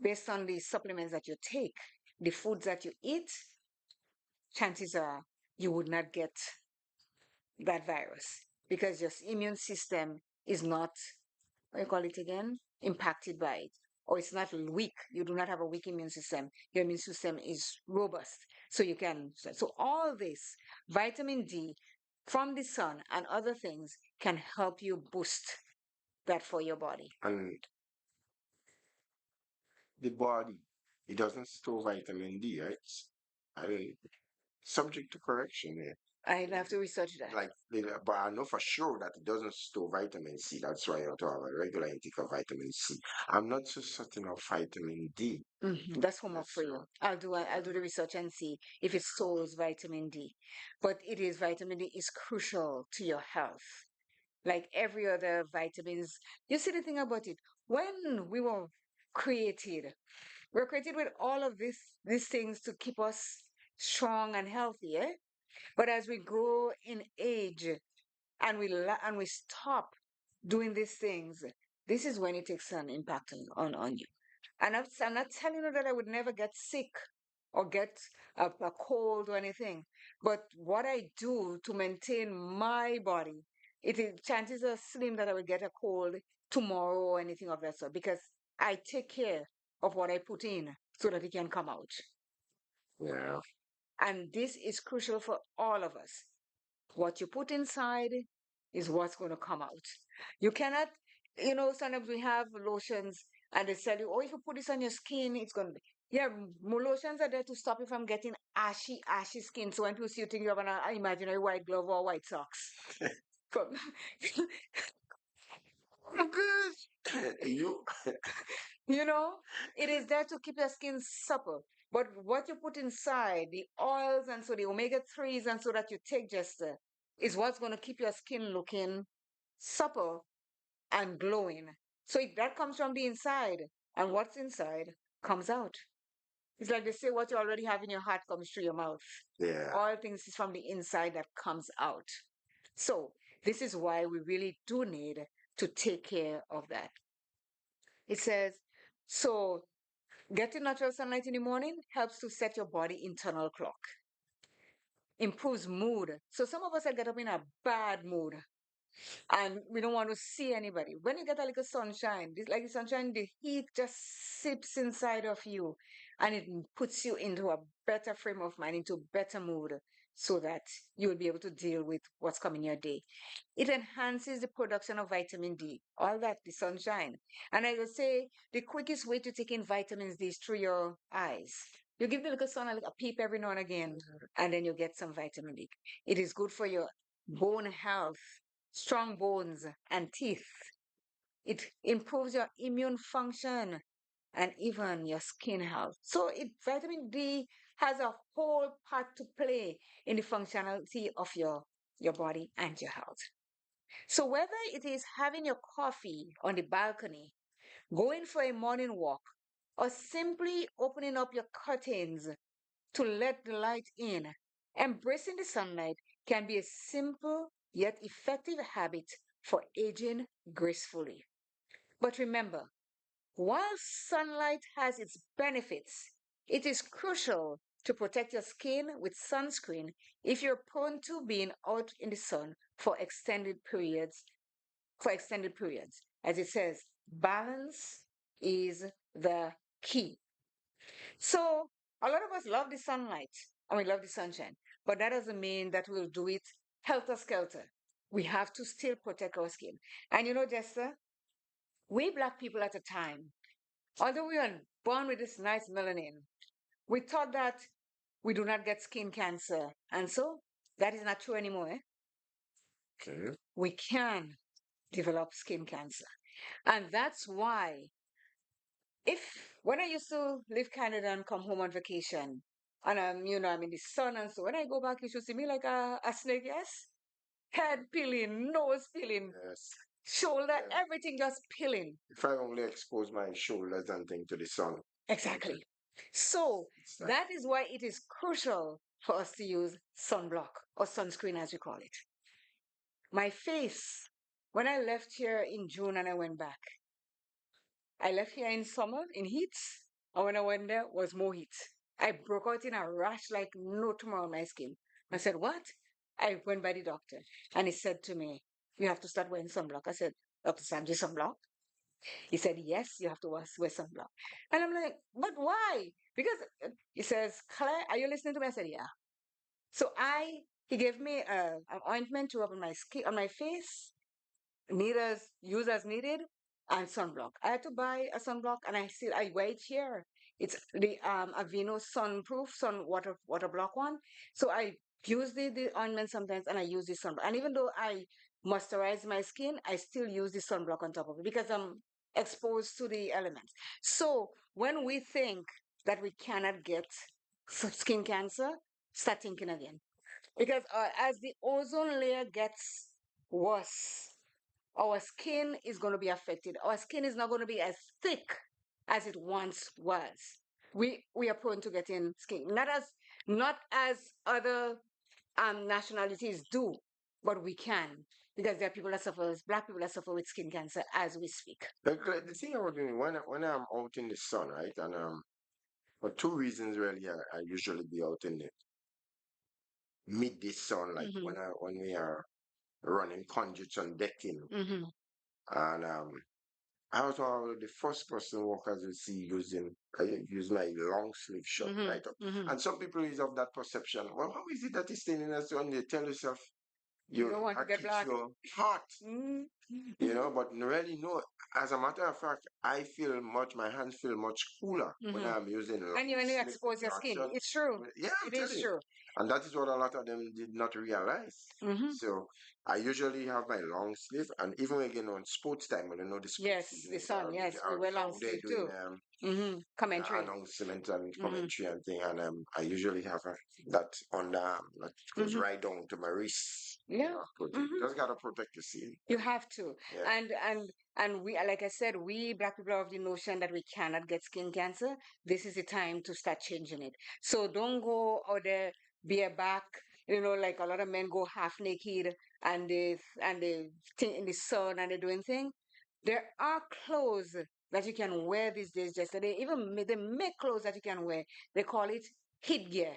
S1: based on the supplements that you take, the foods that you eat, chances are you would not get that virus because your immune system is not, what you call it again, impacted by it. Or it's not weak. You do not have a weak immune system. Your immune system is robust. So you can, so all this, vitamin D from the sun and other things can help you boost that for your body.
S2: And the body, it doesn't store vitamin D, right? I mean, subject to correction here.
S1: I'd have to research that.
S2: Like, but I know for sure that it doesn't store vitamin C. That's why I have to have a regular intake of vitamin C. I'm not so certain of vitamin D.
S1: That's homework
S2: That's
S1: for you. I'll do the research and see if it stores vitamin D. But vitamin D is crucial to your health. Like every other vitamins. You see the thing about it. When we were created, we were created with all of these things to keep us strong and healthy, eh? But as we grow in age and we stop doing these things, this is when it takes an impact on you. And I'm not telling you that I would never get sick or get a cold or anything. But what I do to maintain my body, it is chances are slim that I will get a cold tomorrow or anything of that sort because I take care of what I put in so that it can come out.
S2: Yeah.
S1: And this is crucial for all of us. What you put inside is what's going to come out. You cannot, sometimes we have lotions and they tell you, oh, if you put this on your skin, it's going to be. Yeah, lotions are there to stop you from getting ashy skin. So when people see you think you have an imaginary white glove or white socks. From-
S2: Good. You.
S1: you know, it is there to keep your skin supple. But what you put inside, the oils and so the omega 3s and so that you take Jester, is what's going to keep your skin looking supple and glowing. So that comes from the inside, and what's inside comes out. It's like they say, what you already have in your heart comes through your mouth.
S2: Yeah.
S1: All things is from the inside that comes out. So this is why we really do need to take care of that. It says, so getting natural sunlight in the morning helps to set your body internal clock, improves mood. So some of us get up in a bad mood and we don't want to see anybody. When you get a little sunshine, this like the sunshine, the heat just sips inside of you and it puts you into a better frame of mind, into better mood, so that you will be able to deal with what's coming your day. It enhances the production of vitamin D, all that, the sunshine. And I would say the quickest way to take in vitamins D is through your eyes. You give the little sun a peep every now and again, and then you get some vitamin D. It is good for your bone health, strong bones, and teeth. It improves your immune function and even your skin health. So vitamin D has a whole part to play in the functionality of your body and your health. So whether it is having your coffee on the balcony, going for a morning walk, or simply opening up your curtains to let the light in, embracing the sunlight can be a simple yet effective habit for aging gracefully. But remember, while sunlight has its benefits, it is crucial to protect your skin with sunscreen if you're prone to being out in the sun for extended periods. As it says, balance is the key. So a lot of us love the sunlight and we love the sunshine, but that doesn't mean that we'll do it helter skelter. We have to still protect our skin. And you know, Jester, we black people at a time, although we are born with this nice melanin, we thought that we do not get skin cancer. And so that is not true anymore.
S2: Okay.
S1: We can develop skin cancer. And that's why if when I used to leave Canada and come home on vacation, and I'm in the sun, and so when I go back, you should see me like a snake, yes? Head peeling, nose peeling,
S2: Yes.
S1: shoulder,
S2: Yeah.
S1: everything just peeling.
S2: If I only expose my shoulders and thing to the sun.
S1: Exactly. So
S2: It's like,
S1: that is why it is crucial for us to use sunblock or sunscreen, as we call it. My face, when I left here in June and I went back, I left here in summer in heat, and when I went there was more heat. I broke out in a rash like no tomorrow on my skin. I said, "What?" I went by the doctor, and he said to me, "You have to start wearing sunblock." I said, "Dr. Sanjay, sunblock?" He said, "Yes, you have to wear sunblock." And I'm like, "But why?" Because he says, "Claire, are you listening to me?" I said, "Yeah." So he gave me an ointment to rub on my skin, on my face, use as needed, and sunblock. I had to buy a sunblock, and I wear it here. It's the Aveeno Sunproof water block one. So I use the ointment sometimes, and I use the sunblock. And even though I moisturize my skin, I still use the sunblock on top of it because I'm exposed to the elements. So when we think that we cannot get skin cancer, start thinking again. Because as the ozone layer gets worse, our skin is going to be affected. Our skin is not going to be as thick as it once was. We are prone to getting skin, not as other nationalities do, but we can because there are black people that suffer with skin cancer as we speak.
S2: like the thing about me when I'm out in the sun, right? And for two reasons really, I usually be out in the midday sun, like
S1: Mm-hmm.
S2: when we are running conduits on decking,
S1: Mm-hmm.
S2: and I was one of the first person workers you see use my long sleeve shirt, right?
S1: Mm-hmm. Mm-hmm.
S2: And some people is of that perception. Well, how is it that it's staying in the sun? You tell yourself
S1: You don't want to
S2: it
S1: get
S2: keeps
S1: black.
S2: you hot,
S1: Mm-hmm.
S2: but really no. As a matter of fact, my hands feel much cooler when
S1: Mm-hmm.
S2: I'm using long
S1: And when you
S2: sleeve
S1: expose your
S2: short
S1: skin,
S2: shirt.
S1: it's true.
S2: Yeah, I'm
S1: It is
S2: telling you.
S1: true.
S2: And that is what a lot of them did not realize.
S1: Mm-hmm.
S2: So I usually have my long sleeve, and even again on sports time, when I know the sports
S1: Yes,
S2: season
S1: the sun. Yes, we
S2: are
S1: wear long
S2: they're
S1: sleeve
S2: doing
S1: too. Mm-hmm. Commentary.
S2: announcement and
S1: Mm-hmm.
S2: commentary and thing, and I usually have that on the arm that goes
S1: Mm-hmm.
S2: right down to my wrist.
S1: Yeah. Mm-hmm.
S2: Just gotta protect the scene.
S1: You have to.
S2: Yeah.
S1: And we, like I said, we black people are of the notion that we cannot get skin cancer. This is the time to start changing it. So don't go out there bareback. Like a lot of men go half naked and they think in the sun and they're doing things. There are clothes that you can wear these days. Just they make clothes that you can wear. They call it heat gear.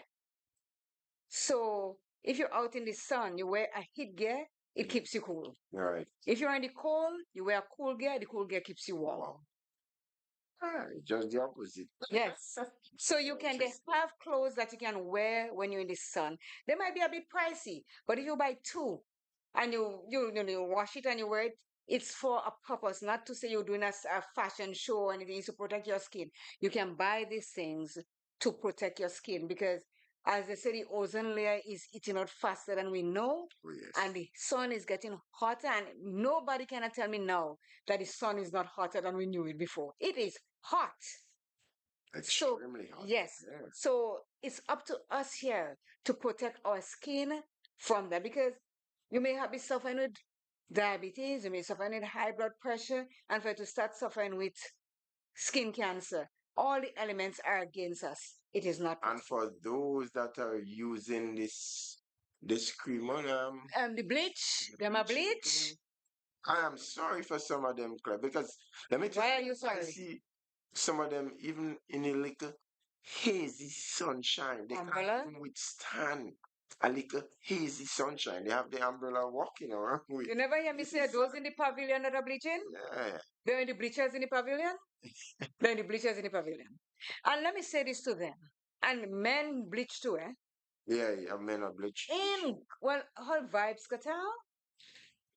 S1: So if you're out in the sun, you wear a heat gear, it keeps you cool.
S2: All right.
S1: If you're in the cold, you wear a cool gear, the cool gear keeps you warm.
S2: Wow. Just the opposite.
S1: Yes. So they have clothes that you can wear when you're in the sun. They might be a bit pricey, but if you buy two and you wash it and you wear it, it's for a purpose, not to say you're doing a fashion show or anything. It's to protect your skin. You can buy these things to protect your skin because, as they say, the ozone layer is eating out faster than we know,
S2: Oh, yes.
S1: and the sun is getting hotter. And nobody cannot tell me now that the sun is not hotter than we knew it before. It is hot.
S2: Extremely hot.
S1: Yes.
S2: Yeah.
S1: So it's up to us here to protect our skin from that because you may be suffering with diabetes, you may be suffering with high blood pressure, and for you to start suffering with skin cancer, all the elements are against us. It is not.
S2: And for those that are using this cream on
S1: The bleach, them a bleach.
S2: I am sorry for some of them, Claire, because let me tell
S1: Why
S2: you,
S1: are you
S2: I
S1: sorry?
S2: see some of them even in the liquor. hazy sunshine. They can't
S1: Umbrella.
S2: even withstand a little hazy sunshine. They have the umbrella walking around with.
S1: You never hear me
S2: This
S1: say
S2: is
S1: those in the pavilion that are bleaching?
S2: yeah,
S1: They're in the bleachers in the pavilion? They're in the bleachers in the pavilion. And let me say this to them. And men bleach too, eh?
S2: yeah, yeah, men are bleach.
S1: Well, her vibes got out.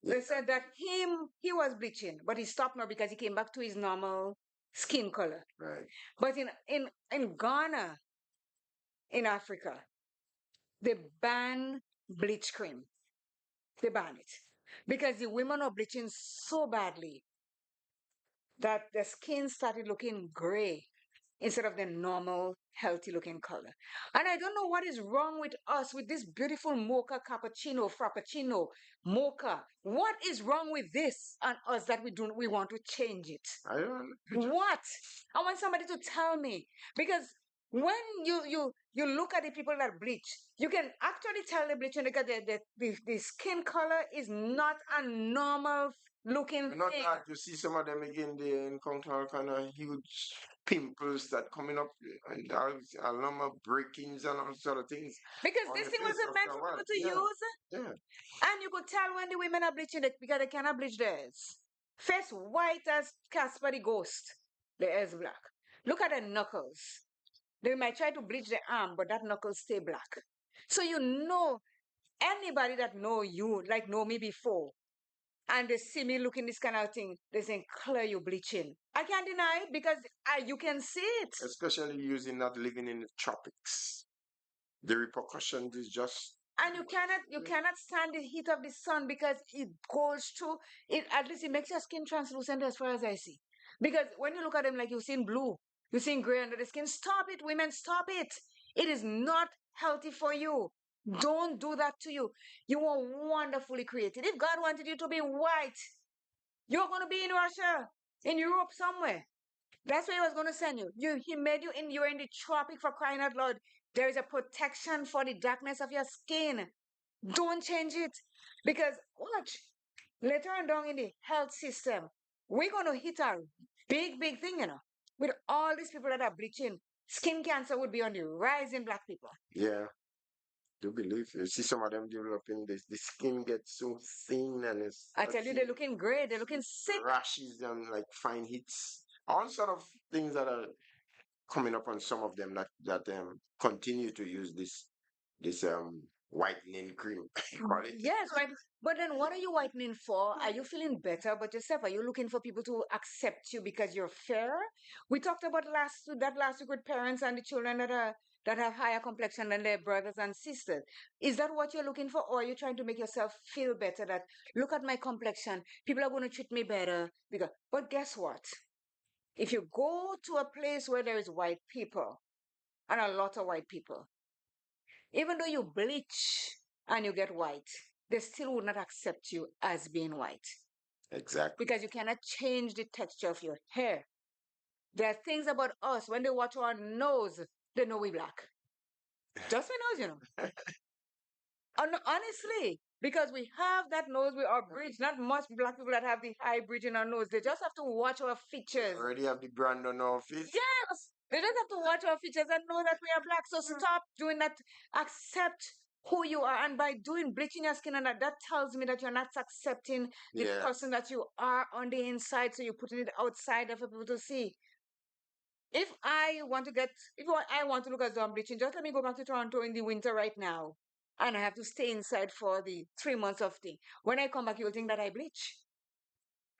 S2: Yeah,
S1: They said that he was bleaching, but he stopped now because he came back to his normal skin color.
S2: right.
S1: But in Ghana, in Africa, they ban bleach cream. They ban it because the women are bleaching so badly that the skin started looking gray instead of the normal, healthy looking color. And I don't know what is wrong with us with this beautiful mocha, cappuccino, frappuccino, mocha. What is wrong with this and us that we want to change it?
S2: I don't.
S1: What? I want somebody to tell me because when you look at the people that bleach, you can actually tell the bleaching because the skin color is not a normal looking
S2: Not
S1: thing.
S2: that you see some of them again there in all kind of huge pimples that coming up and a lot of breakings and all sort of things
S1: Because
S2: on
S1: this
S2: the
S1: thing
S2: face
S1: wasn't
S2: after
S1: meant
S2: a
S1: for
S2: while.
S1: people to
S2: Yeah,
S1: use.
S2: yeah.
S1: And you could tell when the women are bleaching it because they cannot bleach theirs. Face white as Casper the ghost. The hair is black. Look at the knuckles. They might try to bleach the arm, but that knuckles stay black. So you know anybody that know you, like know me before, and they see me looking this kind of thing, they say, Claire, you bleaching. I can't deny it because you can see it.
S2: Especially using not living in the tropics. The repercussions is just
S1: And you cannot stand the heat of the sun because it goes through it. At least it makes your skin translucent as far as I see. Because when you look at them like you've seen blue, you've seen gray under the skin, stop it, women, stop it. It is not healthy for you. Don't do that to you. You are wonderfully created. If God wanted you to be white, you're going to be in Russia, in Europe somewhere. That's where he was going to send you. He made you in. You're in the tropic, for crying out loud. There is a protection for the darkness of your skin. Don't change it because watch later on down in the health system, we're going to hit a big thing, with all these people that are bleaching. Skin cancer would be on the rise in black people.
S2: yeah. Do believe you see some of them developing this the skin gets so thin and it's
S1: I tell you, they're looking great. They're looking sick.
S2: rashes and like fine hits. All sort of things that are coming up on some of them that continue to use this whitening cream. Call it.
S1: Yes, right. But then what are you whitening for? Are you feeling better about yourself? Are you looking for people to accept you because you're fair? We talked about last week with parents and the children that have higher complexion than their brothers and sisters. Is that what you're looking for? Or are you trying to make yourself feel better that look at my complexion, people are going to treat me better because but guess what? If you go to a place where there is white people and a lot of white people, even though you bleach and you get white, they still would not accept you as being white
S2: Exactly.
S1: because you cannot change the texture of your hair. There are things about us when they watch our nose, they know we black. Just my nose, honestly, because we have that nose with our bridge. Not much black people that have the high bridge in our nose. They just have to watch our features.
S2: Already have the brand on our face.
S1: Yes, they just have to watch our features and know that we are black. So stop doing that. Accept who you are, and by doing bleaching your skin, and that tells me that you're not accepting the
S2: Yeah.
S1: person that you are on the inside. So you're putting it outside for people to see. If I want to get, if I want to look as though I'm bleaching, just let me go back to Toronto in the winter right now, and I have to stay inside for the 3 months of thing. When I come back, you'll think that I bleach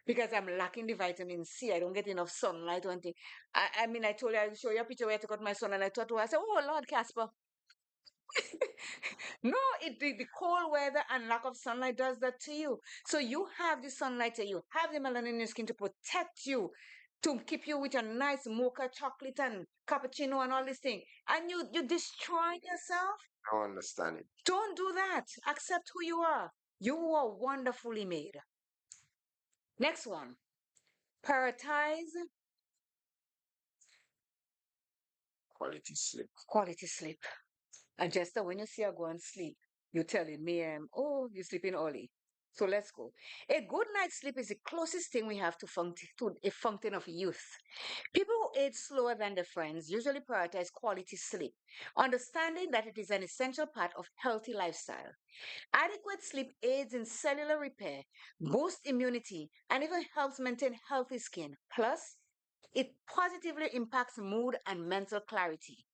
S1: because I'm lacking the vitamin C. I don't get enough sunlight or anything. I mean, I told you, I'll show you a picture where I took out my son and I thought, I said, oh, Lord, Casper. No, the cold weather and lack of sunlight does that to you. So you have the sunlight and you have the melanin in your skin to protect you, to keep you with your nice mocha chocolate and cappuccino and all this thing. And you destroy yourself.
S2: I understand it.
S1: Don't do that. Accept who you are. You are wonderfully made. Next one. Prioritize
S2: Quality sleep.
S1: quality sleep. And Jester, when you see her go and sleep, you're telling me, oh, you're sleeping early. So let's go. A good night's sleep is the closest thing we have to a fountain of youth. People who age slower than their friends usually prioritize quality sleep, understanding that it is an essential part of healthy lifestyle. Adequate sleep aids in cellular repair, boosts immunity, and even helps maintain healthy skin. Plus, it positively impacts mood and mental clarity.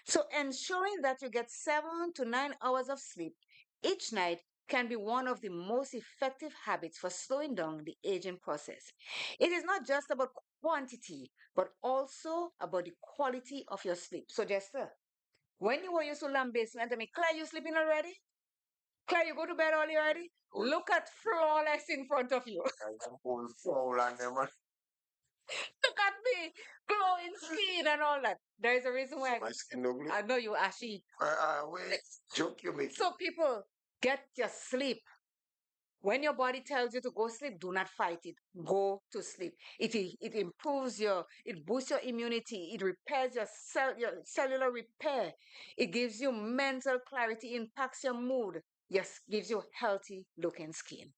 S1: So, ensuring that you get 7 to 9 hours of sleep each night can be one of the most effective habits for slowing down the aging process. It is not just about quantity, but also about the quality of your sleep. So, Jester, when you were used to lamb basement, I mean, Claire, you sleeping already? Claire, you go to bed early already? Look at flawless in front of you.
S2: I am whole foul and them.
S1: Look at me, glowing skin and all that. There is a reason why
S2: My skin ugly.
S1: I know you ashy.
S2: Wait, joke you make.
S1: So people, get your sleep. When your body tells you to go sleep, do not fight it. Go to sleep. It improves it boosts your immunity. It repairs your cellular repair. It gives you mental clarity, impacts your mood. Yes, gives you healthy looking skin.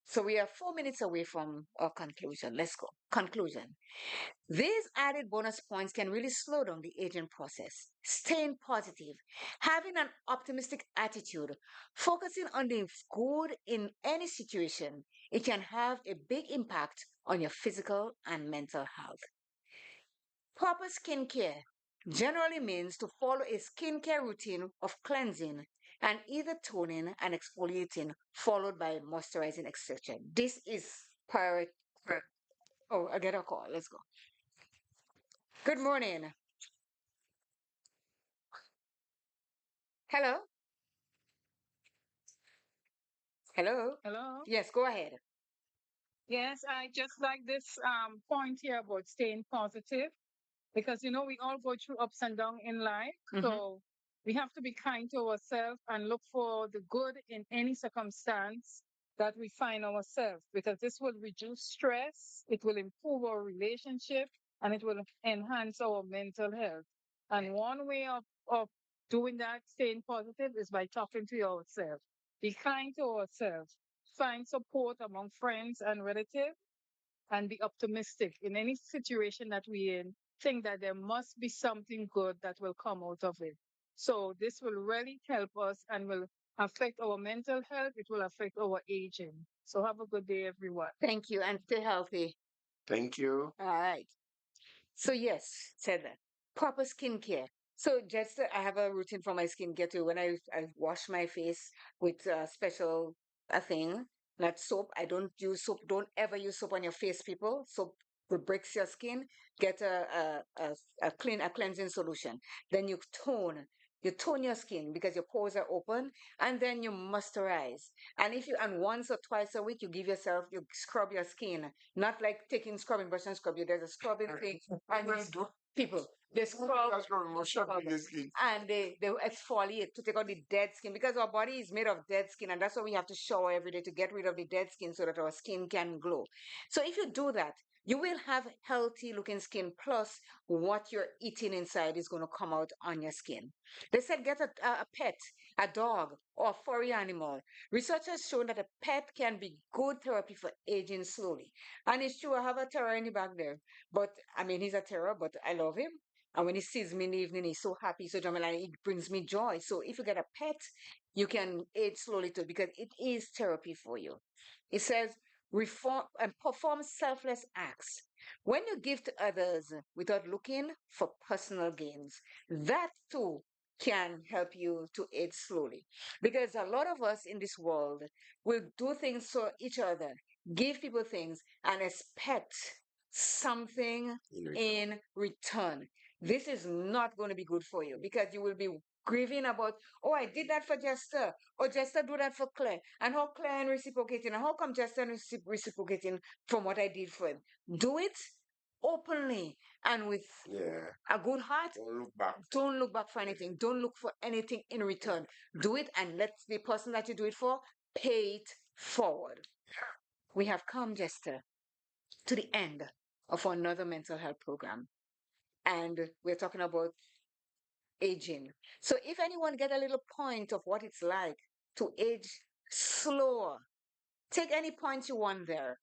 S1: So we are 4 minutes away from our conclusion. Let's go. Conclusion. These added bonus points can really slow down the aging process. Staying positive, having an optimistic attitude, focusing on the good in any situation, it can have a big impact on your physical and mental health. Proper skincare generally means to follow a skincare routine of cleansing and either toning and exfoliating, followed by moisturizing extraction. This is priority. Oh, I get a call. Let's go. Good morning. Hello? Hello?
S7: Hello.
S1: Yes, go ahead.
S7: Yes, I just like this point here about staying positive because we all go through ups and downs in life.
S1: Mm-hmm.
S7: So we have to be kind to ourselves and look for the good in any circumstance that we find ourselves because this will reduce stress, it will improve our relationship, and it will enhance our mental health. And one way of doing that, staying positive, is by talking to yourself. Be kind to ourselves. Find support among friends and relatives and be optimistic in any situation that we're in. Think that there must be something good that will come out of it. So this will really help us and will affect our mental health. It will affect our aging. So have a good day, everyone.
S1: Thank you and stay healthy.
S2: Thank you.
S1: All right. So yes, said that. Proper skincare. So just I have a routine for my skincare too. When I wash my face with a special a thing, not soap. I don't use soap. Don't ever use soap on your face, people. Soap breaks your skin. Get a cleansing solution. Then you tone. You tone your skin because your pores are open, and then you moisturize. And once or twice a week, you scrub your skin, not like taking scrubbing brush and scrub you. There's a scrubbing thing, and people they scrub,
S2: That's going to shut
S1: scrub,
S2: this kid.
S1: and they exfoliate to take out the dead skin because our body is made of dead skin, and that's why we have to shower every day to get rid of the dead skin so that our skin can glow. So if you do that, you will have healthy looking skin. Plus, what you're eating inside is going to come out on your skin. They said get a pet, a dog, or a furry animal. Research has shown that a pet can be good therapy for aging slowly. And it's true, I have a terror in the back there. But I mean, he's a terror, but I love him. And when he sees me in the evening, he's so happy, so jumping, and it brings me joy. So if you get a pet, you can age slowly too, because it is therapy for you. It says reform and perform selfless acts. When you give to others without looking for personal gains, that too can help you to age slowly. Because a lot of us in this world will do things for each other, give people things, and expect something in return. This is not going to be good for you because you will be grieving about, oh, I did that for Jester, or Jester do that for Claire, and how Claire and reciprocating, and how come Jester and reciprocating from what I did for him. Do it openly and with
S2: Yeah.
S1: a good heart.
S2: Don't look back.
S1: Don't look back for anything. Don't look for anything in return. Do it and let the person that you do it for pay it forward. We have come, Jester, to the end of another mental health program. And we're talking about aging. So if anyone get a little point of what it's like to age slower, Take any points you want there.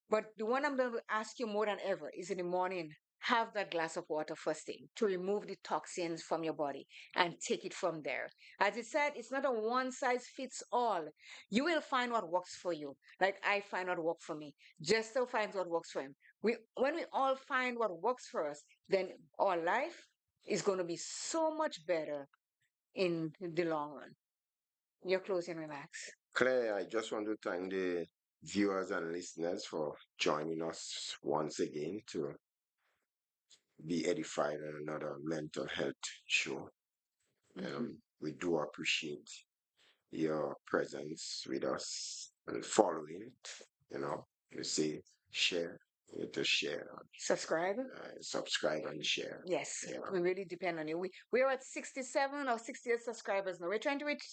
S1: But the one I'm going to ask you more than ever is in the morning, have that glass of water first thing to remove the toxins from your body and take it from there. As I said, it's not a one size fits all. You will find what works for you. Like I find what works for me. Jester finds what works for him. When we all find what works for us, then our life is going to be so much better in the long run. Your closing remarks.
S2: Claire, I just want to thank the viewers and listeners for joining us once again to be edified on another mental health show. We do appreciate your presence with us and following, you see, share, to share, subscribe and share.
S1: Yes,
S2: Yeah.
S1: we really depend on you. We're at 67 or 68 subscribers now. We're trying to reach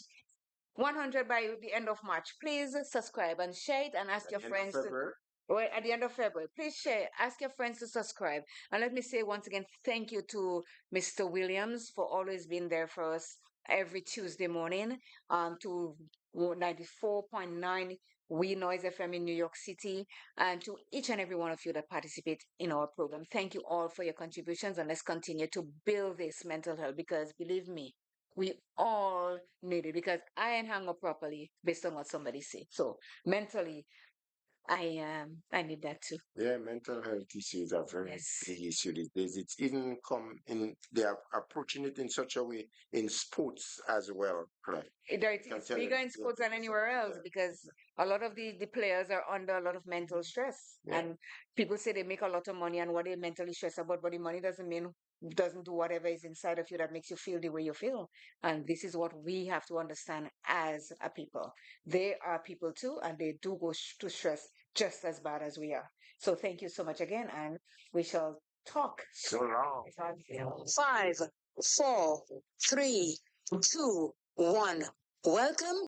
S1: 100 by the end of March. Please subscribe and share it and ask your friends to. Well, at the end of February, please share. Ask your friends to subscribe. And let me say once again, thank you to Mr. Williams for always being there for us every Tuesday morning. To 94.9 We Noise FM in New York City, and to each and every one of you that participate in our program. Thank you all for your contributions, and let's continue to build this mental health because believe me, we all need it because I ain't hung up properly based on what somebody say. So mentally, I need that too.
S2: Yeah, mental health issues are very big issue these days. It's even come in, they are approaching it in such a way in sports as well, correct?
S1: It's bigger in sports than anywhere else because a lot of the players are under a lot of mental stress.
S2: Yeah.
S1: And people say they make a lot of money and what they mentally stress about, but the money doesn't do whatever is inside of you that makes you feel the way you feel. And this is what we have to understand as a people. They are people too, and they do go to stress just as bad as we are. So thank you so much again, and we shall talk.
S2: So long.
S4: 5, 4, 3, 2, 1. Welcome